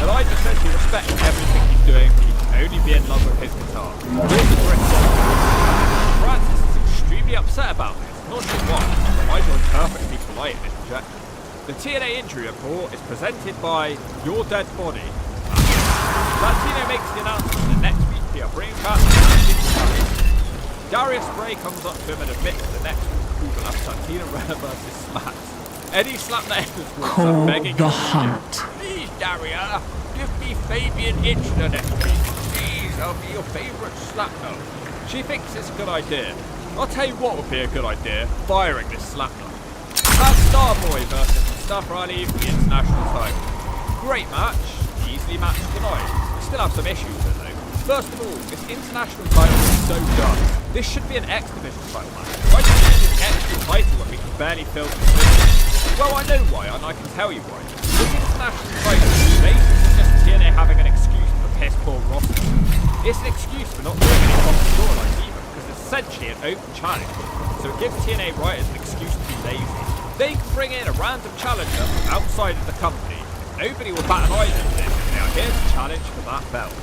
Elijah says he respects everything he's doing, but he can only be in love with his guitar. Here's the grip. Francis is extremely upset about this. Not sure why. Elijah is perfectly polite in his rejection. The TNA injury report is presented by Your Dead Body. Santino makes the announcement that next week they are bringing back Darius Bray comes up to him and admits the next week will have Santino versus Smash. Eddie slapped the Evans will Call begging the him, hunt. "Please, Daria, give me Fabian Itchner next week. Please, I'll be your favourite slapnut." She thinks it's a good idea. I'll tell you what would be a good idea, firing this slapnut. That's Starboy versus Mustafa Ali for the international title. Great match, easily matched tonight. We still have some issues with it though. First of all, this international title is so dumb. This should be an X Division title match. Why do you use an extra title when we can barely fill the division? Well, I know why, and I can tell you why. This international title is basically just TNA having an excuse for piss poor roster. It's an excuse for not doing any proper storylines either, because it's essentially an open challenge. So it gives TNA writers an excuse to be lazy. They can bring in a random challenger from outside of the company. Nobody will bat an eye at this. Now here's a challenge for that belt.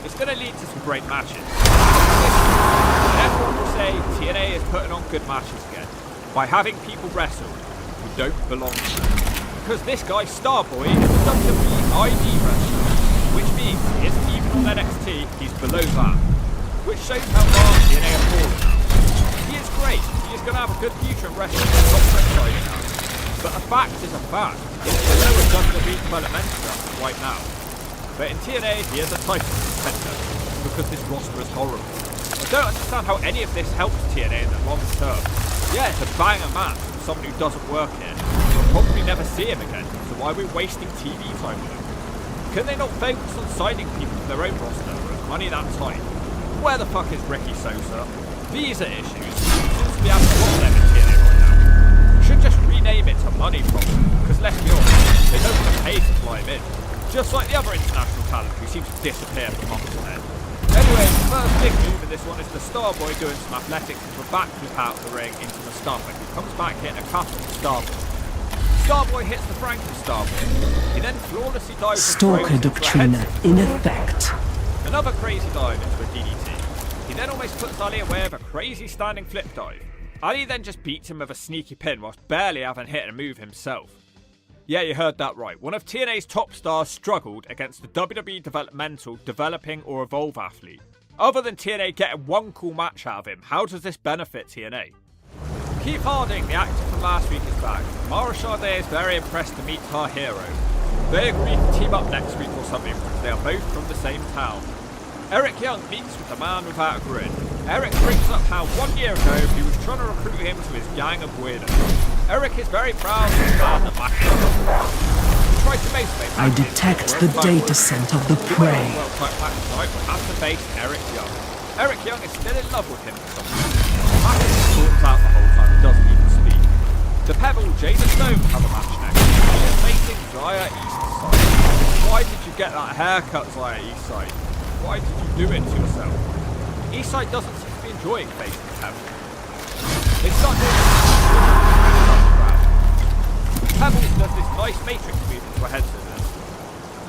It's going to lead to some great matches. And everyone will say TNA is putting on good matches again by having people wrestle who don't belong to them. Because this guy, Starboy, is a WWE ID wrestler, which means he isn't even on NXT, he's below that. Which shows how far TNA are falling now. He is great, he is going to have a good future in wrestling, not exciting now. But a fact is a fact. It's below a WWE developmental right now. But in TNA, he is a title contender because this roster is horrible. I don't understand how any of this helps TNA in the long term. Yeah, it's a banger match from someone who doesn't work here. We'll probably never see him again, so why are we wasting TV time with him? Can they not focus on signing people for their own roster with money that tight? Where the fuck is Ricky Sosa? Visa issues. Seems to be having a lot of them in TNA right now. Should just rename it to Money Problem, because let's be honest, they don't want to pay to fly him in. Just like the other international talent who seems to disappear from months ahead. Anyway, the first big move in this one is the Starboy doing some athletics into a backflip out of the ring into Mustafa, who comes back hitting a cut on Starboy. Starboy hits the Frankie Starboy. He then flawlessly dives Stalker Doctrina in effect. Another crazy dive into a DDT. He then almost puts Ali away with a crazy standing flip dive. Ali then just beats him with a sneaky pin whilst barely having hit a move himself. Yeah, you heard that right. One of TNA's top stars struggled against the WWE developmental, developing or evolve athlete. Other than TNA getting one cool match out of him, how does this benefit TNA? Keith Harding, the actor from last week, is back. Mara Sade is very impressed to meet her hero. They agree to team up next week or something because they are both from the same town. Eric Young meets with the man without a grin. Eric brings up how 1 year ago he was trying to recruit him to his gang of weirdos. Eric is very proud of his man that back he tries to motivate I detect the data scent of the prey. World Title match tonight will have to face Eric Young. Eric Young is still in love with him for some reason. Matt talks out the whole time, doesn't even speak. The Pebble, Jada Stone have a match next. She is facing Zaya Eastside. Why did you get that haircut, Zaya Eastside? Why did you do it to yourself? Eastside doesn't seem to be enjoying facing the Pebble. They start doing Pebbles does this nice matrix move into a head scissors.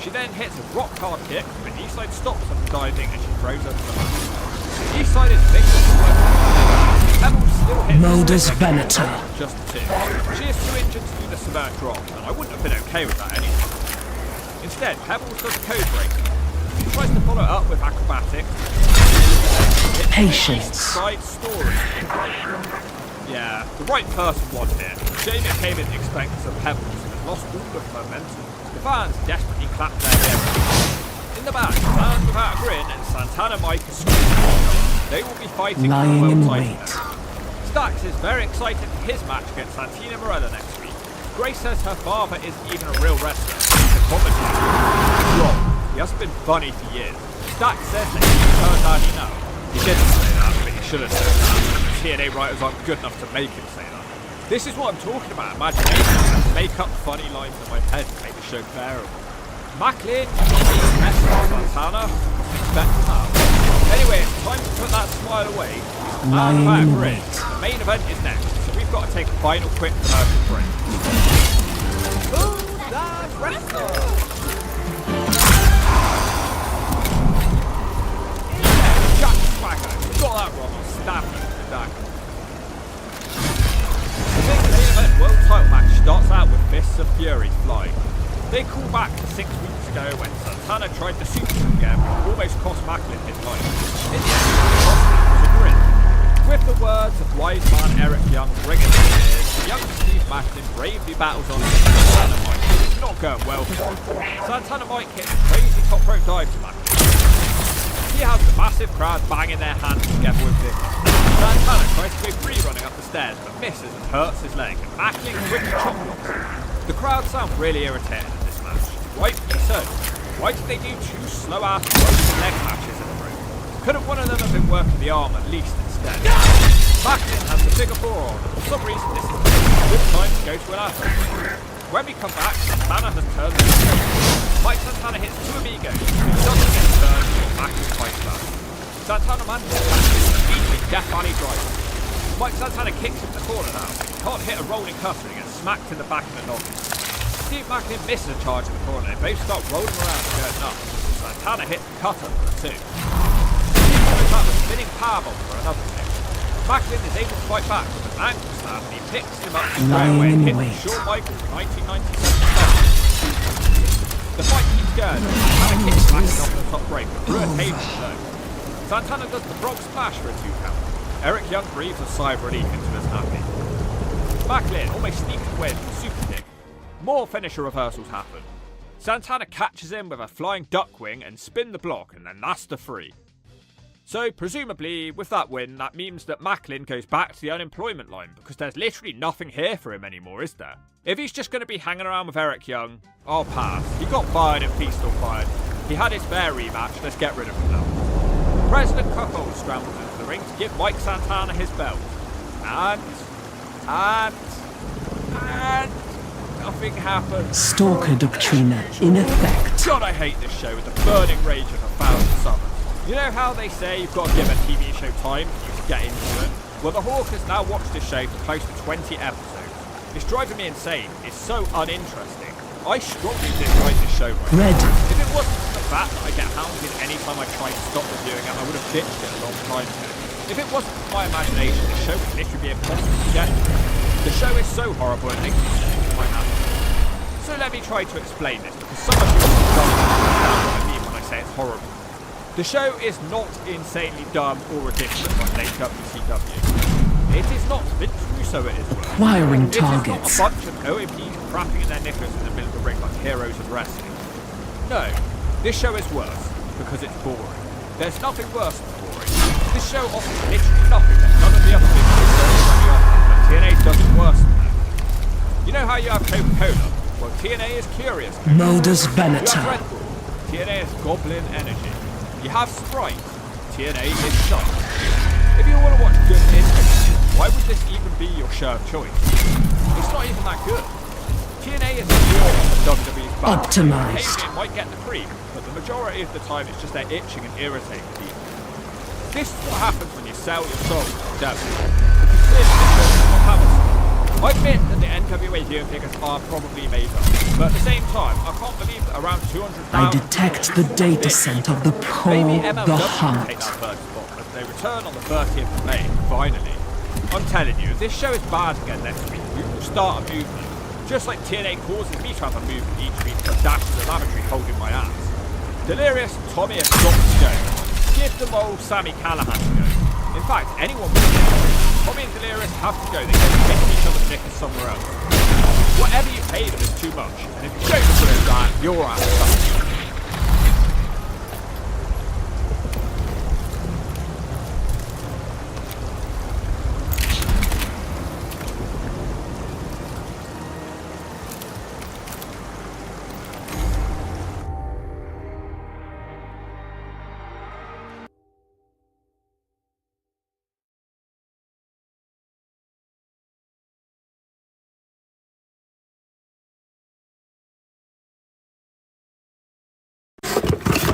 She then hits a rock hard kick, but Eastside stops her from diving and she throws her to the mat. Eastside is victim to Pebbles still hits Modus Venator. Just a tip. She is too injured to do the subvert drop, and I wouldn't have been okay with that anyway. Instead, Pebbles does code break. She tries to follow up with acrobatics. Patience. Side story. Yeah, the right person won here. Shame it came in the expense of Pebbles and has lost all of momentum. The fans desperately clap their heroes. In the back, Man Without a Grin and Santana Mike are screaming. They will be fighting Lying for the in world wait. title. Stax is very excited for his match against Santina Morella next week. Grace says her father isn't even a real wrestler. He's a comedy. Wrong. He hasn't been funny for years. Stax says that he turned out he know. He didn't say that, but he should have said that. TNA writers aren't good enough to make him say that. This is what I'm talking about, imagination, and make up funny lines in my head to make the show bearable. Macklin, Santana, expect that. Anyway, it's time to put that smile away. Lying Man in Grin. wait. The main event is next, so we've got to take a final quick commercial break. Who's that wrestler? Jack Swagger. You got that wrong. I'll stab you with that. The big main event world title match starts out with fists of fury flying. They call back to 6 weeks ago when Santana tried to super again, almost cost Macklin his life. In the end, the cost was a grin. With the words of wise man Eric Young ringing in his ears, young Steve Macklin bravely battles on with Santana Mike. It's not going well for him. Santana Mike hits a crazy top rope dive to Macklin. He has the massive crowd banging their hands together with him. Santana tries to go free running up the stairs, but misses and hurts his leg, and Macklin quickly chop blocks him. The crowd sound really irritated at this match. Rightfully so. Why did they do 2 slow-ass broken leg matches in a row? Couldn't one of them have been working the arm at least instead? Macklin has the bigger forearm, and for some reason this is a good time to go to an athlete. When we come back, Santana has turned the table. Mike Santana hits 2 amigos, but doesn't get turned, and Macklin fights back. Santana manages to catch him with a beating Death Valley driver. Mike Santana kicks him in the corner now, but he can't hit a rolling cutter and gets smacked in the back of the noggin. Steve Macklin misses a charge in the corner and both start rolling around and going nuts. Santana hits the cutter for a 2. Steve follows up with a spinning powerbomb for another 6. Macklin is able to fight back with an ankle slam and he picks him up straight away and hits Shawn Michaels' 1997 stomp. The fight keeps going. Santana kicks Macklin off the top break, but through a table though. Santana does the Brock Splash for a 2 count. Eric Young breathes a sigh of relief into his nappy. Macklin almost sneaks away with a super kick. More finisher reversals happen. Santana catches him with a flying duck wing and spin the block, and then that's the 3. So, presumably, with that win, that means that Macklin goes back to the unemployment line, because there's literally nothing here for him anymore, is there? If he's just going to be hanging around with Eric Young, I'll pass. He got fired and Feast or fired. He had his fair rematch, let's get rid of him now. President Cuckold scrambles into the ring to give Mike Santana his belt. And nothing happens. Stalker Doctrina in effect. God, I hate this show with the burning rage of 1,000 summers. You know how they say you've got to give a TV show time for you to get into it? Well, the Hawk has now watched this show for close to 20 episodes. It's driving me insane. It's so uninteresting. I strongly dislike this show right now. If it wasn't for the fact that I get hounded anytime I try to stop reviewing it, I would have ditched it a long time ago. If it wasn't for my imagination, the show would literally be impossible to get through. The show is so horrible it makes me sick to my hands. So let me try to explain this, because some of you don't understand what I mean when I say it's horrible. The show is not insanely dumb or ridiculous like WCW. It is not Vince Russo it is worse. Acquiring targets. It is not a bunch of OMPs crapping in their knickers in the middle of the ring like heroes of wrestling. No, this show is worse because it's boring. There's nothing worse than boring. This show offers literally nothing that none of the other big shows currently offer, but TNA does it worse than that. You know how you have Coca-Cola? Well, TNA is Curious Coke. Modus You have Venator. Red Bull. TNA is Goblin Energy. You have Sprite. TNA is Sun. If you want to watch good indie, why would this even be your show of choice? It's not even that good. TNA is more of WWE's back. Optimized. Occasionally it might get the cream, but the majority of the time it's just they're itching and irritating people. This is what happens when you sell your soul to the devil. Clearly this show does not have a soul. I admit that the NWA Gear figures are probably made up, but at the same time, I can't believe that around 200,000 I detect the data scent of the pole, maybe the MLW will heart. take that first spot as they return on the 30th of May, finally. I'm telling you, if this show is bad again next week, we will start a movement. Just like TNA causes me to have a movement each week for Dash to the lavatory holding my ass. Delirious and Tommy have got to go. Give them old Sammy Callahan to go. In fact, anyone will go. Tommy and Delirious have to go. They go to take each other's knickers somewhere else. Whatever you pay them is too much, and if you don't agree with that, you're out of touch.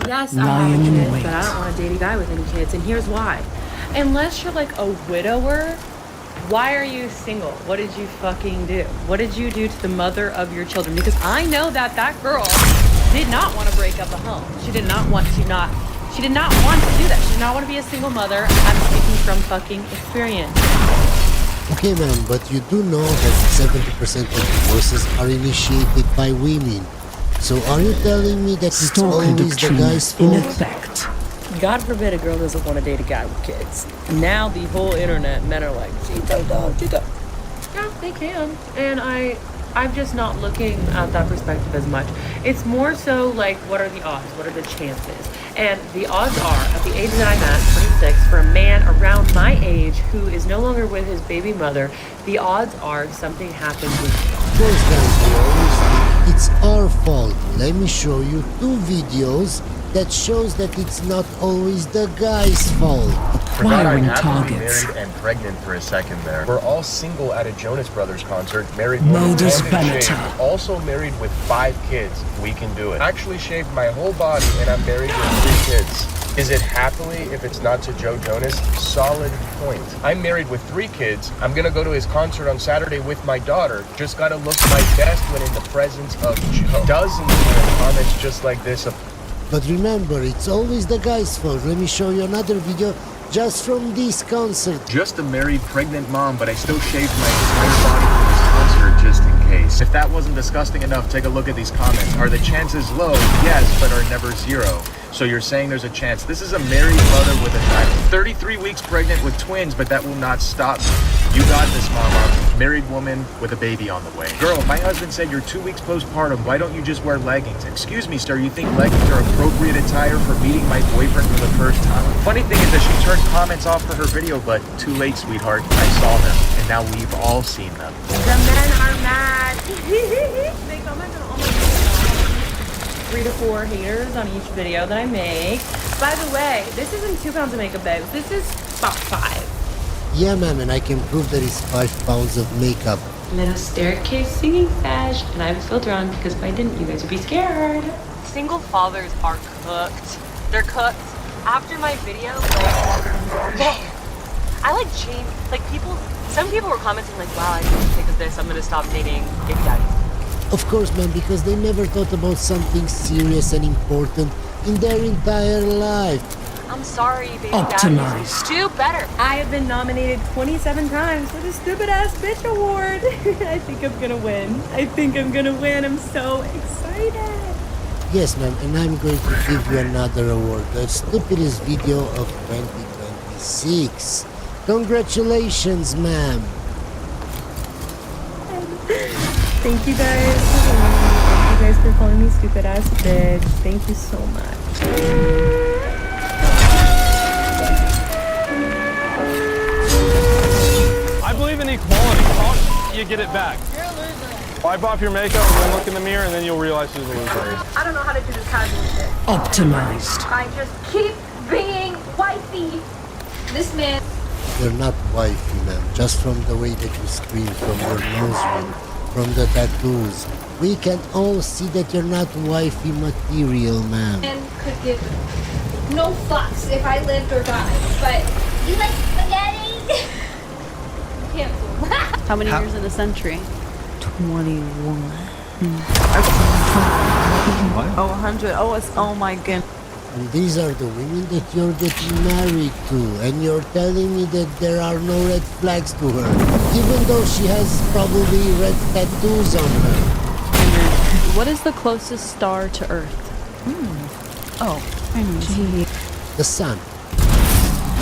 Yes, Lying I have in kids, wait. but I don't want to date a guy with any kids, and here's why. Unless you're like a widower, why are you single? What did you fucking do? What did you do to the mother of your children? Because I know that that girl did not want to break up the home. She did not want to do that. She did not want to be a single mother. I'm speaking from fucking experience. Okay, ma'am, but you do know that 70% of divorces are initiated by women. So are you telling me that it's Stalker always the doctrine guy's in fault? effect. God forbid a girl doesn't want to date a guy with kids. Now the whole internet, men are like, Cheeto dog, Cheeto. Yeah, they can. And I'm just not looking at that perspective as much. It's more so like, what are the odds? What are the chances? And the odds are, at the age that I'm at, 26, for a man around my age who is no longer with his baby mother, the odds are something happened with me. Those guys will always think it's our fault. Let me show you 2 videos that shows that it's not always the guy's fault. Forgot I had to be married and pregnant for a second there. We're all single at a Jonas Brothers concert, married Modus women, and Venator. shaved. Also married with 5 kids. We can do it. Actually shaved my whole body and I'm married with 3 kids. Is it happily if it's not to Joe Jonas? Solid point. I'm married with 3 kids. I'm gonna go to his concert on Saturday with my daughter. Just gotta look my best when in the presence of Joe. Dozens of comments just like this of But remember, it's always the guy's fault. Let me show you another video just from this concert. Just a married pregnant mom, but I still shaved my entire body for this concert just in case. If that wasn't disgusting enough, take a look at these comments. Are the chances low? Yes, but are never 0. So you're saying there's a chance. This is a married mother with a child. 33 weeks pregnant with twins, but that will not stop me. You got this, mama. Married woman with a baby on the way. Girl, my husband said you're 2 weeks postpartum. Why don't you just wear leggings? Excuse me, sir, you think leggings are appropriate attire for meeting my boyfriend for the first time? Funny thing is that she turned comments off for her video, but too late, sweetheart. I saw them, and now we've all seen them. The men are mad. They comment on all my videos. 3 to 4 haters on each video that I make. By the way, this isn't 2 pounds of makeup, babe. This is about 5. Yeah, ma'am, and I can prove that it's 5 pounds of makeup. Little staircase singing sesh, and I have a filter on because if I didn't, you guys would be scared. Single fathers are cooked. They're cooked. After my video, I like changed. Like some people were commenting like, "Wow, I didn't think of this. I'm gonna stop dating baby daddies." Of course, ma'am, because they never thought about something serious and important in their entire life. I'm sorry, baby Optimized. daddies. Do better. I have been nominated 27 times for the Stupid Ass Bitch Award. I think I'm gonna win. I'm so excited. Yes, ma'am, and I'm going to give you another award, the stupidest video of 2026. Congratulations, ma'am. Thank you guys for loving me. Thank you guys for calling me Stupid Ass Bitch. Thank you so much. I believe in equality. Talk, you get it back. You're a loser. Wipe off your makeup and then look in the mirror and then you'll realize she's a loser. I don't know how to do this casual shit. Optimized. I just keep being wifey. This man. You're not wifey, ma'am, just from the way that you scream, from your nose ring, from the tattoos. We can all see that you're not wifey material, ma'am. Man could give no fucks if I lived or died, but you like spaghetti? Can't fool. How many years in a century? 21. Oh, 100. Oh my goodness. And these are the women that you're getting married to, and you're telling me that there are no red flags to her, even though she has probably red tattoos on her. What is the closest star to Earth? Oh, I know. The sun.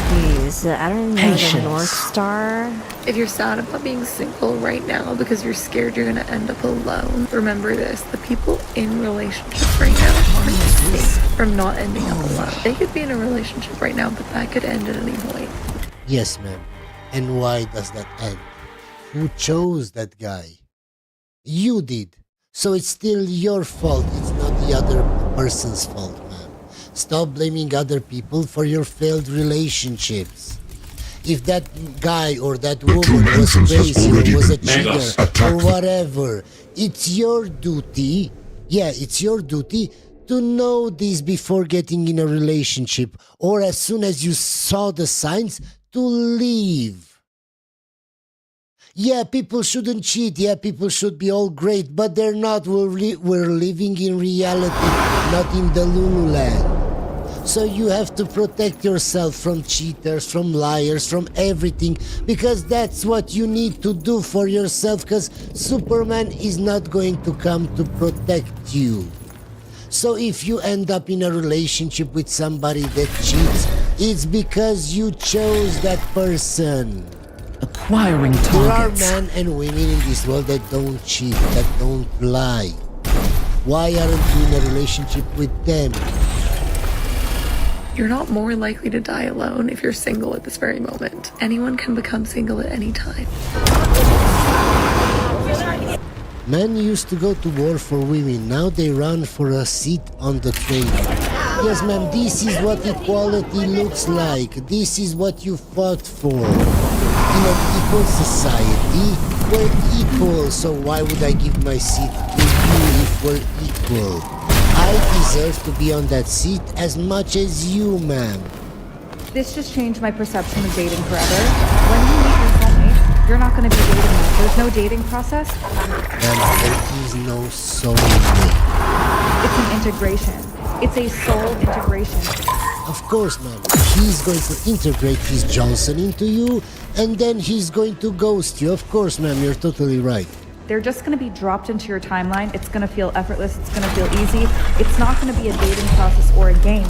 Please, I don't know Patience. the North Star. If you're sad about being single right now because you're scared you're gonna end up alone, remember this: the people in relationships right now are safe from not ending up alone. They could be in a relationship right now, but that could end at any point. Yes, ma'am. And why does that end? Who chose that guy? You did. So it's still your fault. It's not the other person's fault, ma'am. Stop blaming other people for your failed relationships. If that guy or that woman was crazy or was a cheater or whatever, it's your duty, it's your duty to know this before getting in a relationship, or as soon as you saw the signs, to leave. Yeah, people shouldn't cheat. Yeah, people should be all great, but they're not. We're living in reality, not in the Lululand. So you have to protect yourself from cheaters, from liars, from everything, because that's what you need to do for yourself, because Superman is not going to come to protect you. So if you end up in a relationship with somebody that cheats, it's because you chose that person. Acquiring There are targets. men and women in this world that don't cheat, that don't lie. Why aren't you in a relationship with them? You're not more likely to die alone if you're single at this very moment. Anyone can become single at any time. Men used to go to war for women, now they run for a seat on the train. Yes, ma'am, this is what equality looks like. This is what you fought for. In an equal society, we're equal, so why would I give my seat to you if we're equal? I deserve to be on that seat as much as you, ma'am. This just changed my perception of dating forever. When you meet your soulmate, you're not going to be dating them. There's no dating process. Ma'am, there is no soulmate. It's an integration. It's a soul integration. Of course, ma'am. He's going to integrate his Johnson into you, and then he's going to ghost you. Of course, ma'am, you're totally right. They're just going to be dropped into your timeline. It's going to feel effortless. It's going to feel easy. It's not going to be a dating process or a game.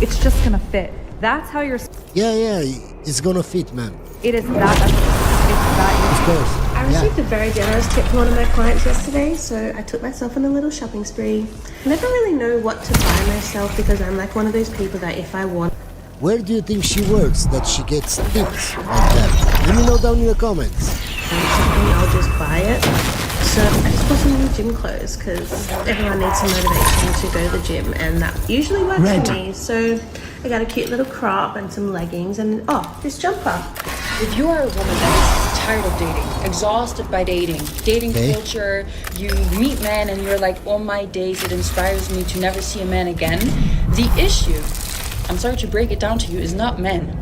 It's just going to fit. That's how you're... Yeah, it's gonna fit, ma'am. It is that effortless. It's that Of course. I received a very generous tip from one of my clients yesterday, so I took myself on a little shopping spree. I never really know what to buy myself because I'm like one of those people that if I want... Where do you think she works that she gets tips like that? Let me know down in the comments. Something, I'll just buy it. So I just bought some new gym clothes because everyone needs some motivation to go to the gym, and that usually works for me. So I got a cute little crop and some leggings and this jumper. If you are a woman that is tired of dating, exhausted by dating culture, you meet men and you're like, oh my days, it inspires me to never see a man again. The issue, I'm sorry to break it down to you, is not men.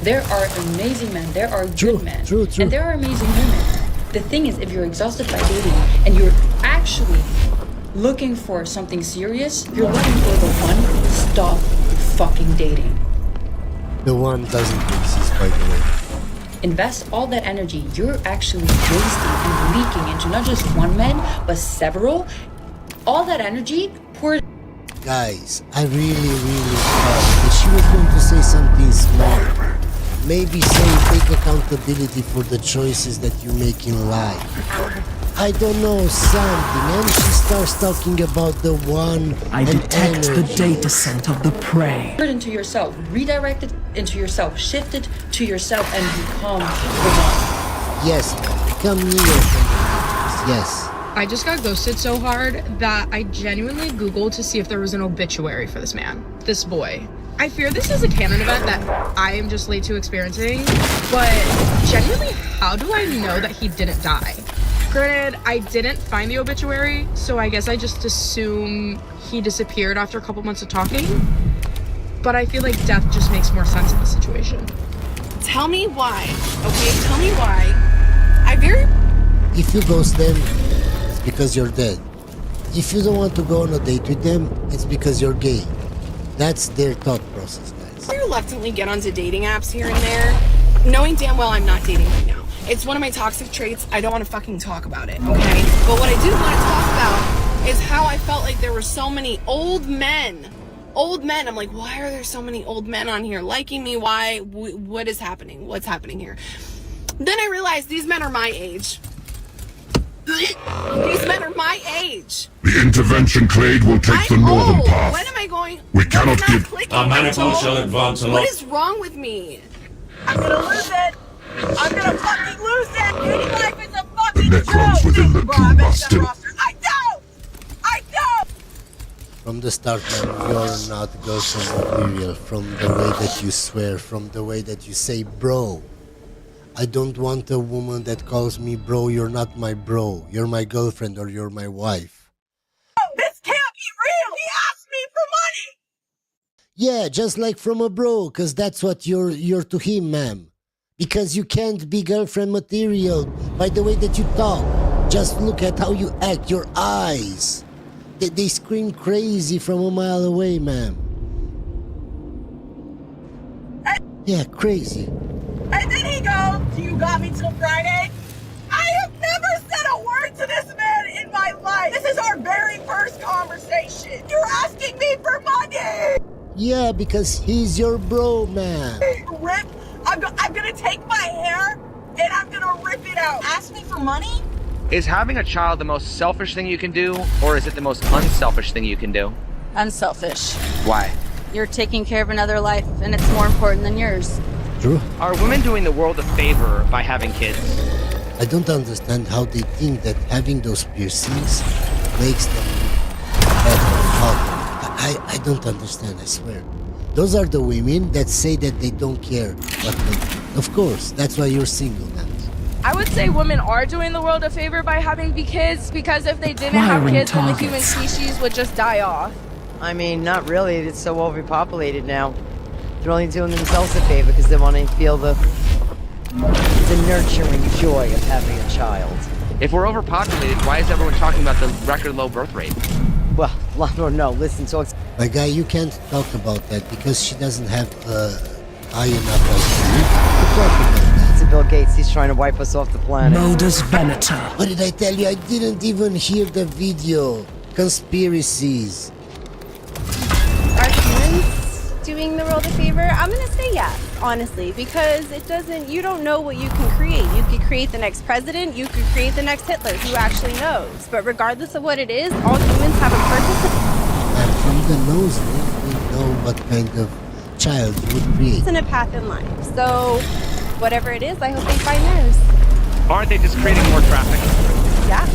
There are amazing men, there are good men, and there are amazing women. The thing is, if you're exhausted by dating and you're actually looking for something serious, you're looking for the one, stop fucking dating. The one doesn't exist, by the way. Invest all that energy you're actually wasting and leaking into not just one man, but several. All that energy, pour... Guys, I really thought that she was going to say something smart. Maybe say take accountability for the choices that you make in life. I don't know, something, and she starts talking about the one I and detect the energy. data scent of the prey. Put it into yourself, redirect it into yourself, shift it to yourself, and become the one. Yes, become near from the yes. I just got ghosted so hard that I genuinely Googled to see if there was an obituary for this man, this boy. I fear this is a canon event that I am just late to experiencing, but genuinely, how do I know that he didn't die? Granted, I didn't find the obituary, so I guess I just assume he disappeared after a couple months of talking. But I feel like death just makes more sense in this situation. Tell me why, okay? Tell me why. If you ghost them, it's because you're dead. If you don't want to go on a date with them, it's because you're gay. That's their thought process, guys. I reluctantly get onto dating apps here and there, knowing damn well I'm not dating right now. It's one of my toxic traits. I don't want to fucking talk about it, okay? But what I do want to talk about is how I felt like there were so many old men. Old men. I'm like, why are there so many old men on here liking me? Why? What is happening? What's happening here? Then I realized these men are my age. These men are my age. The intervention clade will take the northern path. When am I going? We cannot give... Our manifold shall advance What is wrong with me? I'm gonna lose it. I'm gonna fucking lose it. Dating life is a fucking The necrons within the pool must still... I don't. From the start, man, you're not girlfriend material. From the way that you swear, from the way that you say bro. I don't want a woman that calls me bro. You're not my bro. You're my girlfriend or you're my wife. This can't be real. He asked me for money. Yeah, just like from a bro, cause that's what you're to him, ma'am. Because you can't be girlfriend material by the way that you talk. Just look at how you act, your eyes. They scream crazy from a mile away, ma'am. Yeah, crazy. And then he goes, "You got me till Friday." I have never said a word to this man in my life. This is our very first conversation. You're asking me for money. Yeah, because he's your bro, man. Rip, I'm gonna take my hair and I'm gonna rip it out. Ask me for money? Is having a child the most selfish thing you can do, or is it the most unselfish thing you can do? Unselfish. Why? You're taking care of another life, and it's more important than yours. True. Are women doing the world a favor by having kids? I don't understand how they think that having those piercings makes them better father. I don't understand, I swear. Those are the women that say that they don't care what they do. Of course, that's why you're single now. I would say women are doing the world a favor by having kids, because if they didn't have Firing kids, then the human targets. species would just die off. I mean, not really. It's so overpopulated now. They're only doing themselves a favor because they want to feel the nurturing joy of having a child. If we're overpopulated, why is everyone talking about the record low birth rate? Well, I don't know. Listen, so it's... My guy, you can't talk about that because she doesn't have high enough IQ to talk about that. It's Bill Gates. He's trying to wipe us off the planet. Modus Venator. What did I tell you? I didn't even hear the video. Conspiracies. Are humans doing the world a favor? I'm gonna say yes, honestly, because you don't know what you can create. You could create the next president, you could create the next Hitler, who actually knows? But regardless of what it is, all humans have a purpose. And from the nose, we know what kind of child you would create. And a path in life. So, whatever it is, I hope they find theirs. Aren't they just creating more traffic? Yeah.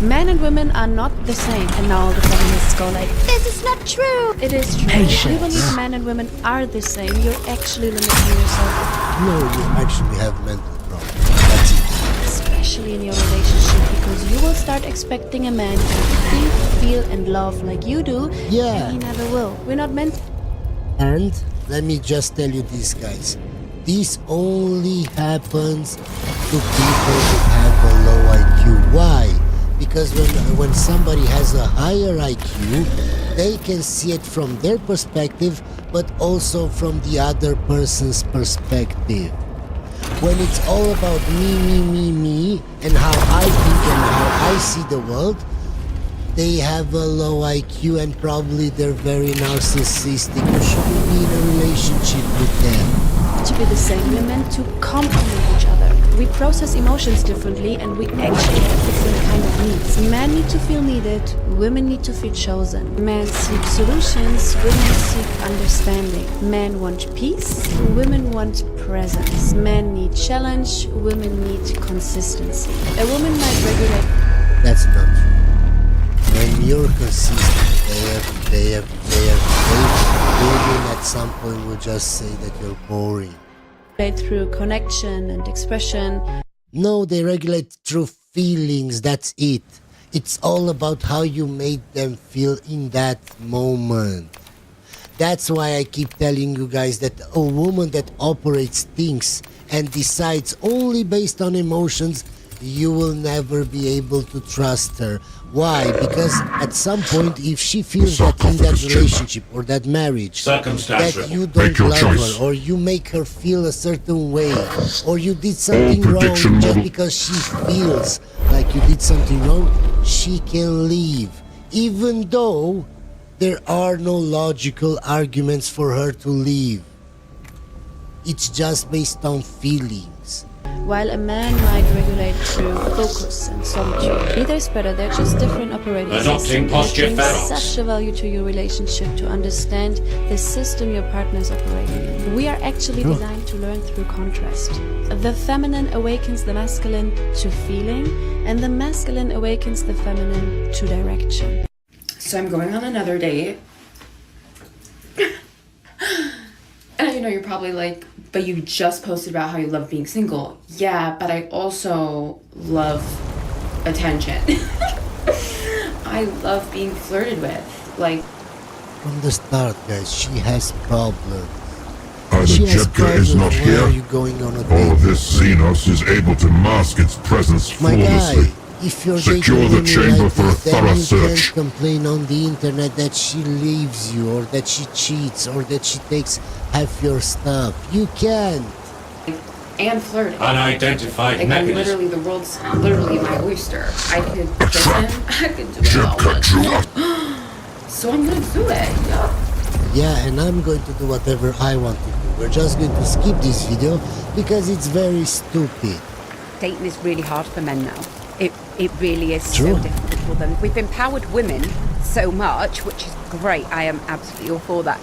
Men and women are not the same, and now all the feminists go like, This is not true! it is true. Patience. If you believe men and women are the same, you're actually limiting yourself, No, you actually have mental problems. That's it. especially in your relationship, because you will start expecting a man to think, feel, and love like you do, Yeah. and he never will. We're not meant to. And let me just tell you this, guys. This only happens to people who have a low IQ. Why? Because when somebody has a higher IQ, they can see it from their perspective, but also from the other person's perspective. When it's all about me, and how I think and how I see the world, they have a low IQ and probably they're very narcissistic. You shouldn't be in a relationship with them. To be the same, we're meant to complement each other. We process emotions differently, and we actually have different kind of needs. Men need to feel needed, women need to feel chosen. Men seek solutions, women seek understanding. Men want peace, women want presence. Men need challenge, women need consistency. A woman might regulate. That's not true. When you're consistent day after day, women at some point will just say that you're boring. Through connection and expression. No, they regulate through feelings, that's it. It's all about how you made them feel in that moment. That's why I keep telling you guys that a woman that operates things and decides only based on emotions, you will never be able to trust her. Why? Because at some point, if she feels that in that relationship or that marriage, that you don't love her, or you make her feel a certain way, or you did something wrong just because she feels like you did something wrong, she can leave. Even though there are no logical arguments for her to leave. It's just based on feelings. While a man might regulate through focus and solitude, neither is better, they're just different operating systems. It brings such a value to your relationship to understand the system your partner is operating in. We are actually designed to learn through contrast. The feminine awakens the masculine to feeling, and the masculine awakens the feminine to direction. So I'm going on another date. And I know you're probably like, but you just posted about how you love being single. Yeah, but I also love attention. I love being flirted with. Like, from the start, guys, she has problems. Either Jepka is not Why here, are you going on a or date? this Xenos is able to mask its presence My guy, flawlessly. If you're Secure dating the women chamber like for a this, then thorough you search. can't complain on the internet that she leaves you, or that she cheats, or that she takes half your stuff. You can't. And flirting. Unidentified like, I'm mechanism. literally, the world's literally my oyster. I could kiss him, I could do it all. So I'm gonna do it, yeah. Yeah, and I'm going to do whatever I want to do. We're just going to skip this video because it's very stupid. Dating is really hard for men now. It really is True. so difficult for them. We've empowered women so much, which is great. I am absolutely all for that.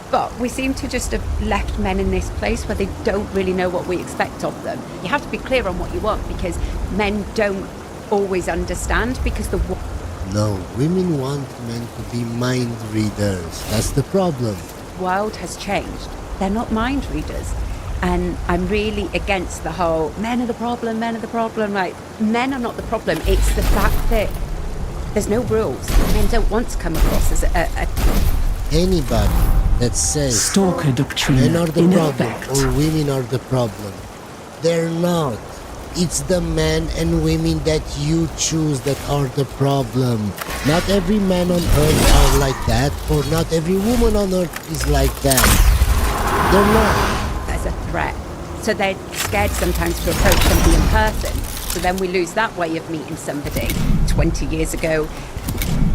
But we seem to just have left men in this place where they don't really know what we expect of them. You have to be clear on what you want, because men don't always understand, because the No, women want men to be mind readers. That's the problem. world has changed. They're not mind readers. And I'm really against the whole men are the problem, men are the problem. Like, men are not the problem. It's the fact that there's no rules. Men don't want to come across as a Anybody that says Stalker doctrine men are the in problem effect. or women are the problem, they're not. It's the men and women that you choose that are the problem. Not every man on earth are like that, or not every woman on earth is like that. They're not. as a threat. So they're scared sometimes to approach somebody in person. So then we lose that way of meeting somebody. 20 years ago,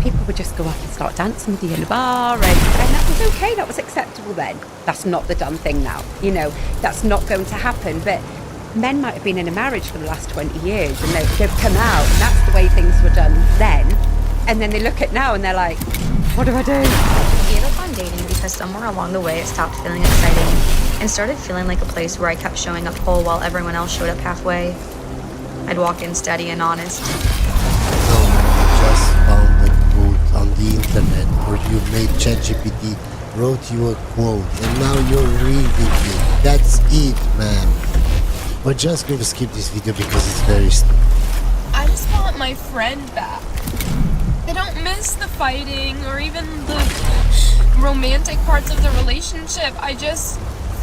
people would just go up and start dancing with you in a bar, and that was okay, that was acceptable then. That's not the done thing now. You know, that's not going to happen. But men might have been in a marriage for the last 20 years, and they've come out, and that's the way things were done then. And then they look at now and they're like, what do I do? I gave up on dating because somewhere along the way it stopped feeling exciting and started feeling like a place where I kept showing up whole while everyone else showed up halfway. I'd walk in steady and honest. No, you just found a quote on the internet, or you made ChatGPT wrote you a quote, and now you're reading it. That's it, man. We're just going to skip this video because it's very stupid. I just want my friend back. I don't miss the fighting or even the romantic parts of the relationship. I just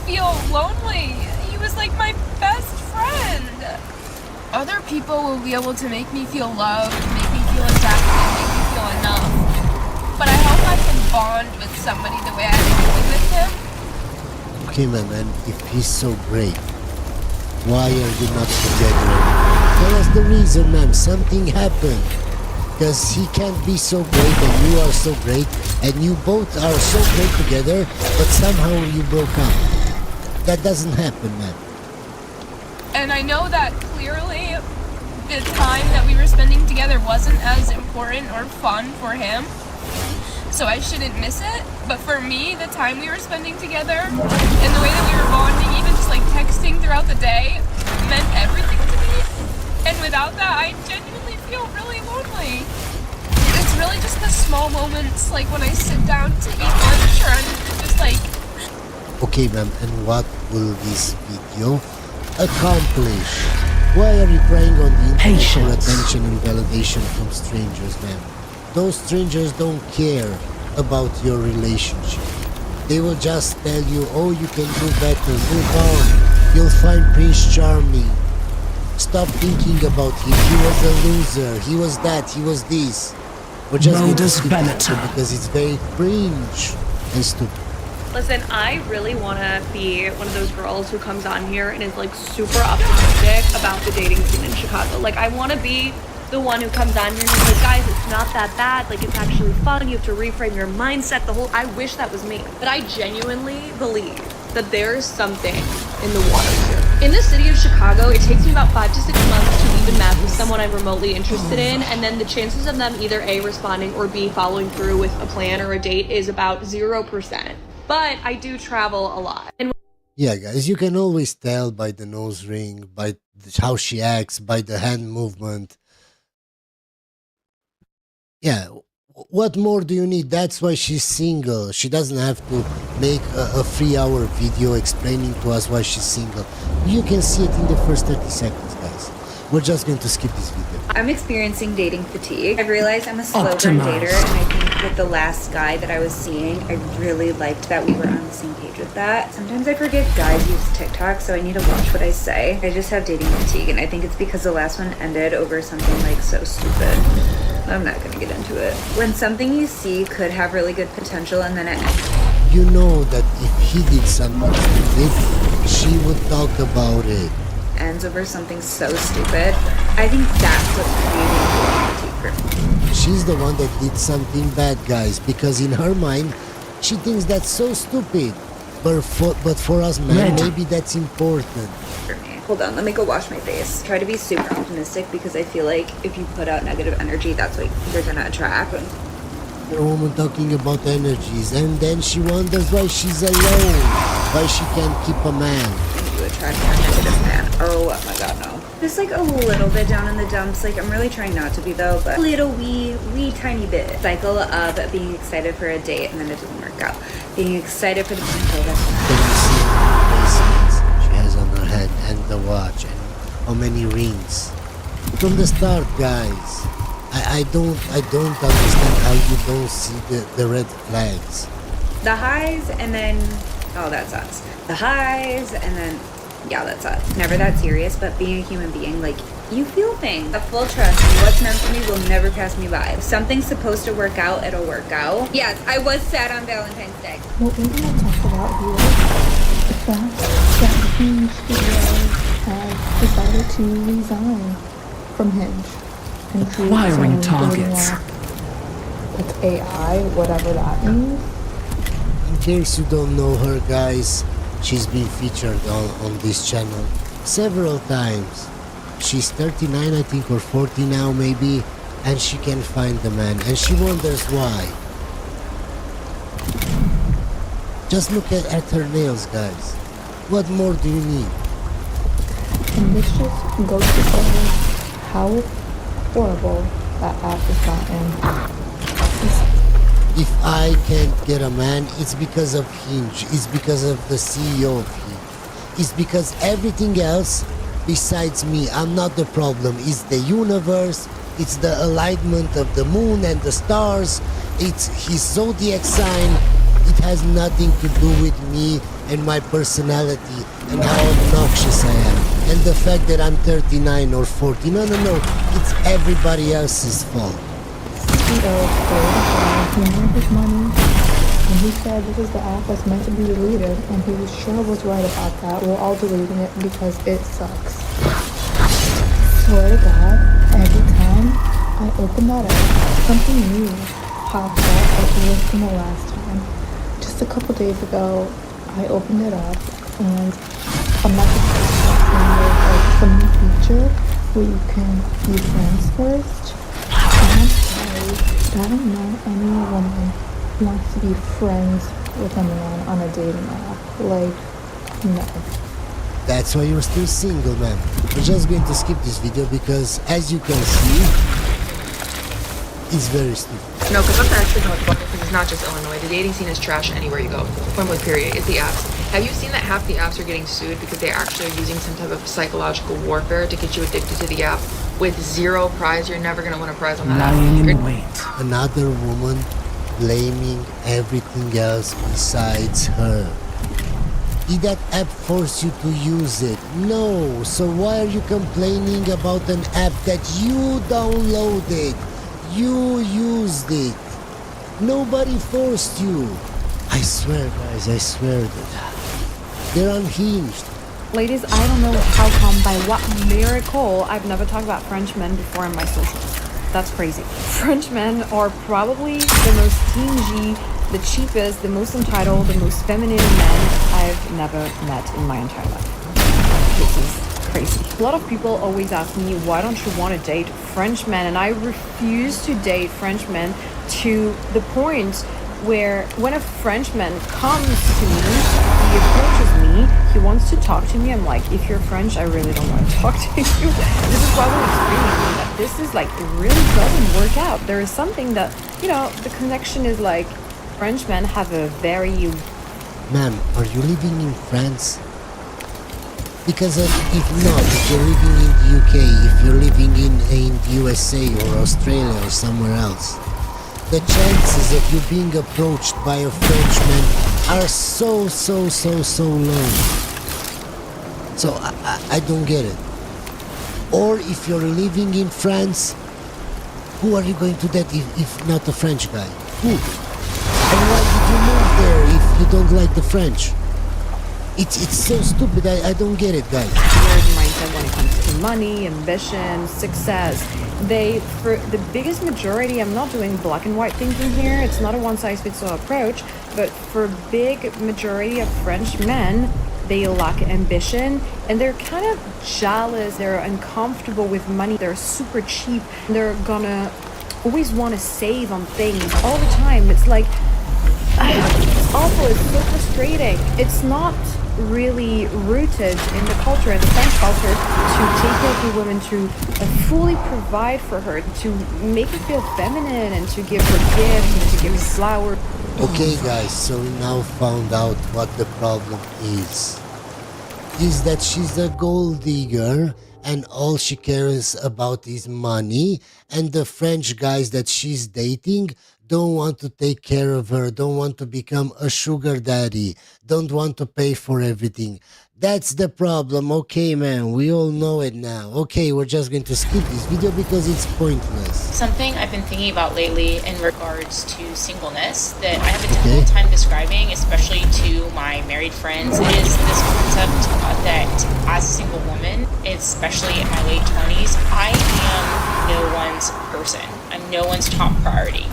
feel lonely. He was like my best friend. Other people will be able to make me feel loved, make me feel attracted, make me feel enough. But I hope I can bond with somebody the way I did with him. Okay, man, and if he's so great, why are you not together? Tell us the reason, man. Something happened. Because he can't be so great and you are so great, and you both are so great together, but somehow you broke up. That doesn't happen, man. And I know that clearly the time that we were spending together wasn't as important or fun for him, so I shouldn't miss it. But for me, the time we were spending together and the way that we were bonding, even just like texting throughout the day, meant everything to me. And without that, I genuinely feel really lonely. It's really just the small moments, like when I sit down to eat lunch, or I'm just like... Okay, ma'am, and what will this video accomplish? Why are you crying on the internet for attention and validation from strangers, ma'am? Those strangers don't care about your relationship. They will just tell you, oh, you can do better, move on, you'll find Prince Charming. Stop thinking about him, he was a loser, he was that, he was this. We're just going to skip this because it's very cringe and stupid. Listen, I really want to be one of those girls who comes on here and is like super optimistic about the dating scene in Chicago. Like, I want to be the one who comes on here and is like, guys, it's not that bad. Like, it's actually fun. You have to reframe your mindset. I wish that was me. But I genuinely believe that there's something in the water here. In the city of Chicago, it takes me about 5 to 6 months to even match with someone I'm remotely interested in, and then the chances of them either A, responding, or B, following through with a plan or a date is about 0%. But I do travel a lot. And yeah, guys, you can always tell by the nose ring, by how she acts, by the hand movement. Yeah, what more do you need? That's why she's single. She doesn't have to make a 3-hour video explaining to us why she's single. You can see it in the first 30 seconds, guys. We're just going to skip this video. I'm experiencing dating fatigue. I've realized I'm a slow burn dater, and I think with the last guy that I was seeing. I really liked that we were on the same page with that. Sometimes I forget guys use TikTok, so I need to watch what I say. I just have dating fatigue, and I think it's because the last one ended over something like so stupid. I'm not gonna get into it. When something you see could have really good potential and then it You know that if he did something stupid, she would talk about it. ends over something so stupid, I think that's what's creating dating fatigue for me. She's the one that did something bad, guys, because in her mind, she thinks that's so stupid. But for us men, maybe that's important. For me. Hold on, let me go wash my face. Try to be super optimistic because I feel like if you put out negative energy, that's what you're gonna attract. A woman talking about energies, and then she wonders why she's alone, why she can't keep a man. You attract a negative man. Oh my god, no. Just like a little bit down in the dumps. Like I'm really trying not to be though, but a little wee tiny bit. Cycle of being excited for a date and then it doesn't work out. Being excited for the potential. Can you see the bracelets she has on her head and the watch and how many rings? From the start, guys. I don't understand how you don't see the red flags. The highs and then, oh, that sucks. The highs and then, yeah, that sucks. Never that serious, but being a human being, like, you feel things. A full trust in what's meant for me will never pass me by. If something's supposed to work out, it'll work out. Yes, I was sad on Valentine's Day. What we're going to talk about here is the fact that Hinge Studios has decided to resign from Hinge. Acquiring targets. That's AI, whatever that means. In case you don't know her, guys, she's been featured on this channel several times. She's 39, I think, or 40 now maybe, and she can't find the man, and she wonders why. Just look at her nails, guys. What more do you need? And this just goes to show how horrible that app has gotten. If I can't get a man, it's because of Hinge. It's because of the CEO of Hinge. It's because everything else besides me, I'm not the problem. It's the universe. It's the alignment of the moon and the stars. It's his zodiac sign. It has nothing to do with me and my personality and how obnoxious I am. And the fact that I'm 39 or 40. No. It's everybody else's fault. CEO he wanted his money, and he said this is the app that's meant to be deleted, and he sure was right about that. We're all deleting it because it sucks. Swear to God, every time I open that app, something new pops up like worse than the last time. Just a couple days ago, I opened it up, and a message popped up saying there's like some new feature where you can be friends first. I don't know any woman who wants to be friends with a man on a dating app. Like, no. That's why you're still single, man. We're just going to skip this video because, as you can see, it's very stupid. No, because let's actually talk about it, because it's not just Illinois. The dating scene is trash anywhere you go. Point blank period. It's the apps. Have you seen that half the apps are getting sued because they actually are using some type of psychological warfare to get you addicted to the app with zero prize? You're never going to win a prize on that app. Another woman blaming everything else besides her. Did that app force you to use it? No. So why are you complaining about an app that you downloaded? You used it. Nobody forced you. I swear, guys, I swear that they're unhinged. Ladies, I don't know how come, by what miracle, I've never talked about French men before in my socials. That's crazy. French men are probably the most stingy, the cheapest, the most entitled, the most feminine men I've never met in my entire life. This is crazy. A lot of people always ask me, why don't you want to date French men? And I refuse to date French men to the point where when a Frenchman comes to me, he approaches me, he wants to talk to me, I'm like, if you're French, I really don't want to talk to you. This is probably experiencing that this is like, it really doesn't work out. There is something that, you know, the connection is like, Frenchmen have a very... Ma'am, are you living in France? Because if not, if you're living in the UK, if you're living in the USA or Australia or somewhere else, the chances of you being approached by a Frenchman are so low. So I don't get it. Or if you're living in France, who are you going to date if not a French guy? Who? And why did you move there if you don't like the French? It's so stupid. I don't get it, guys. Weird mindset when it comes to money, ambition, success. For the biggest majority, I'm not doing black and white thinking here. It's not a one-size-fits-all approach. But for big majority of French men, they lack ambition and they're kind of jealous. They're uncomfortable with money. They're super cheap. They're gonna always want to save on things all the time. It's like, it's awful. It's so frustrating. It's not really rooted in the culture, in the French culture, to take care of a woman, to fully provide for her, to make her feel feminine and to give her gifts and to give her flowers. Okay guys, so we now found out what the problem is that she's a gold digger and all she cares about is money, and the French guys that she's dating don't want to take care of her, don't want to become a sugar daddy, don't want to pay for everything. That's the problem. Okay, man, we all know it now. Okay, we're just going to skip this video because it's pointless. Something I've been thinking about lately in regards to singleness that I have a difficult time describing, especially to my married friends, is this concept that as a single woman, especially in my late 20s, I am no one's person. I'm no one's top priority.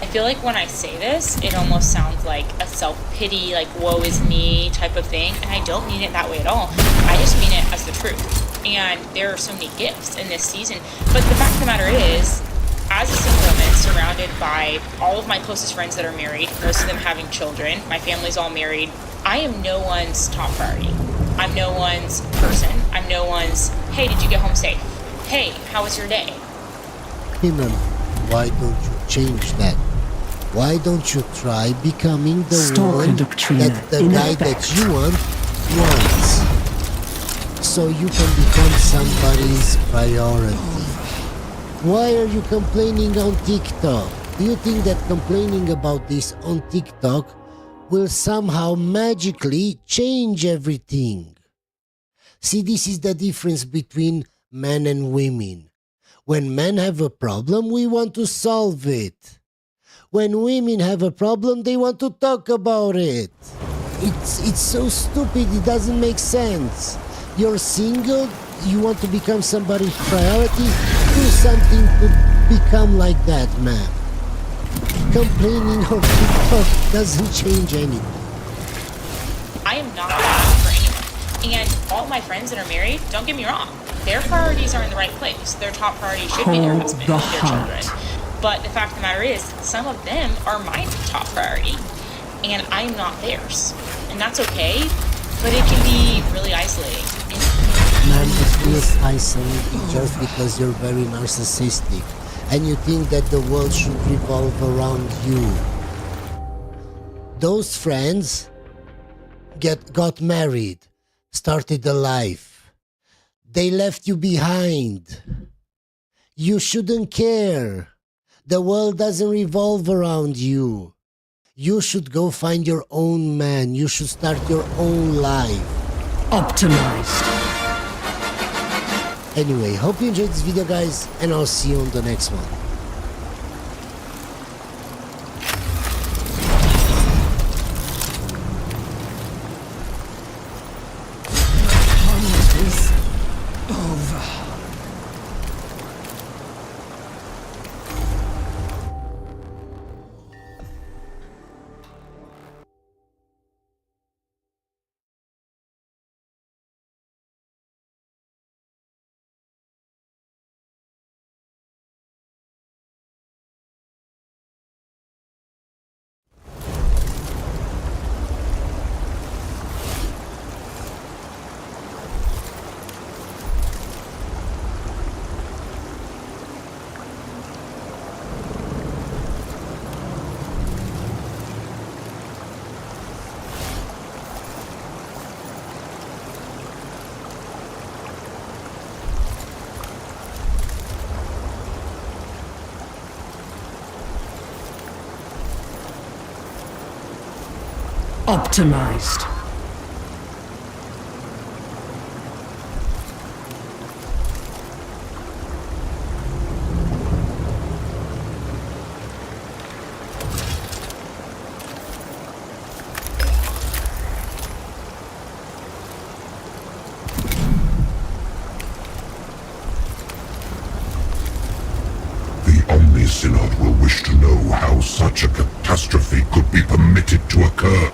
I feel like when I say this, it almost sounds like a self-pity, like woe is me type of thing, and I don't mean it that way at all. I just mean it as the truth. And there are so many gifts in this season, but the fact of the matter is, as a single woman surrounded by all of my closest friends that are married, most of them having children, my family's all married, I am no one's top priority. I'm no one's person. I'm no one's, hey, did you get home safe? Hey, how was your day? Himon, why don't you change that? Why don't you try becoming the woman that the guy that you wants, so you can become somebody's priority? Why are you complaining on TikTok? Do you think that complaining about this on TikTok will somehow magically change everything? See, this is the difference between men and women. When men have a problem, we want to solve it. When women have a problem, they want to talk about it. It's so stupid, it doesn't make sense. You're single, you want to become somebody's priority, do something to become like that, man. Complaining on TikTok doesn't change anything. I am not that for anyone. And all my friends that are married, don't get me wrong, their priorities are in the right place. Their top priority should be their husband and their children. But the fact of the matter is, some of them are my top priority, and I'm not theirs. And that's okay, but it can be really isolating. Man, it feels isolating just because you're very narcissistic, and you think that the world should revolve around you. Those friends got married, started a life. They left you behind. You shouldn't care. The world doesn't revolve around you. You should go find your own man. You should start your own life. Optimized. Anyway, hope you enjoyed this video, guys, and I'll see you on the next one. Optimized. The Omni-Synod will wish to know how such a catastrophe could be permitted to occur.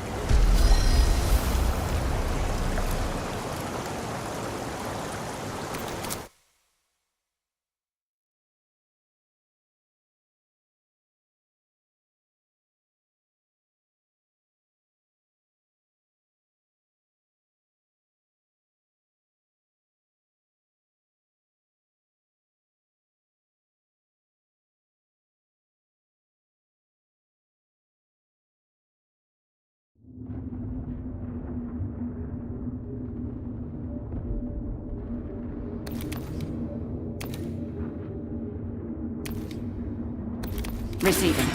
Receiving.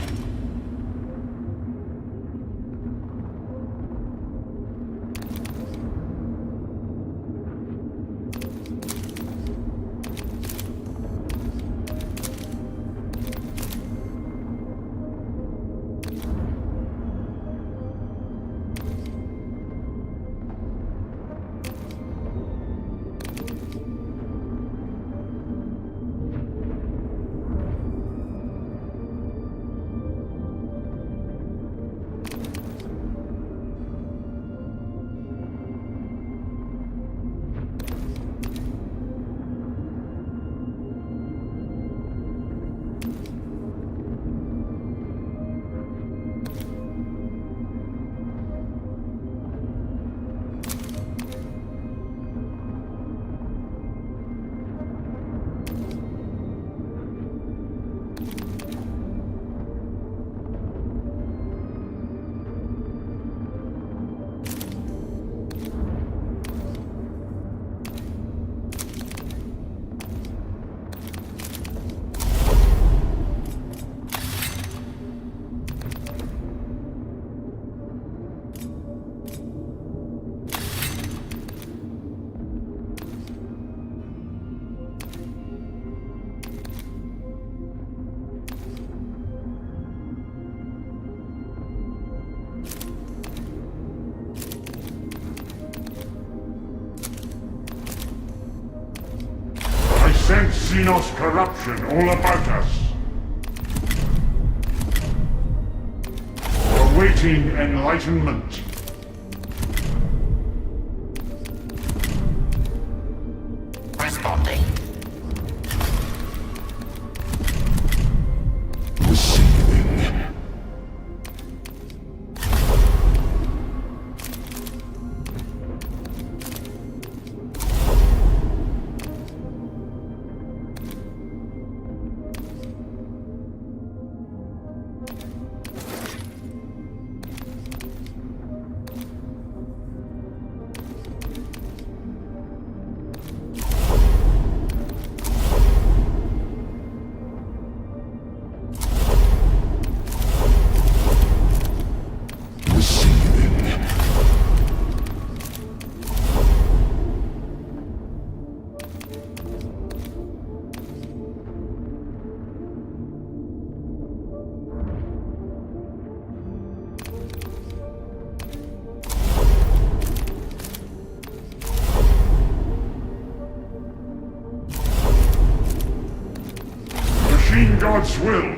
I sense Xenos corruption all about us. Awaiting enlightenment. Responding. Receiving. Machine God's will.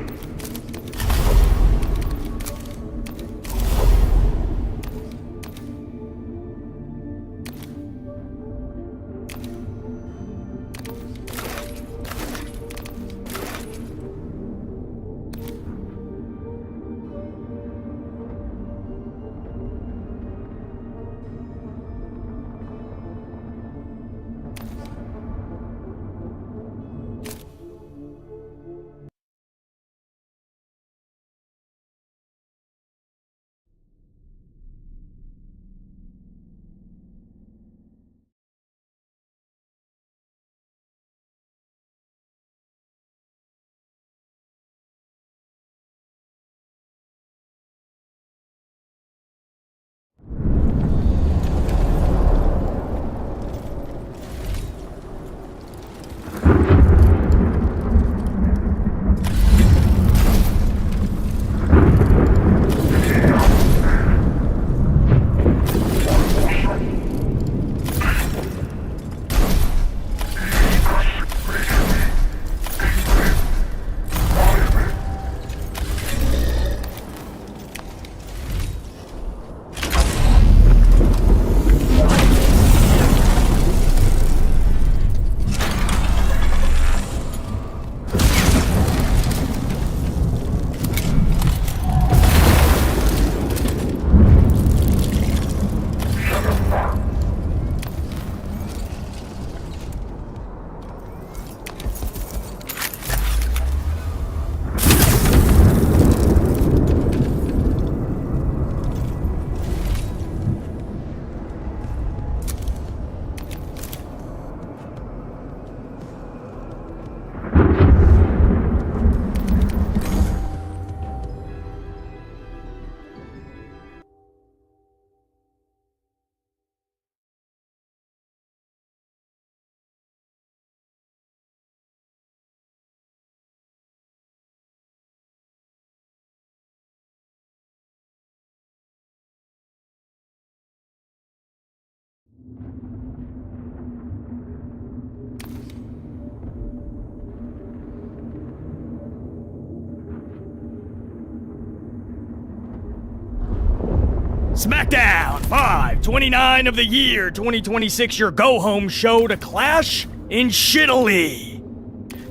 SmackDown 5/29 of the year 2026, your go-home show to Clash in Shittily.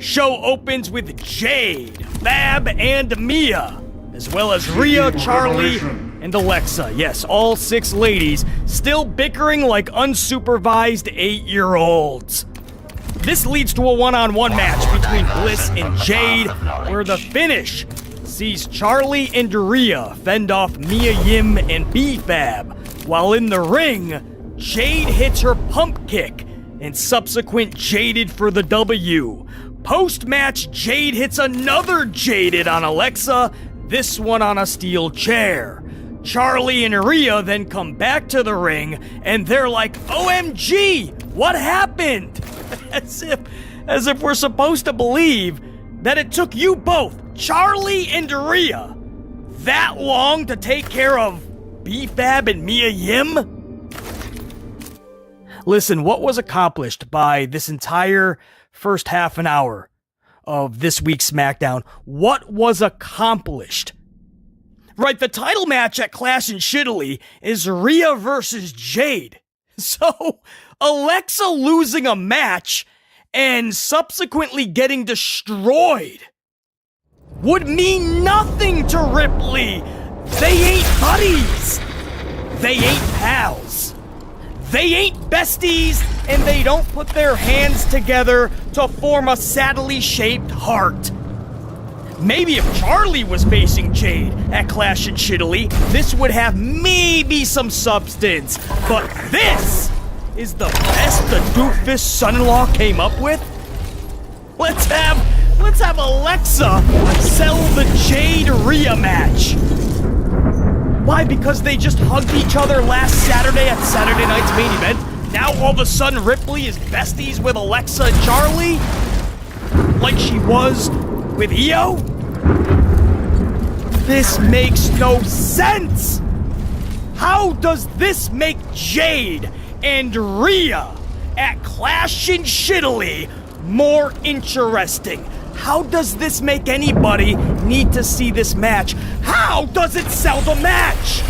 Show opens with Jade, Fab, and Mia, as well as Rhea, Charlie, and Alexa. Yes, all 6 ladies still bickering like unsupervised 8-year-olds. This leads to a one-on-one match between Bliss and Jade, where the finish sees Charlie and Rhea fend off Mia Yim and B-Fab, while in the ring, Jade hits her pump kick and subsequent Jaded for the W. Post-match, Jade hits another Jaded on Alexa, this one on a steel chair. Charlie and Rhea then come back to the ring, and they're like, OMG, what happened? As if we're supposed to believe that it took you both, Charlie and Rhea, that long to take care of B-Fab and Mia Yim? Listen, what was accomplished by this entire first half an hour of this week's SmackDown? What was accomplished? Right, the title match at Clash in Shittily is Rhea versus Jade. So, Alexa losing a match and subsequently getting destroyed would mean nothing to Ripley. They ain't buddies. They ain't pals. They ain't besties, and they don't put their hands together to form a saddily shaped heart. Maybe if Charlie was facing Jade at Clash in Shittily, this would have maybe some substance. But this is the best the doofus son-in-law came up with? Let's have Alexa sell the Jade-Rhea match. Why? Because they just hugged each other last Saturday at Saturday Night's Main Event? Now all of a sudden Ripley is besties with Alexa and Charlie? Like she was with Io? This makes no sense! How does this make Jade and Rhea at Clash in Shittily more interesting? How does this make anybody need to see this match? How does it sell the match?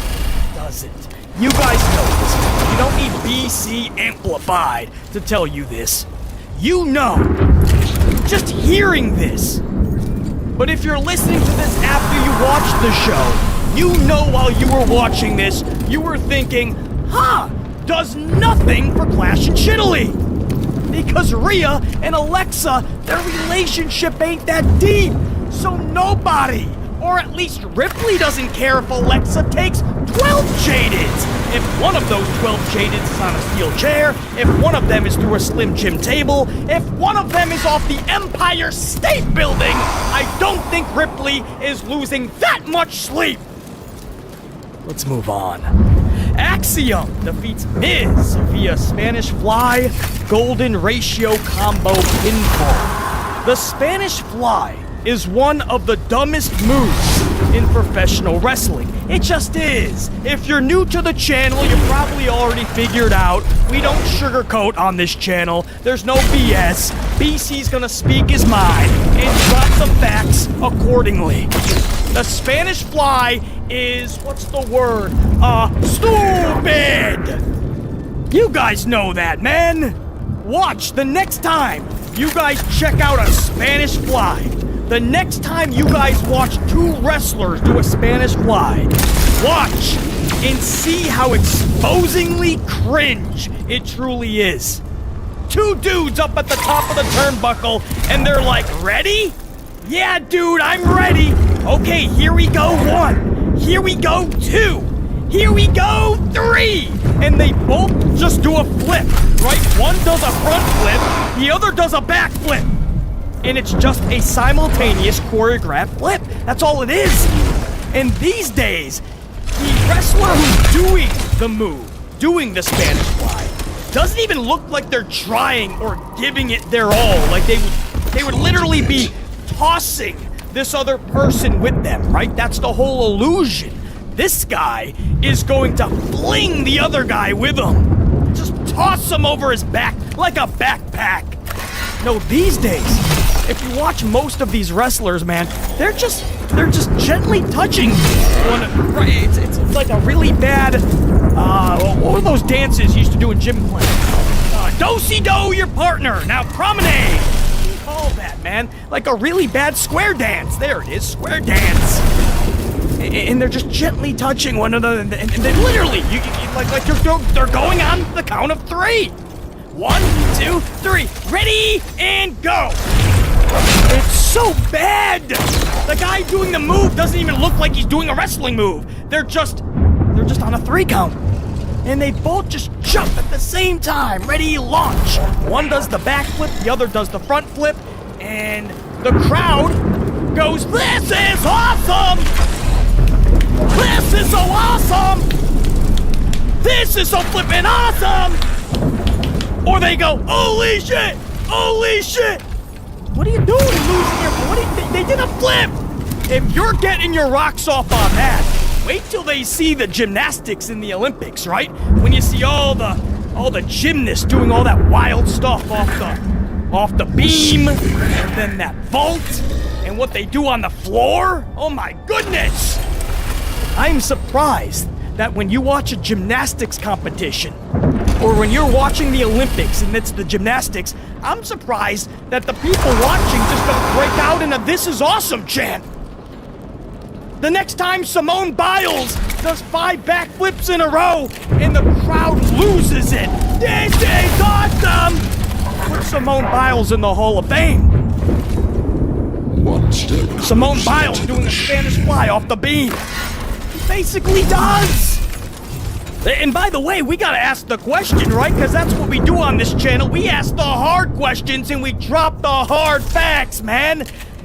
Doesn't. You guys know this. You don't need BC Amplified to tell you this. You know. Just hearing this. But if you're listening to this after you watched the show, you know while you were watching this, you were thinking, does nothing for Clash in Shittily. Because Rhea and Alexa, their relationship ain't that deep. So nobody, or at least Ripley, doesn't care if Alexa takes 12 Jadeds. If one of those 12 Jadeds is on a steel chair, if one of them is through a Slim Jim table, if one of them is off the Empire State Building, I don't think Ripley is losing that much sleep. Let's move on. Axiom defeats Miz via Spanish Fly Golden Ratio combo pinfall. The Spanish Fly is one of the dumbest moves in professional wrestling. It just is. If you're new to the channel, you probably already figured out we don't sugarcoat on this channel. There's no BS. BC's gonna speak his mind and drop some facts accordingly. The Spanish Fly is, what's the word? Stupid! You guys know that, man! Watch the next time you guys check out a Spanish Fly. The next time you guys watch 2 wrestlers do a Spanish Fly, watch and see how exposingly cringe it truly is. 2 dudes up at the top of the turnbuckle, and they're like, ready? Yeah, dude, I'm ready. Okay, here we go 1. Here we go 2. Here we go 3. And they both just do a flip, right? One does a front flip, the other does a back flip. And it's just a simultaneous choreographed flip. That's all it is. And these days, the wrestler who's doing the move, doing the Spanish Fly, doesn't even look like they're trying or giving it their all. Like they would literally be tossing this other person with them, right? That's the whole illusion. This guy is going to fling the other guy with him. Just toss him over his back like a backpack. No, these days, if you watch most of these wrestlers, man, they're just gently touching one. Right? It's like a really bad. What were those dances you used to do in gym class? Do-si-do your partner. Now promenade. What do you call that, man? Like a really bad square dance. There it is, square dance. And they're just gently touching one another, and they literally, they're going on the count of 3. 1, 2, 3. Ready and go. It's so bad. The guy doing the move doesn't even look like he's doing a wrestling move. They're just on a 3 count. And they both just jump at the same time. Ready, launch. One does the back flip, the other does the front flip, and the crowd goes, "This is awesome! This is so awesome! This is so flippin' awesome!" Or they go, "Holy shit! Holy shit!" What are you doing losing your... They did a flip! If you're getting your rocks off on that, wait till they see the gymnastics in the Olympics, right? When you see all the gymnasts doing all that wild stuff off the beam, and then that vault, and what they do on the floor. Oh my goodness! I'm surprised that when you watch a gymnastics competition, or when you're watching the Olympics and it's the gymnastics, I'm surprised that the people watching just don't break out in a "This is awesome" chant. The next time Simone Biles does 5 backflips in a row and the crowd loses it, "This is awesome!" Put Simone Biles in the Hall of Fame. Simone Biles doing a Spanish fly off the beam. He basically does. And by the way, we gotta ask the question, right? Because that's what we do on this channel. We ask the hard questions and we drop the hard facts, man.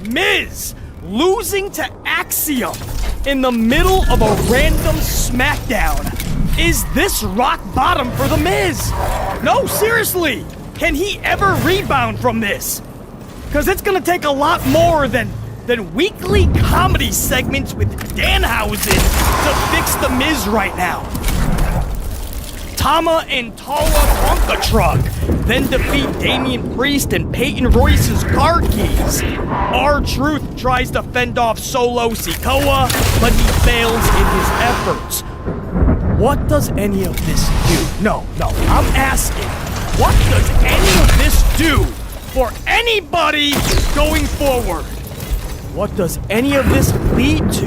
Miz losing to Axiom in the middle of a random SmackDown. Is this rock bottom for The Miz? No, seriously. Can he ever rebound from this? Because it's gonna take a lot more than weekly comedy segments with Danhausen to fix The Miz right now. Tama and Tala Tonka Truck then defeat Damian Priest and Peyton Royce's car keys. R-Truth tries to fend off Solo Sikoa, but he fails in his efforts. What does any of this do? No, I'm asking, what does any of this do for anybody going forward? What does any of this lead to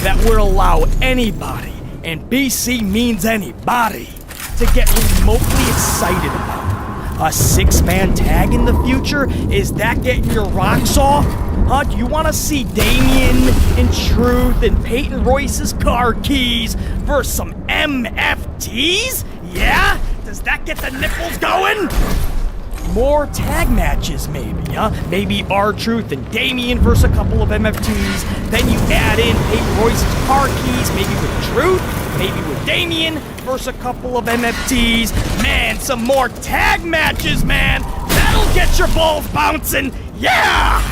that would allow anybody, and BC means anybody, to get remotely excited about? A 6-man tag in the future? Is that getting your rocks off? Huh? Do you want to see Damian and Truth and Peyton Royce's car keys versus some MFTs? Yeah? Does that get the nipples going? More tag matches, maybe, huh? Maybe R-Truth and Damian versus a couple of MFTs. Then you add in Peyton Royce's car keys, maybe with Truth, maybe with Damian versus a couple of MFTs. Man, some more tag matches, man. That'll get your balls bouncing. Yeah!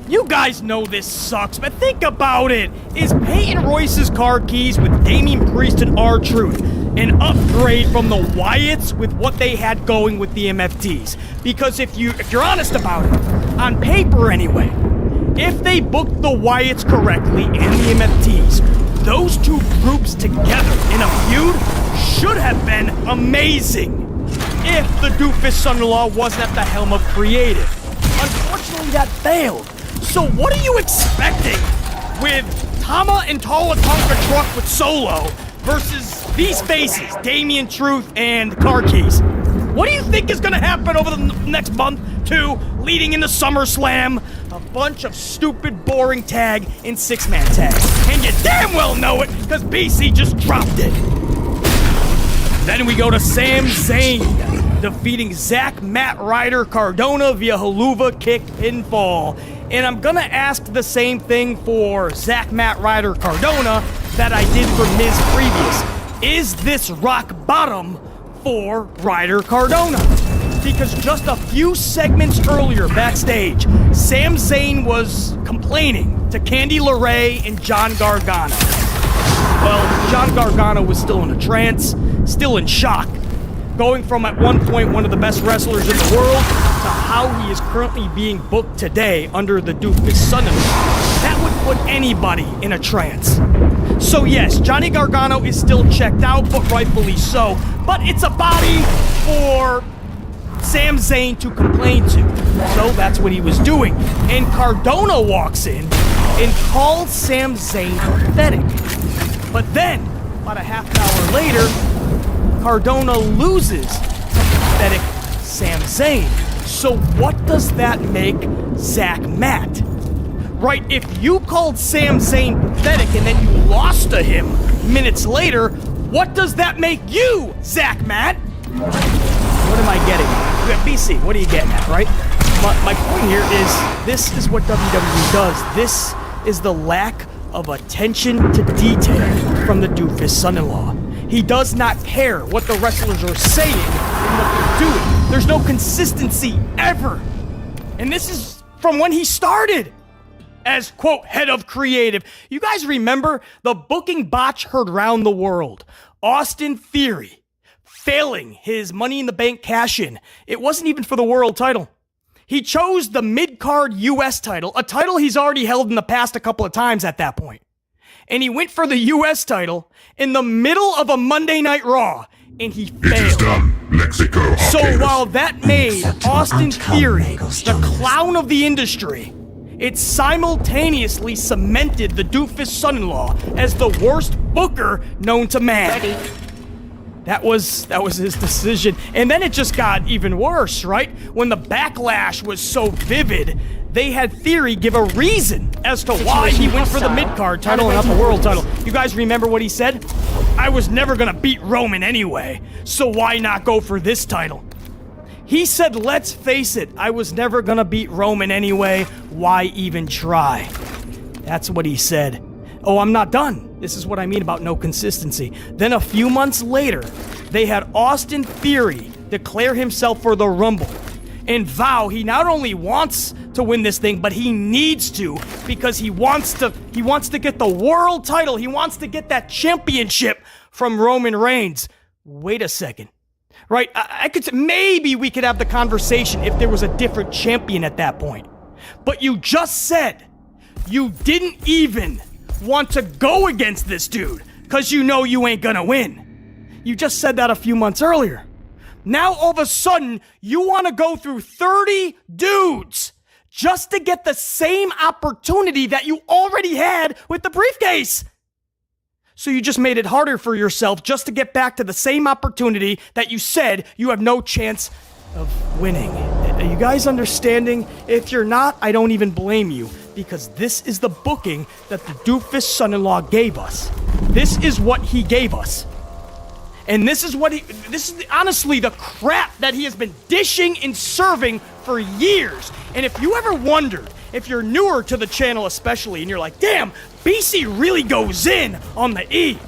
You guys know this sucks, but think about it. Is Peyton Royce's car keys with Damian Priest and R-Truth an upgrade from the Wyatts with what they had going with the MFTs? Because if you're honest about it, on paper anyway, if they booked the Wyatts correctly and the MFTs, those two groups together in a feud should have been amazing if the doofus son-in-law wasn't at the helm of creative. Unfortunately, that failed. So what are you expecting with Tama and Tala Tonka Truck with Solo versus these faces, Damian, Truth, and Car Keys? What do you think is gonna happen over the next month, 2, leading into SummerSlam? A bunch of stupid, boring tag and 6-man tag. And you damn well know it, because BC just dropped it. Then we go to Sami Zayn, defeating Zack Matt Ryder Cardona via Helluva Kick pinfall. And I'm gonna ask the same thing for Zack Matt Ryder Cardona that I did for Miz previous. Is this rock bottom for Ryder Cardona? Because just a few segments earlier backstage, Sami Zayn was complaining to Candy LeRae and John Gargano. Well, John Gargano was still in a trance, still in shock, going from at one point one of the best wrestlers in the world to how he is currently being booked today under the Doofus son-in-law, that would put anybody in a trance. So yes, Johnny Gargano is still checked out, but rightfully so. But it's a body for Sam Zayn to complain to. So that's what he was doing. And Cardona walks in and calls Sam Zayn pathetic. But then, about a half an hour later, Cardona loses to pathetic Sam Zayn. So what does that make Zach Matt? Right, if you called Sam Zayn pathetic and then you lost to him minutes later, what does that make you, Zach Matt? What am I getting at? BC, what are you getting at, right? My point here is, this is what WWE does. This is the lack of attention to detail from the Doofus son-in-law. He does not care what the wrestlers are saying and what they're doing. There's no consistency ever. And this is from when he started as, quote, head of creative. You guys remember the booking botch heard round the world? Austin Theory failing his Money in the Bank cash-in. It wasn't even for the world title. He chose the mid-card US title, a title he's already held in the past a couple of times at that point. And he went for the US title in the middle of a Monday Night Raw, and he failed. It is done, Lexico. So while that made Austin Theory the clown of the industry, it simultaneously cemented the Doofus son-in-law as the worst booker known to man. That was his decision. And then it just got even worse, right? When the backlash was so vivid, they had Theory give a reason as to why he went for the mid-card title and not the world title. You guys remember what he said? I was never gonna beat Roman anyway, so why not go for this title? He said, let's face it, I was never gonna beat Roman anyway, why even try? That's what he said. Oh, I'm not done. This is what I mean about no consistency. Then a few months later, they had Austin Theory declare himself for the Rumble and vow he not only wants to win this thing, but he needs to, because he wants to get the world title. He wants to get that championship from Roman Reigns. Wait a second. Right, I could say maybe we could have the conversation if there was a different champion at that point. But you just said you didn't even want to go against this dude because you know you ain't gonna win. You just said that a few months earlier. Now all of a sudden, you want to go through 30 dudes just to get the same opportunity that you already had with the briefcase. So you just made it harder for yourself just to get back to the same opportunity that you said you have no chance of winning. Are you guys understanding? If you're not, I don't even blame you, because this is the booking that the Doofus son-in-law gave us. This is what he gave us. And this is honestly the crap that he has been dishing and serving for years. And if you ever wondered, if you're newer to the channel especially, and you're like, damn, BC really goes in on the E.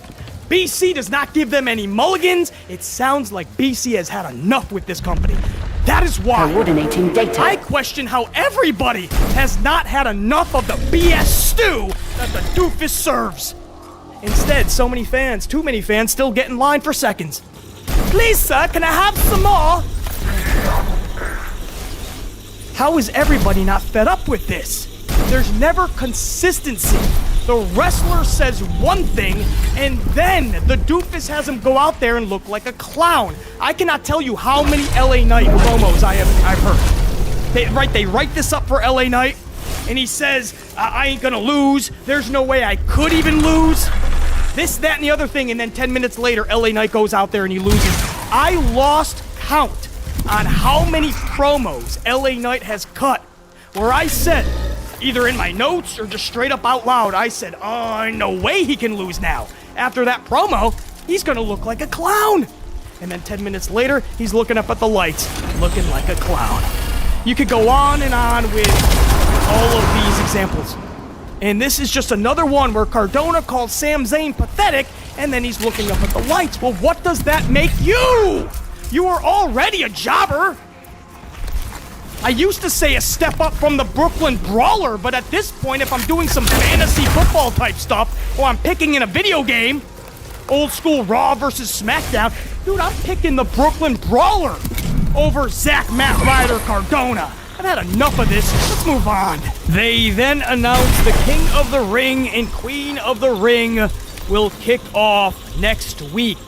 BC does not give them any mulligans. It sounds like BC has had enough with this company. That is why coordinating data. I question how everybody has not had enough of the BS stew that the Doofus serves. Instead, so many fans, too many fans, still get in line for seconds. Please, sir, can I have some more? How is everybody not fed up with this? There's never consistency. The wrestler says one thing, and then the Doofus has him go out there and look like a clown. I cannot tell you how many LA Knight promos I've heard. They write this up for LA Knight, and he says, I ain't gonna lose. There's no way I could even lose. This, that, and the other thing, and then 10 minutes later, LA Knight goes out there and he loses. I lost count on how many promos LA Knight has cut where I said, either in my notes or just straight up out loud, I said, oh, no way he can lose now. After that promo, he's gonna look like a clown. And then 10 minutes later, he's looking up at the lights, looking like a clown. You could go on and on with all of these examples. And this is just another one where Cardona called Sam Zayn pathetic, and then he's looking up at the lights. Well, what does that make you? You were already a jobber. I used to say a step up from the Brooklyn Brawler, but at this point, if I'm doing some fantasy football type stuff, or I'm picking in a video game, old school Raw versus SmackDown, dude, I'm picking the Brooklyn Brawler over Zach Matt Ryder Cardona. I've had enough of this. Let's move on. They then announced the King of the Ring and Queen of the Ring will kick off next week.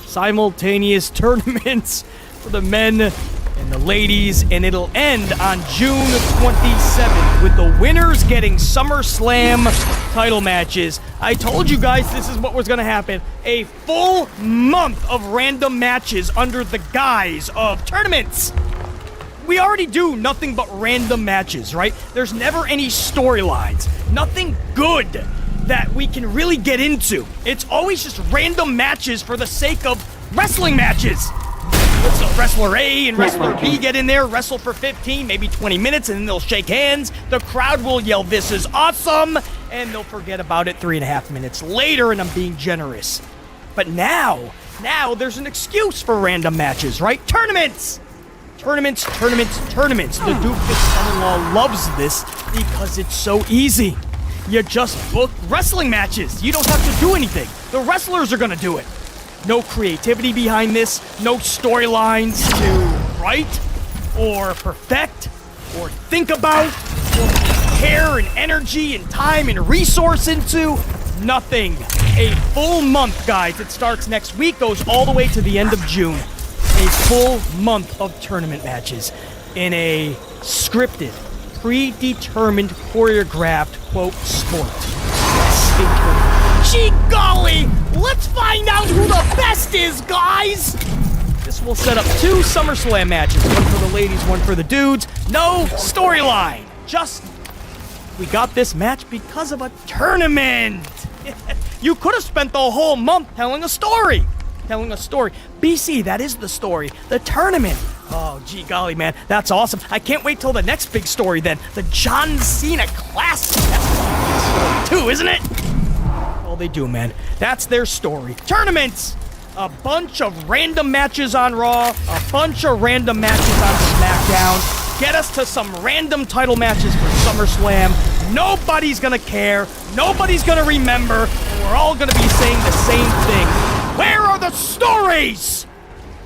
Simultaneous tournaments for the men and the ladies, and it'll end on June 27th with the winners getting SummerSlam title matches. I told you guys this is what was going to happen. A full month of random matches under the guise of tournaments. We already do nothing but random matches, right? There's never any storylines. Nothing good that we can really get into. It's always just random matches for the sake of wrestling matches. So Wrestler A and Wrestler B get in there, wrestle for 15, maybe 20 minutes, and then they'll shake hands. The crowd will yell, "This is awesome!" and they'll forget about it 3.5 minutes later, and I'm being generous. But now there's an excuse for random matches, right? Tournaments! Tournaments. The Doofus son-in-law loves this because it's so easy. You just book wrestling matches. You don't have to do anything. The wrestlers are gonna do it. No creativity behind this, no storylines to write, or perfect, or think about, or put care and energy and time and resource into. Nothing. A full month, guys. It starts next week, goes all the way to the end of June. A full month of tournament matches in a scripted, predetermined, choreographed, quote, sport. Yes, a tournament. Gee golly! Let's find out who the best is, guys! This will set up 2 SummerSlam matches. One for the ladies, one for the dudes. No storyline. Just, we got this match because of a tournament. You could have spent the whole month telling a story. BC, that is the story. The tournament. Oh, gee golly, man. That's awesome. I can't wait till the next big story then. The John Cena Classic. That's a big story too, isn't it? All they do, man. That's their story. Tournaments! A bunch of random matches on Raw, a bunch of random matches on SmackDown. Get us to some random title matches for SummerSlam. Nobody's gonna care. Nobody's gonna remember. And we're all gonna be saying the same thing. Where are the stories?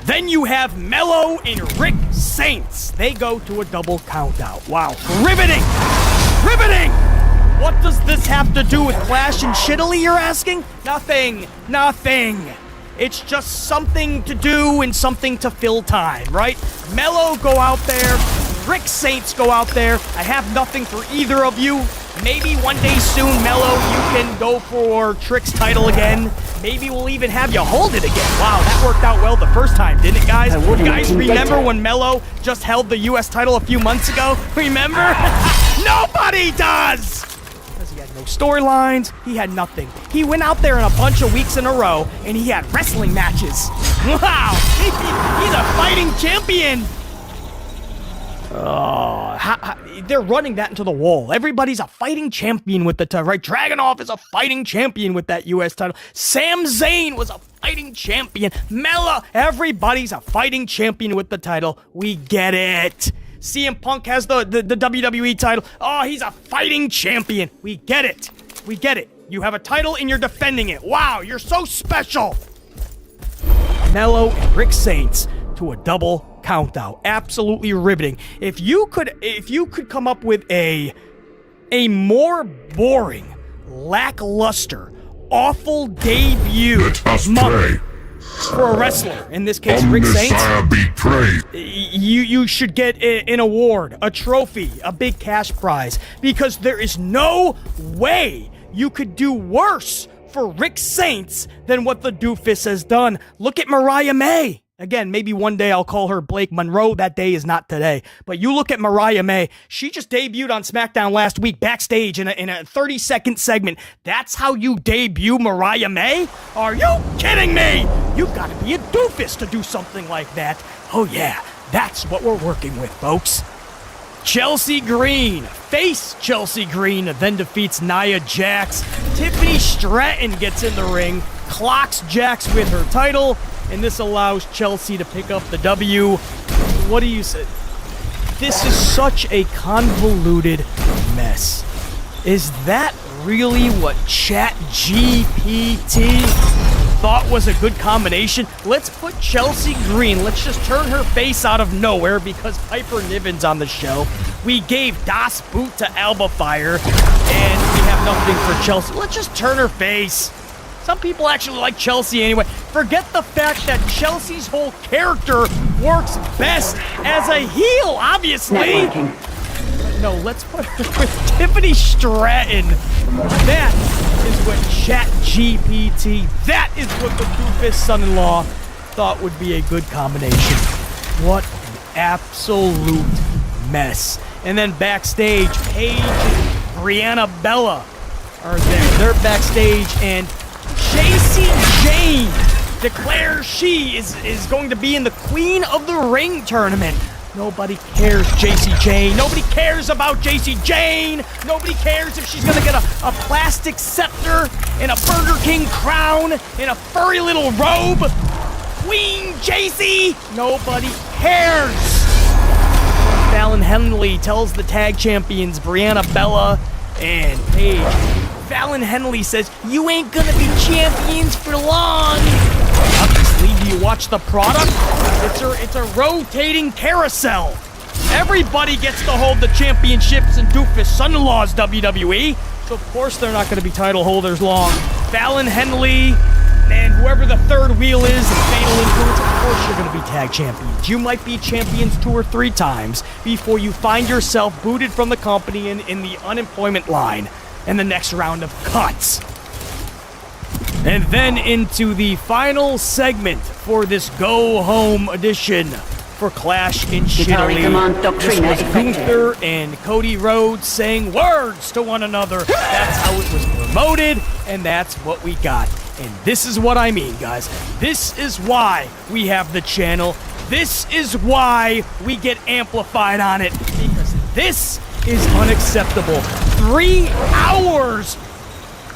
Then you have Mello and Rick Saints. They go to a double countout. Wow. Riveting! What does this have to do with Clash and Shittily, you're asking? Nothing. It's just something to do and something to fill time, right? Mello go out there, Rick Saints go out there. I have nothing for either of you. Maybe one day soon, Mello, you can go for Trick's title again. Maybe we'll even have you hold it again. Wow, that worked out well the first time, didn't it, guys? You guys remember when Mello just held the U.S. title a few months ago? Remember? Nobody does! Because he had no storylines, he had nothing. He went out there in a bunch of weeks in a row, and he had wrestling matches. Wow! He's a fighting champion! They're running that into the wall. Everybody's a fighting champion with the title, right? Dragunov is a fighting champion with that U.S. title. Sam Zayn was a fighting champion. Mella, everybody's a fighting champion with the title. We get it. CM Punk has the WWE title. Oh, he's a fighting champion. We get it. You have a title and you're defending it. Wow, you're so special. Mello and Rick Saints to a double countout. Absolutely riveting. If you could come up with a more boring, lackluster, awful debut month for a wrestler, in this case Rick Saints, you should get an award, a trophy, a big cash prize, because there is no way you could do worse for Rick Saints than what the doofus has done. Look at Mariah May. Again, maybe one day I'll call her Blake Monroe. That day is not today. But you look at Mariah May. She just debuted on SmackDown last week backstage in a 30-second segment. That's how you debut Mariah May? Are you kidding me? You've got to be a doofus to do something like that. Oh yeah, that's what we're working with, folks. Chelsea Green, face Chelsea Green, then defeats Nia Jax. Tiffany Stratton gets in the ring, clocks Jax with her title, and this allows Chelsea to pick up the W. What do you say? This is such a convoluted mess. Is that really what ChatGPT thought was a good combination? Let's put Chelsea Green. Let's just turn her face out of nowhere because Piper Niven's on the show. We gave Das Boot to Alba Fire, and we have nothing for Chelsea. Let's just turn her face. Some people actually like Chelsea anyway. Forget the fact that Chelsea's whole character works best as a heel, obviously. But no, let's put her with Tiffany Stratton. That is what ChatGPT, that is what the Doofus son-in-law thought would be a good combination. What an absolute mess. And then backstage, Paige and Brianna Bella are there. They're backstage, and Jacy Jayne declares she is going to be in the Queen of the Ring tournament. Nobody cares, Jacy Jayne. Nobody cares about Jacy Jayne. Nobody cares if she's gonna get a plastic scepter and a Burger King crown and a furry little robe. Queen Jacy! Nobody cares! Fallon Henley tells the tag champions Brianna Bella and Paige. Fallon Henley says, "You ain't gonna be champions for long." Obviously, do you watch the product? It's a rotating carousel. Everybody gets to hold the championships in Doofus son-in-law's WWE, so of course they're not going to be title holders long. Fallon Henley and whoever the third wheel is, and Fatal Influence, of course you're going to be tag champions. You might be champions 2 or 3 times before you find yourself booted from the company and in the unemployment line in the next round of cuts. And then into the final segment for this go-home edition for Clash in Shitley. This was Gunther and Cody Rhodes saying words to one another. That's how it was promoted, and that's what we got. And this is what I mean, guys. This is why we have the channel. This is why we get amplified on it, because this is unacceptable. 3 hours!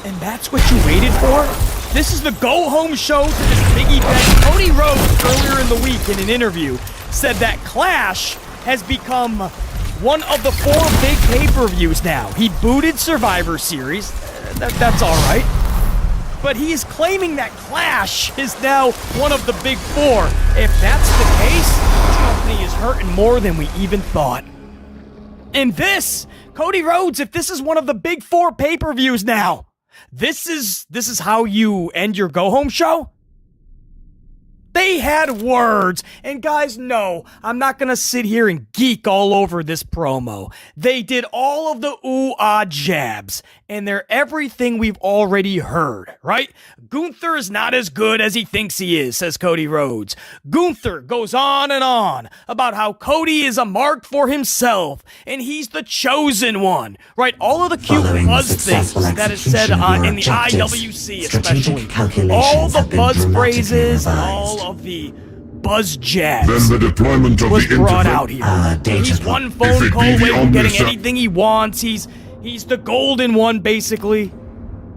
And that's what you waited for? This is the go-home show to this big event. Cody Rhodes, earlier in the week in an interview, said that Clash has become one of the 4 big pay-per-views now. He booted Survivor Series. That's all right. But he is claiming that Clash is now one of the big 4. If that's the case, this company is hurting more than we even thought. And this, Cody Rhodes, if this is one of the big 4 pay-per-views now, this is how you end your go-home show? They had words. And guys, no, I'm not going to sit here and geek all over this promo. They did all of the ooh-ah jabs, and they're everything we've already heard, right? Gunther is not as good as he thinks he is, says Cody Rhodes. Gunther goes on and on about how Cody is a mark for himself, and he's the chosen one, right? All of the cute buzz things that is said in the IWC especially. All the buzz phrases, all of the buzz jabs Then the deployment of was the brought internet. out here. He's one phone call away from getting anything he wants. He's the golden one, basically.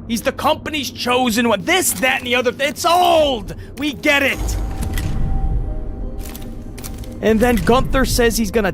He's the company's chosen one. This, that, and the other. It's old. We get it. And then Gunther says he's gonna